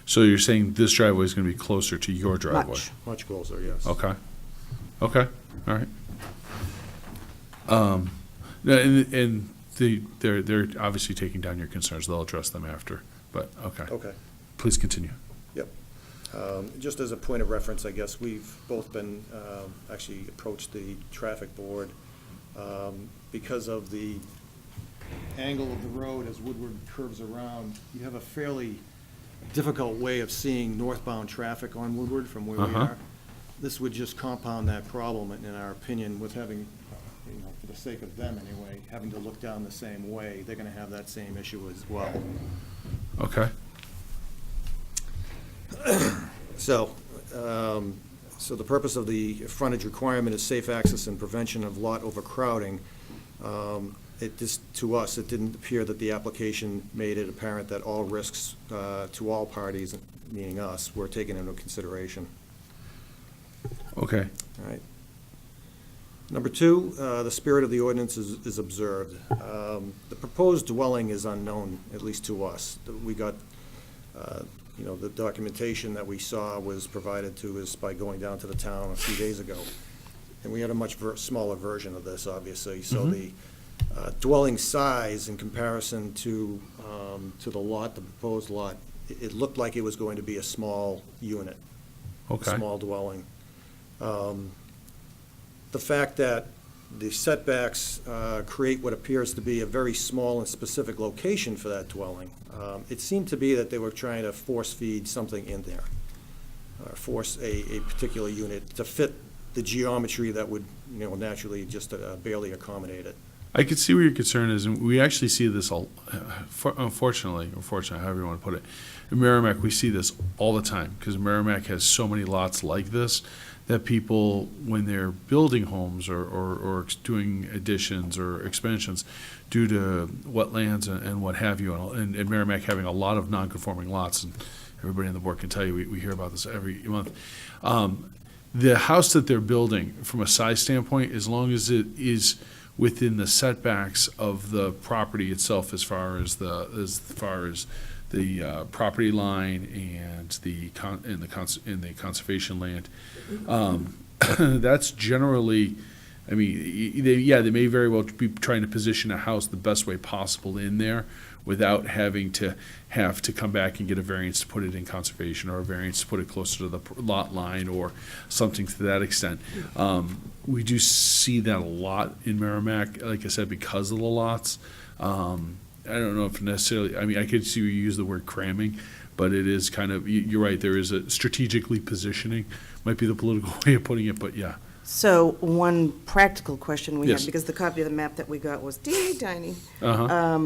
So you're saying this driveway is going to be closer to your driveway? Much. Much closer, yes. Okay. Okay, all right. No, and they're obviously taking down your concerns. They'll address them after, but okay. Okay. Please continue. Yep. Just as a point of reference, I guess, we've both been, actually approached the traffic board because of the angle of the road as Woodward curves around. You have a fairly difficult way of seeing northbound traffic on Woodward from where we Uh-huh. are. This would just compound that problem, in our opinion, with having, for the sake of them anyway, having to look down the same way. They're gonna have that same issue as well. Okay. So, so the purpose of the frontage requirement is safe access and prevention of lot overcrowding. It just, to us, it didn't appear that the application made it apparent that all risks to all parties, meaning us, were taken into consideration. Okay. All right. Number two, the spirit of the ordinance is observed. The proposed dwelling is unknown, at least to us. We got, the documentation that we saw was provided to us by going down to the town a few days ago. And we had a much smaller version of this, obviously. So the dwelling size in comparison to the lot, the proposed lot, it looked like it was going to be a small unit. Okay. Small dwelling. The fact that the setbacks create what appears to be a very small and specific location for that dwelling, it seemed to be that they were trying to force-feed something in there, or force a particular unit to fit the geometry that would, naturally just barely accommodate it. I could see where your concern is, and we actually see this all, unfortunately, or fortunately, however you want to put it. In Merrimack, we see this all the time, because Merrimack has so many lots like this, that people, when they're building homes or doing additions or expansions, due to wetlands and what have you, and Merrimack having a lot of non-conforming lots, and everybody on the board can tell you, we hear about this every month. The house that they're building, from a size standpoint, as long as it is within the setbacks of the property itself, as far as the property line and the conservation land, that's generally, I mean, they may very well be trying to position a house the best way possible in there without having to come back and get a variance to put it in conservation, or a variance to put it closer to the lot line, or something to that extent. We do see that a lot in Merrimack, like I said, because of the lots. I don't know if necessarily, I mean, I could see you use the word cramming, but it is kind of, you're right, there is a strategically positioning, might be the political way of putting it, but yeah. So one practical question we Yes. had, because the copy of the map that we got was teeny tiny, Uh-huh.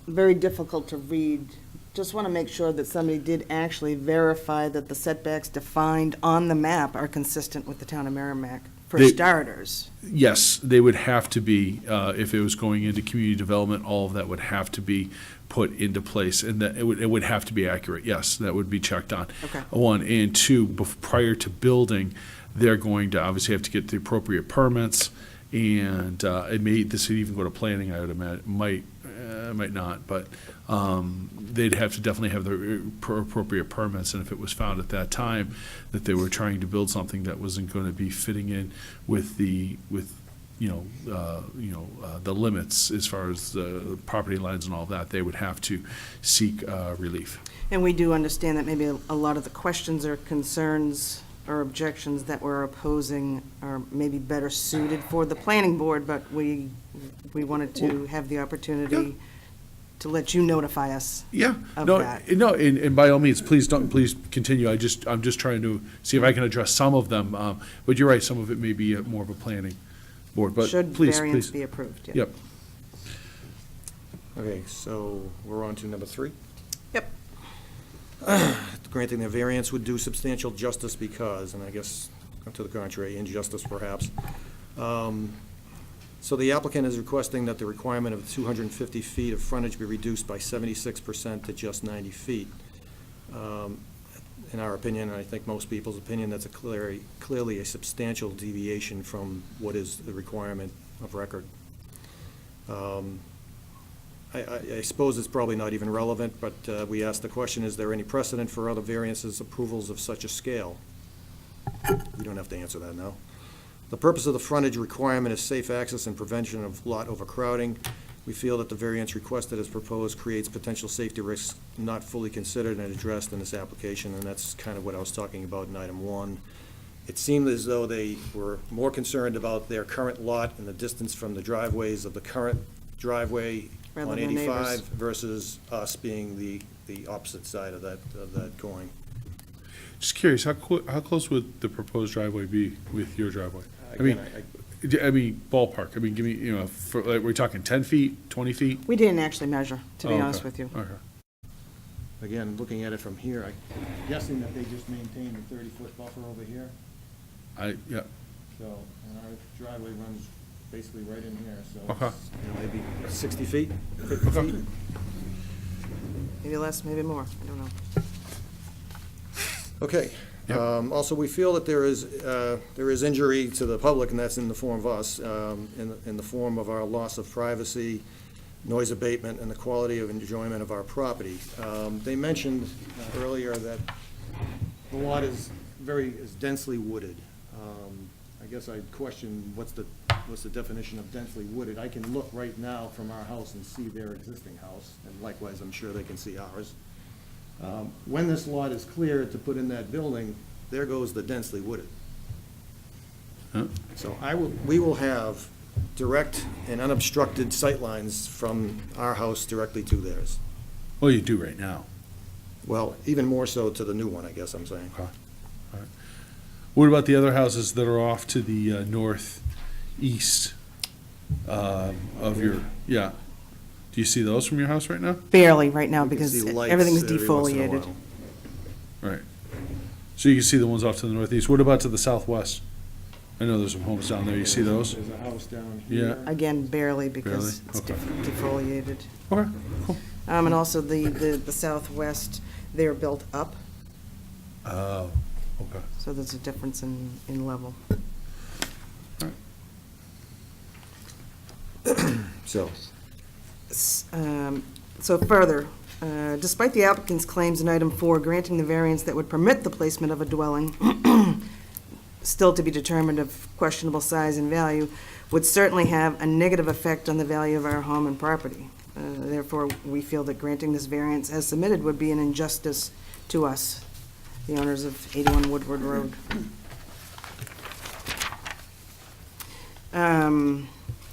very difficult to read. Just want to make sure that somebody did actually verify that the setbacks defined on the map are consistent with the town of Merrimack, for They- starters. Yes, they would have to be, if it was going into community development, all of that would have to be put into place, and that it would have to be accurate, yes, that would be checked on. Okay. One, and two, prior to building, they're going to obviously have to get the appropriate permits, and this would even go to planning, I would imagine, might not, but they'd have to definitely have the appropriate permits, and if it was found at that time that they were trying to build something that wasn't going to be fitting in with the limits as far as the property lines and all that, they would have to seek relief. And we do understand that maybe a lot of the questions or concerns or objections that we're opposing are maybe better suited for the planning board, but we wanted to have the opportunity to let you notify us Yeah, of no, that. no, and by all means, please continue. I'm just trying to see if I can address some of them. But you're right, some of it may be more of a planning board, but Should please, variance please. be approved, yeah. Yep. Okay, so we're on to number 3. Yep. Granting the variance would do substantial justice because, and I guess to the contrary, injustice perhaps. So the applicant is requesting that the requirement of 250 feet of frontage be reduced by 76% to just 90 feet. In our opinion, and I think most people's opinion, that's clearly a substantial deviation from what is the requirement of record. I suppose it's probably not even relevant, but we asked the question, is there any precedent for other variances approvals of such a scale? You don't have to answer that now. The purpose of the frontage requirement is safe access and prevention of lot overcrowding. We feel that the variance requested as proposed creates potential safety risks not fully considered and addressed in this application, and that's kind of what I was talking about in item 1. It seemed as though they were more concerned about their current lot and the distance from the driveways of the current driveway Rather on than 85 neighbors. versus us being the opposite side of that coin. Just curious, how close would the proposed driveway be with your driveway? Again, I mean, ballpark. I mean, give me, we're talking 10 feet, 20 feet? We didn't actually measure, to be Oh, honest okay. with you. Okay. Again, looking at it from here, I'm guessing that they just maintained the 30-foot buffer over here. Yeah. So, and our driveway runs basically right in here, so Okay. it's, maybe 60 feet, 50 feet. Maybe less, maybe more, I don't know. Okay. Also, we feel that there is injury to the public, and that's in the form of us, in the form of our loss of privacy, noise abatement, and the quality of enjoyment of our property. They mentioned earlier that the lot is densely wooded. I guess I'd question what's the definition of densely wooded. I can look right now from our house and see their existing house, and likewise, I'm sure they can see ours. When this lot is cleared to put in that building, there goes the densely wooded. Huh? So we will have direct and unobstructed sightlines from our house directly to theirs. Well, you do right now. Well, even more so to the new one, I guess I'm saying. Okay. All right. What about the other houses that are off to the northeast of your, yeah? Do you see those from your house right now? Barely right now, We can because see lights everything's every once in a defoliated. while. Right. So you can see the ones off to the northeast. What about to the southwest? I know there's some homes down there. You see those? There's a house down Yeah. here. Again, barely, because Barely? it's Okay. defoliated. Okay, cool. And also the southwest, they're built up, Oh, okay. so there's a difference in level. So, So further, despite the applicant's claims in item 4, granting the variance that would permit the placement of a dwelling, still to be determined of questionable size and value, would certainly have a negative effect on the value of our home and property. Therefore, we feel that granting this variance as submitted would be an injustice to us, the owners of 81 Woodward Road.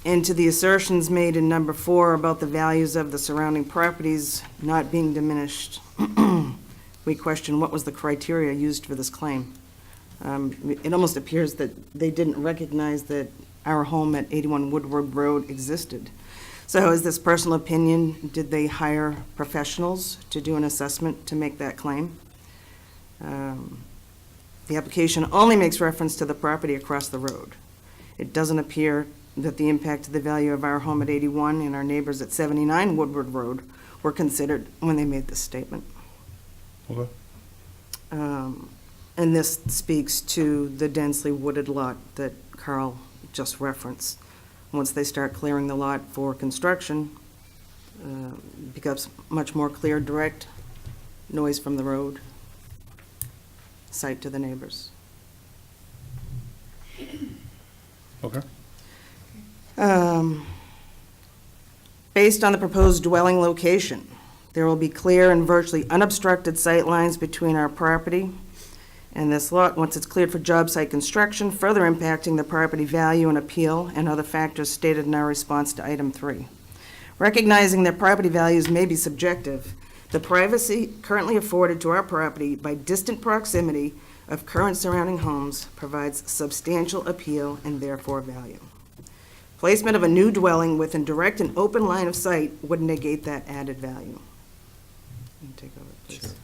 And to the assertions made in number 4 about the values of the surrounding properties not being diminished, we question what was the criteria used for this claim. It almost appears that they didn't recognize that our home at 81 Woodward Road existed. So is this personal opinion, did they hire professionals to do an assessment to make that claim? The application only makes reference to the property across the road. It doesn't appear that the impact to the value of our home at 81 and our neighbors at 79 Woodward Road were considered when they made this statement. Okay. And this speaks to the densely wooded lot that Carl just referenced. Once they start clearing the lot for construction, it becomes much more clear, direct noise from the road, sight to the neighbors. Okay. Based on the proposed dwelling location, there will be clear and virtually unobstructed sight lines between our property and this lot, once it's cleared for job site construction, further impacting the property value and appeal and other factors stated in our response to item 3. Recognizing that property values may be subjective, the privacy currently afforded to our property by distant proximity of current surrounding homes provides substantial appeal and therefore value. Placement of a new dwelling within direct and open line of sight would negate that added value. You can take over, please.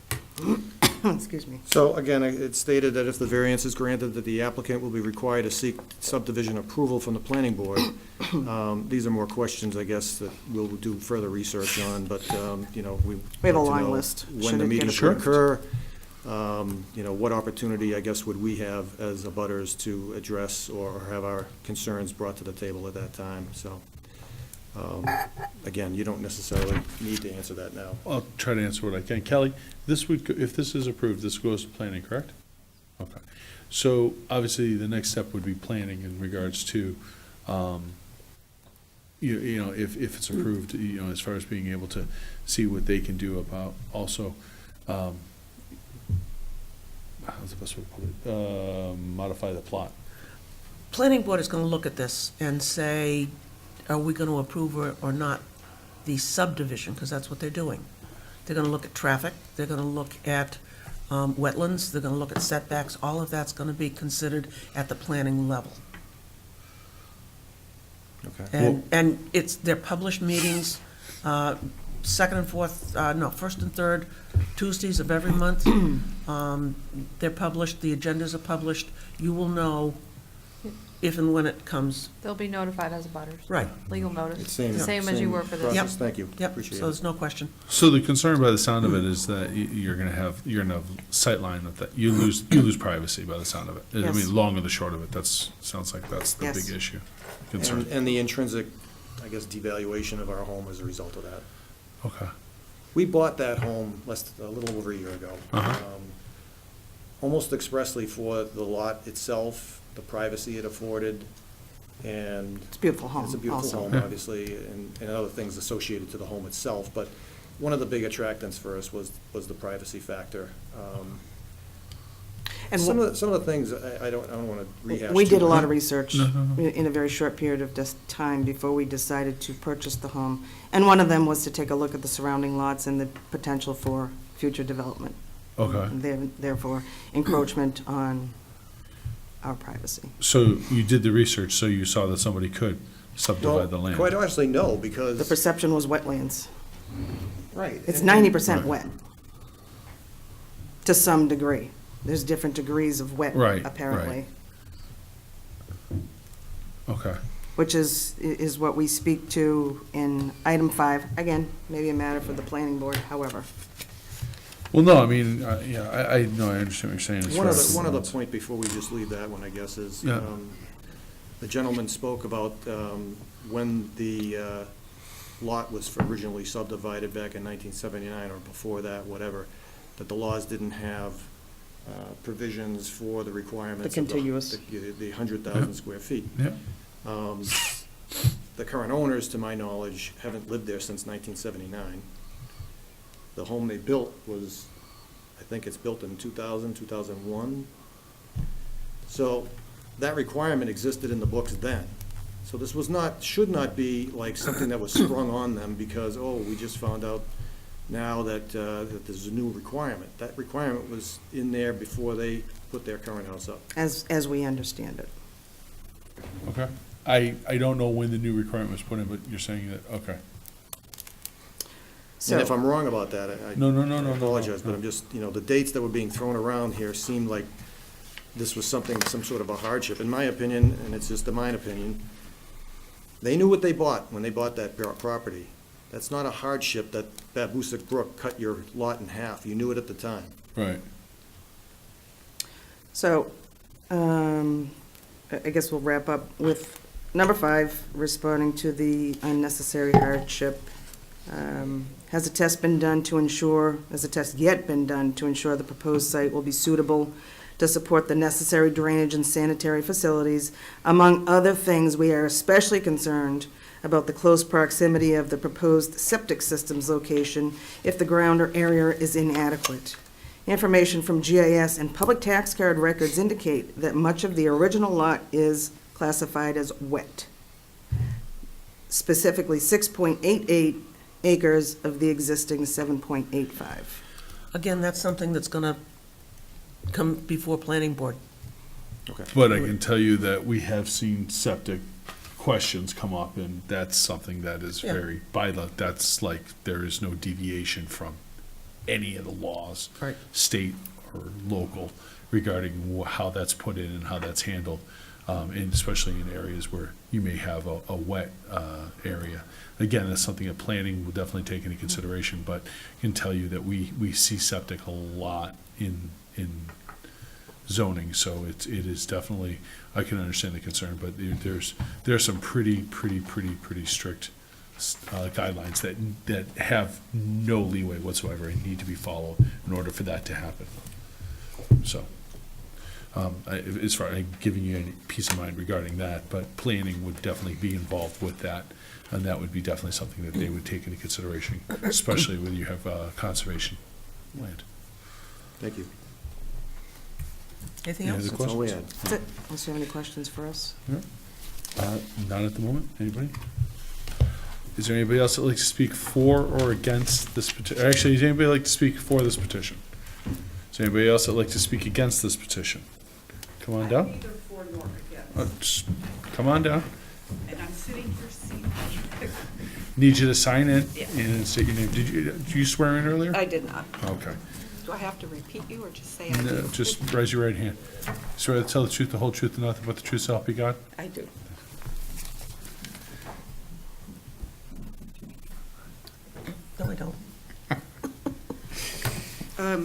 Excuse me. So again, it's stated that if the variance is granted, that the applicant will be required to seek subdivision approval from the planning board. These are more questions, I guess, that we'll do further research on, but, you know, we have a want to long know list. when Should the it get meeting should approved? occur. You know, what opportunity, I guess, would we have as abutters to address or have our concerns brought to the table at that time, so. Again, you don't necessarily need to answer that now. I'll try to answer what I can. Kelly, this would, if this is approved, this goes to planning, correct? Okay. So obviously, the next step would be planning in regards to, you know, if it's approved, you know, as far as being able to see what they can do about also, how's the best way to put it? Modify the plot. Planning board is going to look at this and say, are we going to approve or not the subdivision, because that's what they're doing. They're going to look at traffic, they're going to look at wetlands, they're going to look at setbacks, all of that's going to be considered at the planning level. Okay. And it's, they're published meetings, second and fourth, no, first and third Tuesdays of every month. They're published, the agendas are published. You will know if and when it comes. They'll be notified as abutters. Right. Legal notice. It's same- Same as you same were for this. process. Yep. Thank you. Yep, Appreciate so it. there's no question. So the concern by the sound of it is that you're gonna have sightline with that, you lose privacy by the sound of it. I Yes. mean, long and the short of it, sounds like that's the Yes. big issue, concern. And the intrinsic, I guess, devaluation of our home as a result of that. Okay. We bought that home a little over a year ago. Uh-huh. Almost expressly for the lot itself, the privacy it afforded, and. It's a beautiful home It's a beautiful also. home, Yeah. obviously, and other things associated to the home itself, but one of the big attractants for us was the privacy factor. And Some of the things, I don't want to rehash. we too did a lot much. of research No, no, no. in a very short period of time before we decided to purchase the home. And one of them was to take a look at the surrounding lots and the potential for future development. Okay. Therefore, encroachment on our privacy. So you did the research, so you saw that somebody could subdivide the Well, land? quite honestly, no, The because, perception was wetlands. right. It's and- 90% Right. wet, to some degree. There's different degrees of wet, Right, apparently, Okay. which is what we speak to in item 5. Again, maybe a matter for the planning board, however. Well, no, I mean, yeah, I know, I understand what you're saying. as One far other, as- one other point before we just leave that one, I guess, is, Yeah. the gentleman spoke about, when the, lot was originally subdivided back in 1979 or before that, whatever, that the laws didn't have, provisions for the requirements. The of contiguous. The 100,000 square feet. Yeah, The current owners, to my knowledge, haven't lived there since 1979. The home they built was, I think it's built in 2000, 2001. So that requirement existed in the books then. So this was not, should not be like something that was sprung on them because, oh, we just found out now that there's a new requirement. That requirement was in there before they put their current house up. as we understand it. Okay. I don't know when the new requirement was put in, but you're saying that, okay. And if So, I'm wrong about that, I No. I apologize, but I'm just, the dates that were being thrown around here seemed like this was some sort of a hardship. In my opinion, and it's just my opinion, they knew what they bought when they bought that property. That's not a hardship that Babusick Brook cut your lot in half. You knew it at the time. Right. so, I guess we'll wrap up with number 5, responding to the unnecessary hardship. Has a test yet been done to ensure the proposed site will be suitable to support the necessary drainage and sanitary facilities? Among other things, we are especially concerned about the close proximity of the proposed septic system's location if the ground or area is inadequate. Information from GIS and public tax card records indicate that much of the original lot is classified as wet. Specifically, 6.88 acres of the existing 7.85. Again, that's something that's gonna come before planning board. Okay. But I can tell you that we have seen septic questions come up, and that's something that is Yeah. very, that's like, there is no deviation from any of the laws, Right. state or local, regarding how that's put in and how that's handled, and especially in areas where you may have a wet area. Again, that's something that planning will definitely take into consideration, but I can tell you that we see septic a lot in zoning, so it is definitely, I can understand the concern, but there's some pretty strict guidelines that have no leeway whatsoever and need to be followed in order for that to happen. So, as far as giving you any peace of mind regarding that, but planning would definitely be involved with that, and that would be definitely something that they would take into consideration, especially when you have conservation land. Thank you. Anything Any else? other That's all we questions? had. That's it. Unless you have any questions for us? Not at the moment. Anybody? Is there anybody else that would like to speak for or against this petition? Actually, does anybody like to speak for this petition? Is there anybody else that would like to speak against this petition? Come on down. Either for nor against, Just come on down. and I'm sitting here seeing. Need you to sign in Yeah. and state your name. Did you swear in earlier? I did not. Okay. Do I have to repeat you or just say I No, do? just raise your right hand. Swear to tell the truth, the whole truth, and nothing but the truth, so help you God? I do. No, I don't.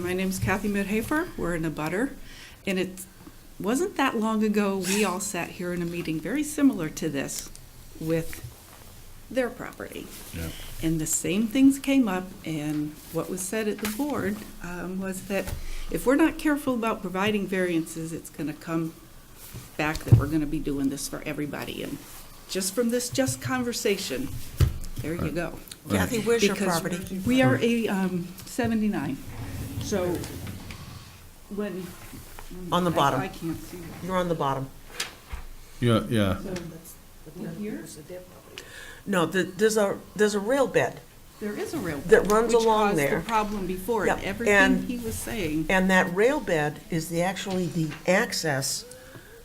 My name's Kathy Midhafer. We're in a butter. And it wasn't that long ago, we all sat here in a meeting very similar to this with their property. Yeah. And the same things came up, and what was said at the board was that if we're not careful about providing variances, it's gonna come back that we're gonna be doing this for everybody. And just from this just conversation, there you go. Kathy, where's your Because property? we are a 79. So when. On the bottom. I can't see. You're on the bottom. Yeah, yeah. Here, No, there's a rail bed, there is a rail. That runs along Which there. caused the problem before, and Yeah, everything and- he was saying. and that rail bed is actually the access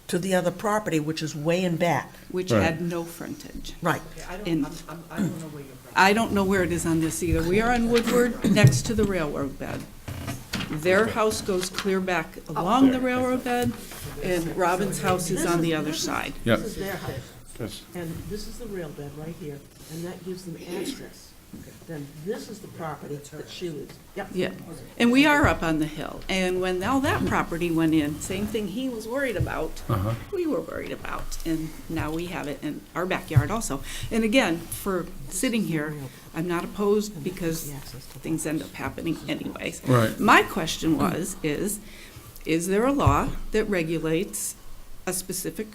to the other property, which is way in back. Which Right. had no frontage. Right. And I don't know where it is on this either. We are on Woodward, next to the railroad bed. Their house goes clear back along the railroad bed, and Robin's house is on the other side. Yeah. This is their house, Yes. and this is the rail bed right here, and that gives them access. Then this is the property that she lives. Yep. Yeah, and we are up on the hill, and when all that property went in, same thing he was worried about, Uh-huh. we were worried about, and now we have it in our backyard also. And again, for sitting here, I'm not opposed because things end up happening anyways. Right. My question is there a law that regulates a specific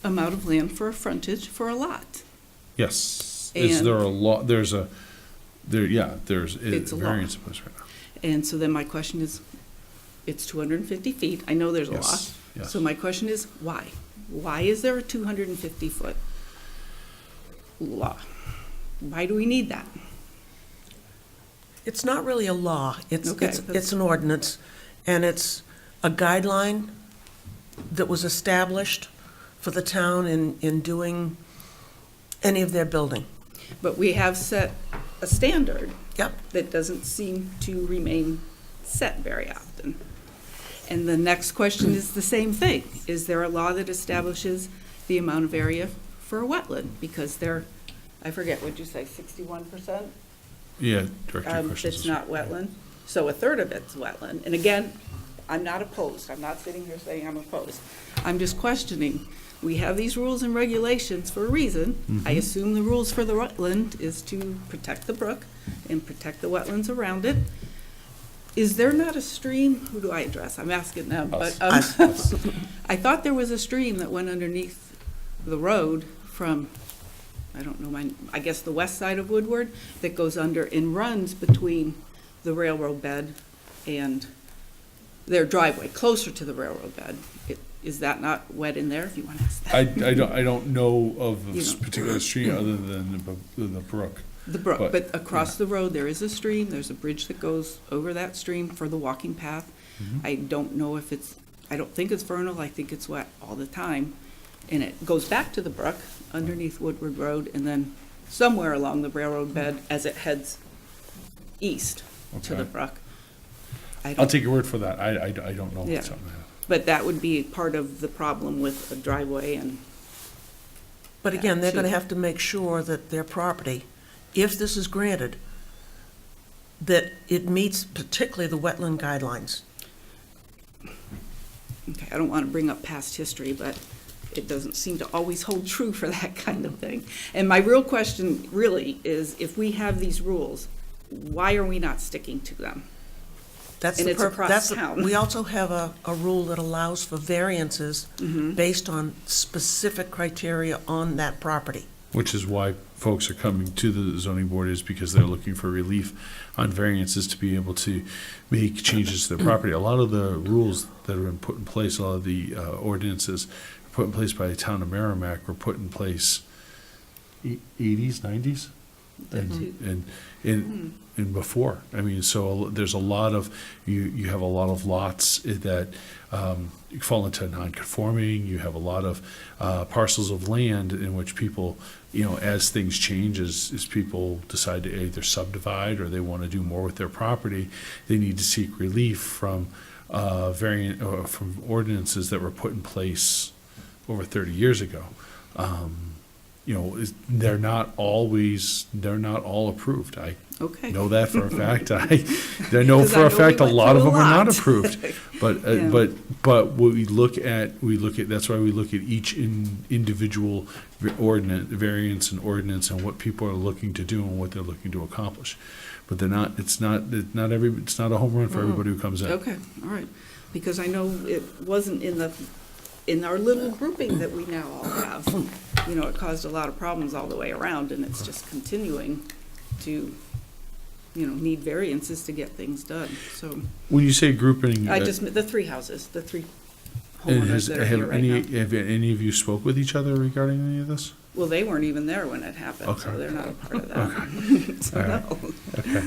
amount of land for a frontage for a lot? Yes. Is And- there a law, there's a It's a law. variance in place right now. And so then my question is, it's 250 feet, I know there's a law. Yes, yes. So my question is, why? Why is there a 250-foot law? Why do we need that? It's not really a law. Okay, It's an ordinance, and it's a guideline that was established for the town in doing any of their building. But we have set a standard. Yep. That doesn't seem to remain set very often. And the next question is the same thing. Is there a law that establishes the amount of area for a wetland? Because they're, I forget, what'd you say, 61%? Yeah, direct your questions. It's not wetland. So a third of it's wetland. And again, I'm not opposed. I'm not sitting here saying I'm opposed. I'm just questioning. We have these rules and regulations for a reason. I assume the rules for the wetland is to protect the brook and protect the wetlands around it. Is there not a stream? Who do I address? I'm asking them. But I thought there was a stream that went underneath the road from, I don't know, I guess the west side of Woodward, that goes under and runs between the railroad bed and their driveway, closer to the railroad bed. Is that not wet in there, if you want to ask that? I don't know of You a know. particular stream other than the brook. The brook, but across the road, there is a stream, there's a bridge that goes over that stream for the walking path. I don't know if I don't think it's vernal, I think it's wet all the time. And it goes back to the brook underneath Woodward Road and then somewhere along the railroad bed as it heads east to the Okay. brook. I'll take your word for that. I don't know. Yeah. Something like that. But that would be part of the problem with a driveway and. But again, they're too. going to have to make sure that their property, if this is granted, that it meets particularly the wetland guidelines. Okay, I don't want to bring up past history, but it doesn't seem to always hold true for that kind of thing. And my real question really is, if we have these rules, why are we not sticking to them? That's And the it's across that's the- town. We also have a rule that allows for variances based on specific criteria on that property. Which is why folks are coming to the zoning board, is because they're looking for relief on variances to be able to make changes to their property. A lot of the rules that have been put in place, a lot of the ordinances put in place by the town of Merrimack were put in place 80s, 90s? And before. I mean, so there's a lot of, you have a lot of lots that fall into non-conforming. You have a lot of parcels of land in which people, as things change, as people decide to either subdivide or they want to do more with their property, they need to seek relief from from ordinances that were put in place over 30 years ago. They're not all approved. I Okay. know that for a fact. I know 'Cause for I a know fact we a went lot of through them a are not lot. approved. But Yeah. but what we look at, that's why we look at each individual variance and ordinance and what people are looking to do and what they're looking to accomplish. But it's not a home run for everybody who comes in. Okay, all right. Because I know it wasn't in our little grouping that we now all have. It caused a lot of problems all the way around, and it's just continuing to, need variances to get things done, so. When you say grouping, The three houses, the three and homeowners that are here right now. have any of you spoke with each other regarding any of this? Well, they weren't even there when it happened, so Okay. they're not a part of that. So, All right. no. Okay.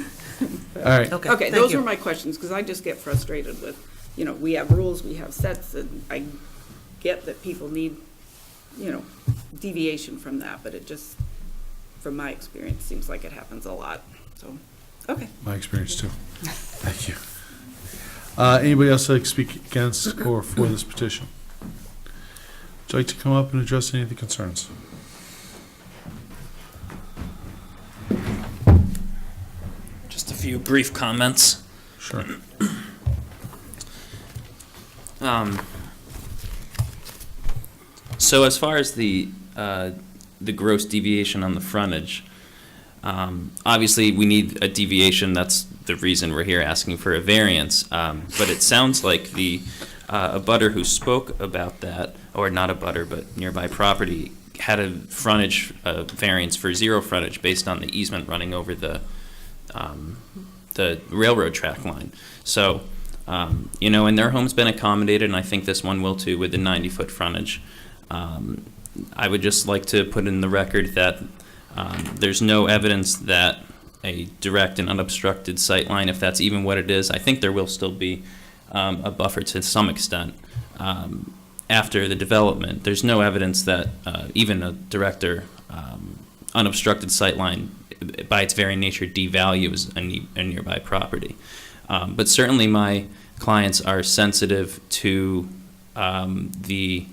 All right. Okay, Okay, thank those you. were my questions, because I just get frustrated with, we have rules, we have sets, and I get that people need, deviation from that, but it just, from my experience, seems like it happens a lot, so, okay. My experience too. Thank you. Anybody else like to speak against or for this petition? Would you like to come up and address any of the concerns? Just a few brief comments. Sure. So as far as the gross deviation on the frontage, obviously we need a deviation. That's the reason we're here asking for a variance. But it sounds like the abutter who spoke about that, or not abutter, but nearby property, had a frontage variance for zero frontage based on the easement running over the railroad track line. So, and their home's been accommodated, and I think this one will too, with the 90-foot frontage. I would just like to put in the record that there's no evidence that a direct and unobstructed sight line, if that's even what it is. I think there will still be a buffer to some extent after the development. There's no evidence that even a direct or unobstructed sight line, by its very nature, devalues a nearby property. But certainly my clients are sensitive to the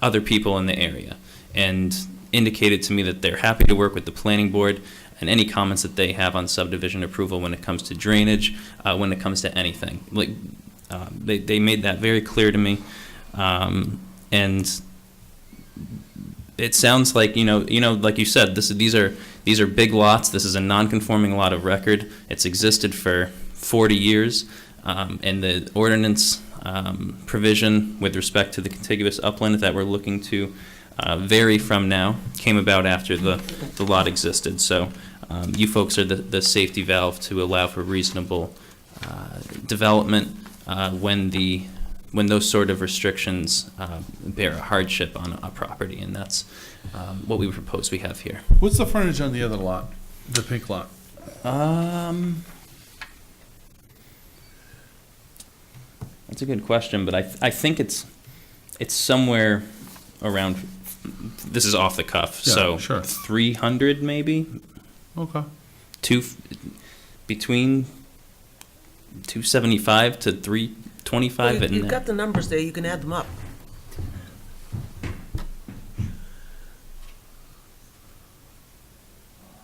other people in the area and indicated to me that they're happy to work with the planning board and any comments that they have on subdivision approval when it comes to drainage, when it comes to anything. Like they made that very clear to me, and it sounds like like you said, these are big lots. This is a non-conforming lot of record. It's existed for 40 years, and the ordinance provision with respect to the contiguous upland that we're looking to vary from now came about after the lot existed. So you folks are the safety valve to allow for reasonable development when those sort of restrictions bear a hardship on a property, and that's what we propose we have here. What's the frontage on the other lot, the pink lot? That's a good question, but I think it's somewhere around. This is off the cuff, Yeah, so sure. 300 maybe. Okay. Between 275 to 325. Well, in you've that. got the numbers there, you can add them up.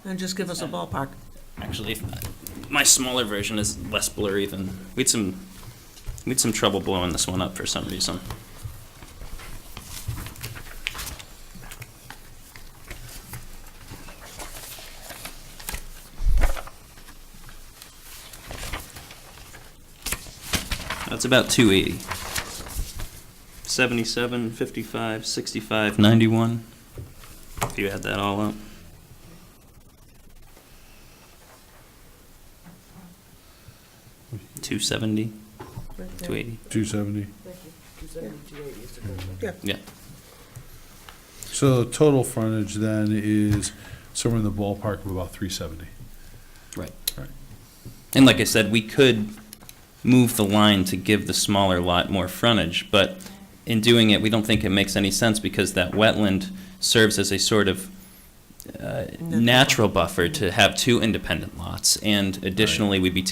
And just give us a ballpark. Actually, my smaller version is less blurry than we had some trouble blowing this one up for some reason. That's about 280. 77, 55, 65, 91. If you add that all up. $270, $280. 270. Yeah. Yeah. So the total frontage then is somewhere in the ballpark of about 370. Right. Right. And like I said, we could move the line to give the smaller lot more frontage, but in doing it, we don't think it makes any sense because that wetland serves as a sort of natural buffer to have two independent lots, and additionally, we'd be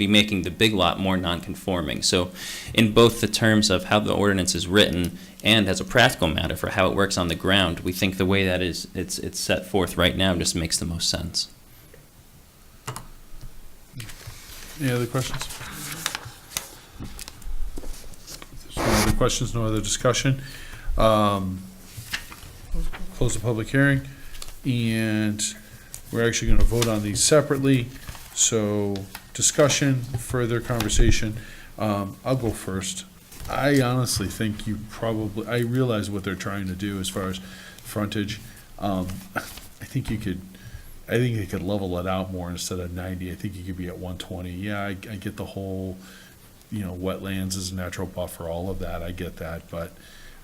making the big lot more non-conforming. So in both the terms of how the ordinance is written and as a practical matter for how it works on the ground, we think the way that it's set forth right now just makes the most sense. Any other questions? If there's no other questions, no other discussion. Close the public hearing, and we're actually going to vote on these separately. So discussion, further conversation. I'll go first. I honestly think I realize what they're trying to do as far as frontage. I think they could level it out more instead of 90. I think you could be at 120. Yeah, I get the whole, wetlands as a natural buffer, all of that. I get that. But,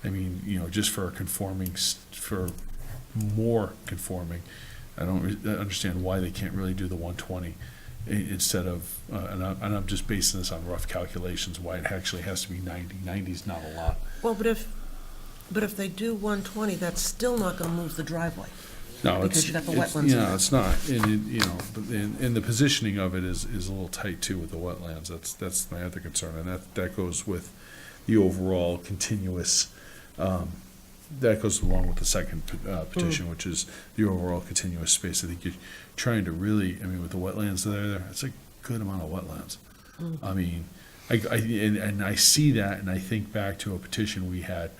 I mean, just for for more conforming, I don't understand why they can't really do the 120 instead of, and I'm just basing this on rough calculations, why it actually has to be 90. 90 is not a lot. Well, but if they do 120, that's still not gonna move the driveway. No, Because you got the wetlands in there. it's not, and the positioning of it is a little tight too with the wetlands. That's my other concern, and that goes with the overall continuous. That goes along with the second petition, which is the overall continuous space. I think you're trying to really, with the wetlands there, it's a good amount of wetlands. I mean, I see that, and I think back to a petition we had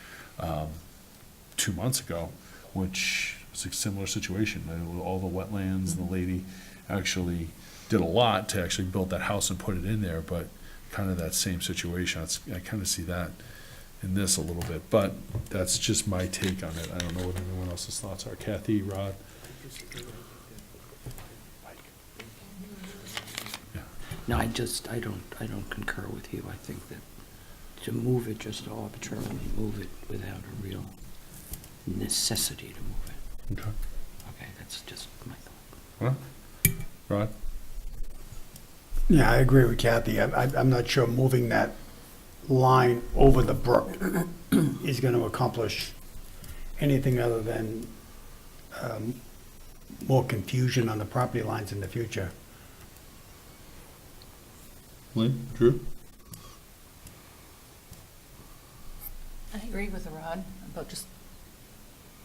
2 months ago, which was a similar situation. All the wetlands, and the lady actually did a lot to actually build that house and put it in there, but kind of that same situation. I kind of see that in this a little bit, but that's just my take on it. I don't know what anyone else's thoughts are. Kathy, Rod? No, I don't concur with you. I think that to move it, just to arbitrarily move it without a real necessity to move it. Okay. Okay, that's just my thought. Well, Rod? Yeah, I agree with Kathy. I'm not sure moving that line over the brook is going to accomplish anything other than more confusion on the property lines in the future. Lynn, Drew? I agree with Rod about just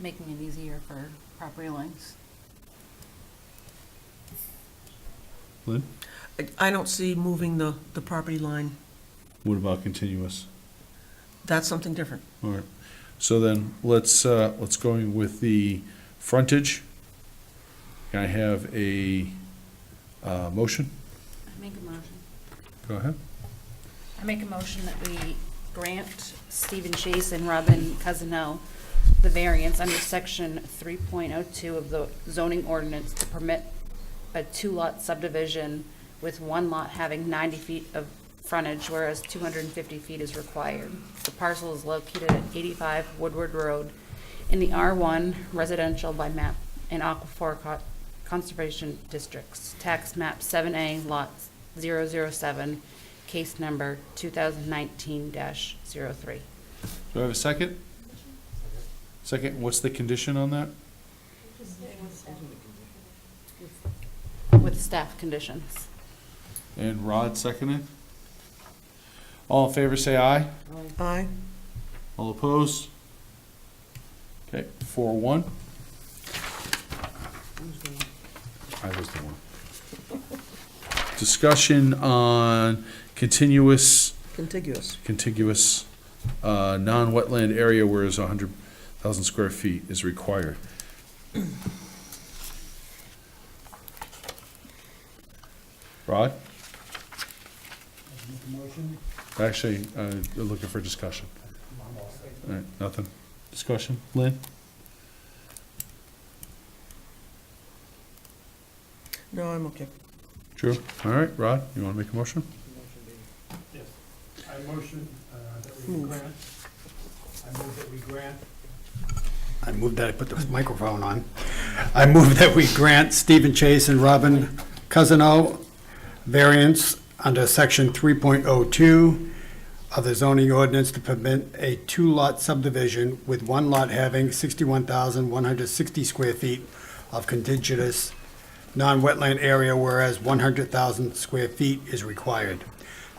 making it easier for property lines. Lynn? I don't see moving the property line. What about continuous? That's something different. All right. So then, let's go with the frontage. Can I have a motion? I make a motion. Go ahead. I make a motion that we grant Stephen Chase and Robin Cousino the variance under section 3.02 of the zoning ordinance to permit a two-lot subdivision with one lot having 90 feet of frontage, whereas 250 feet is required. The parcel is located at 85 Woodward Road in the R1 residential by map and aquifer conservation districts. Tax map 7A, lot 007, case number 2019-03. Do I have a second? Second, what's the condition on that? With staff conditions. And Rod seconded? All in favor, say aye. Aye. All opposed? Okay, 4-1. I was the one. Discussion on contiguous non-wetland area where 100,000 square feet is required. Rod? Actually, looking for discussion. All right, nothing. Discussion. Lynn? No, I'm okay. Drew? All right, Rod, you want to make a motion? Yes. I motion that we grant. I move that we grant. I move that I put the microphone on. I move that we grant Stephen Chase and Robin Cousino variance under section 3.02 of the zoning ordinance to permit a two-lot subdivision with one lot having 61,160 square feet of contiguous non-wetland area, whereas 100,000 square feet is required.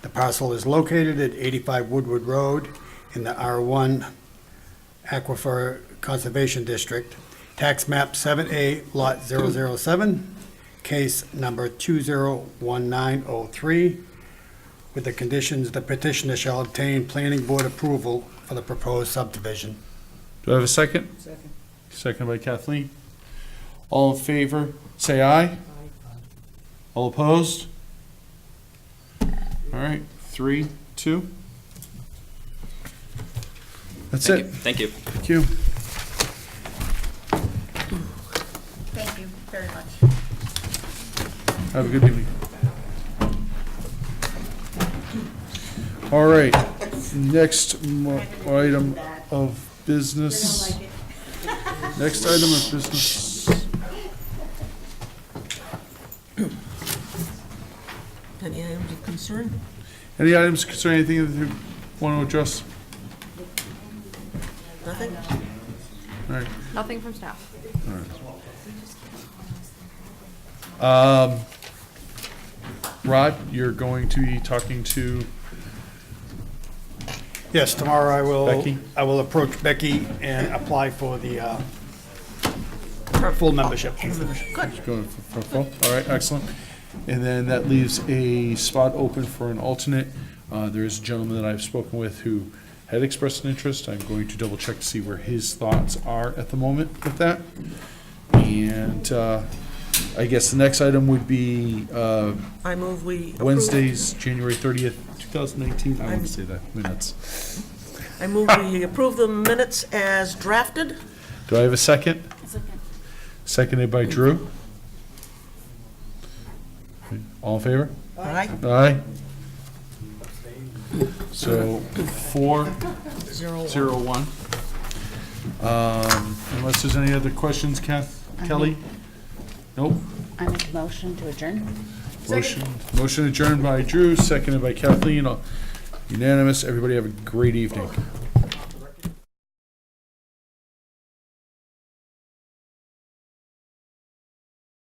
The parcel is located at 85 Woodward Road in the R1 Aquifer Conservation District. Tax map 7A, lot 007, case number 201903, with the conditions the petitioner shall obtain planning board approval for the proposed subdivision. Do I have a second? Second. Second by Kathleen. All in favor, say aye. All opposed? All right, 3-2. That's it. Thank you. Thank you. Thank you very much. Have a good evening. All right, next item of business. Next item of business. Any items of concern? Any items concerning anything that you want to address? Nothing? All right. Nothing from staff. Rod, you're going to be talking to Yes, tomorrow Becky? I will approach Becky and apply for the full membership. Good. Going for full? All right, excellent. And then that leaves a spot open for an alternate. There is a gentleman that I've spoken with who had expressed an interest. I'm going to double check to see where his thoughts are at the moment with that. And I guess the next item would be I move we approve. Wednesdays, January 30th, 2019. I want to say that minutes. I move we approve the minutes as drafted. Do I have a second? Seconded by Drew. All in favor? Aye. Aye. So 4-0-1. Unless there's any other questions, Kelly? Nope. I make a motion to adjourn. Motion adjourned by Drew, seconded by Kathleen. Unanimous. Everybody have a great evening.